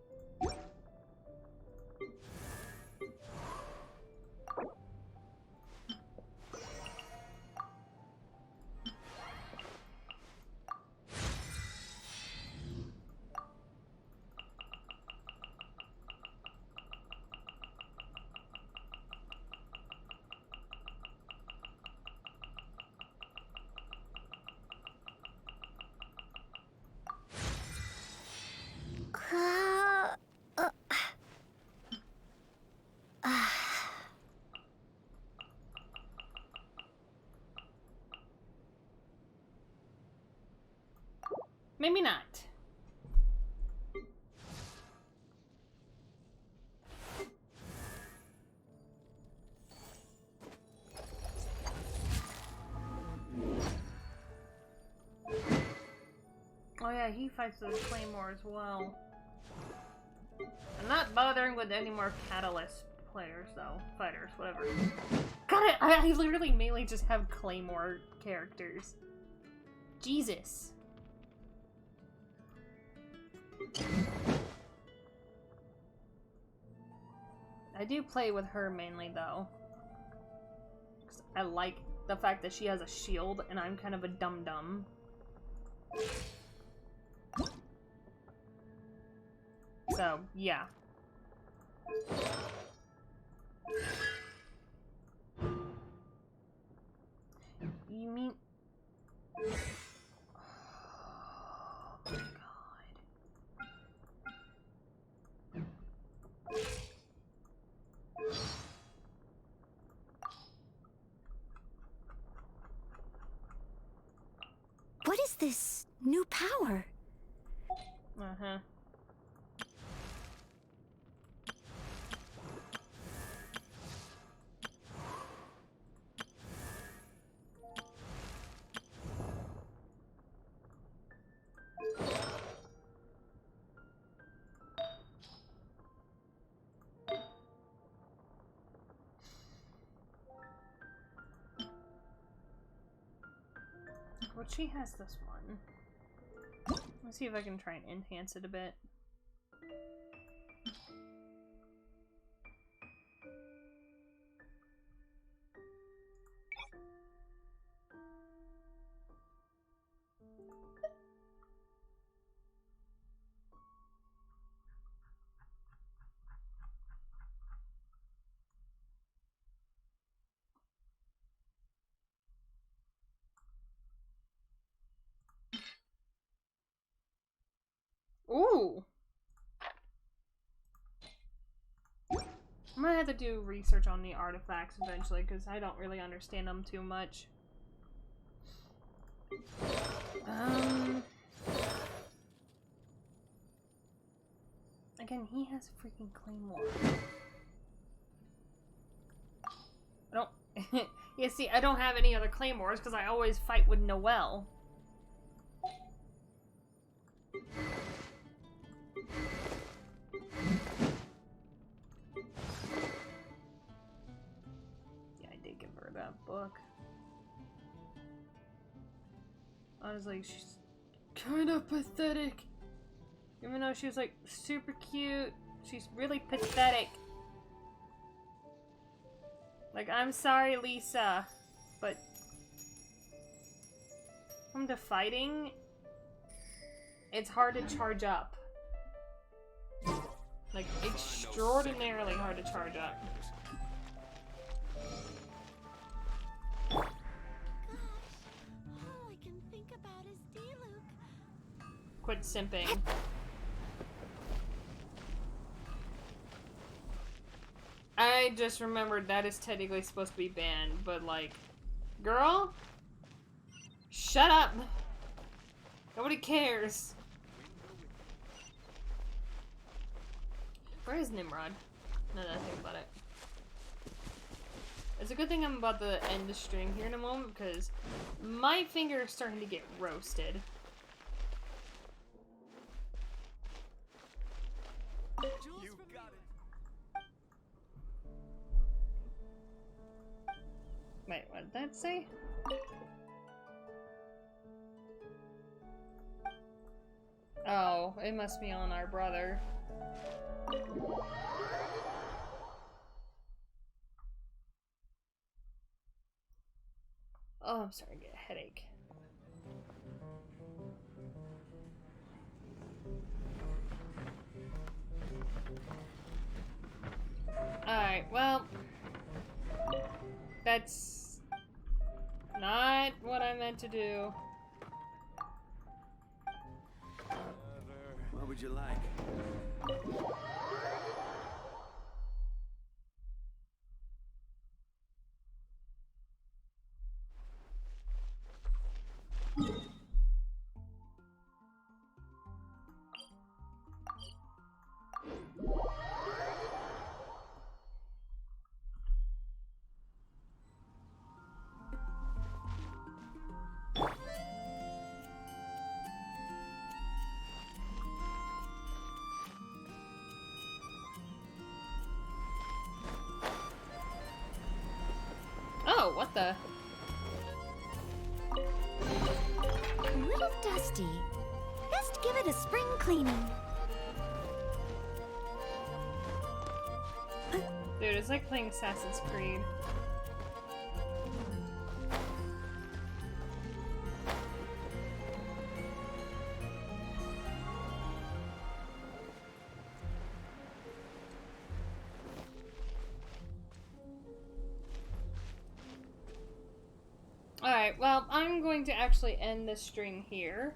[SPEAKER 1] Maybe not. yeah, he fights with a claymore as well. I'm not bothering with any more Catalyst players, though. Fighters, whatever. God, I literally mainly just have claymore characters. Jesus. I do play with her mainly, though. 'Cause I like the fact that she has a shield, and I'm kind of a dum-dum. So, yeah. You mean... Oh my god.
[SPEAKER 2] What is this new power?
[SPEAKER 1] Uh-huh. Well, she has this one. Let's see if I can try and enhance it a bit. Ooh! I'm gonna have to do research on the artifacts eventually, because I don't really understand them too much. Again, he has a freaking claymore. I don't... Yeah, see, I don't have any other claymores, because I always fight with Noelle. Yeah, I did give her that book. Honestly, she's kind of pathetic. Even though she was like super cute, she's really pathetic. Like, I'm sorry, Lisa, but come to fighting, it's hard to charge up. Like, extraordinarily hard to charge up.
[SPEAKER 4] Gosh, all I can think about is D-Luke.
[SPEAKER 1] Quit simping. I just remembered that is technically supposed to be banned, but like, girl, shut up. Nobody cares. Where is Nimrod? Now that I think about it. It's a good thing I'm about to end the stream here in a moment, because my finger is starting to get roasted.
[SPEAKER 7] You got it.
[SPEAKER 1] Wait, what did that say? Oh, it must be on our brother. Oh, I'm starting to get a headache. Alright, well, that's not what I meant to do.
[SPEAKER 8] What would you like?
[SPEAKER 1] Whoa, what the?
[SPEAKER 2] A little dusty. Best give it a spring cleaning.
[SPEAKER 1] Dude, it's like playing Assassin's Creed. Alright, well, I'm going to actually end this stream here.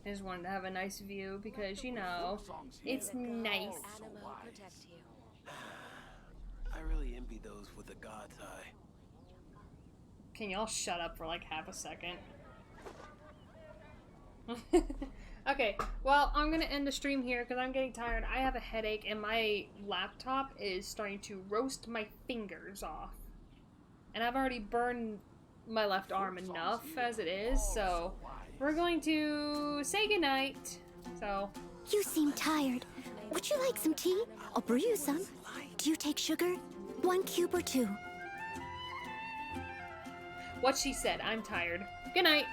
[SPEAKER 1] I just wanted to have a nice view because, you know, it's nice.
[SPEAKER 8] I really envy those with the god's eye.
[SPEAKER 1] Can y'all shut up for like half a second? Okay, well, I'm gonna end the stream here because I'm getting tired. I have a headache and my laptop is starting to roast my fingers off. And I've already burned my left arm enough as it is, so we're going to say goodnight. So,
[SPEAKER 2] You seem tired. Would you like some tea? I'll brew you some. Do you take sugar? 1 cube or 2?
[SPEAKER 1] what she said, I'm tired. Good night.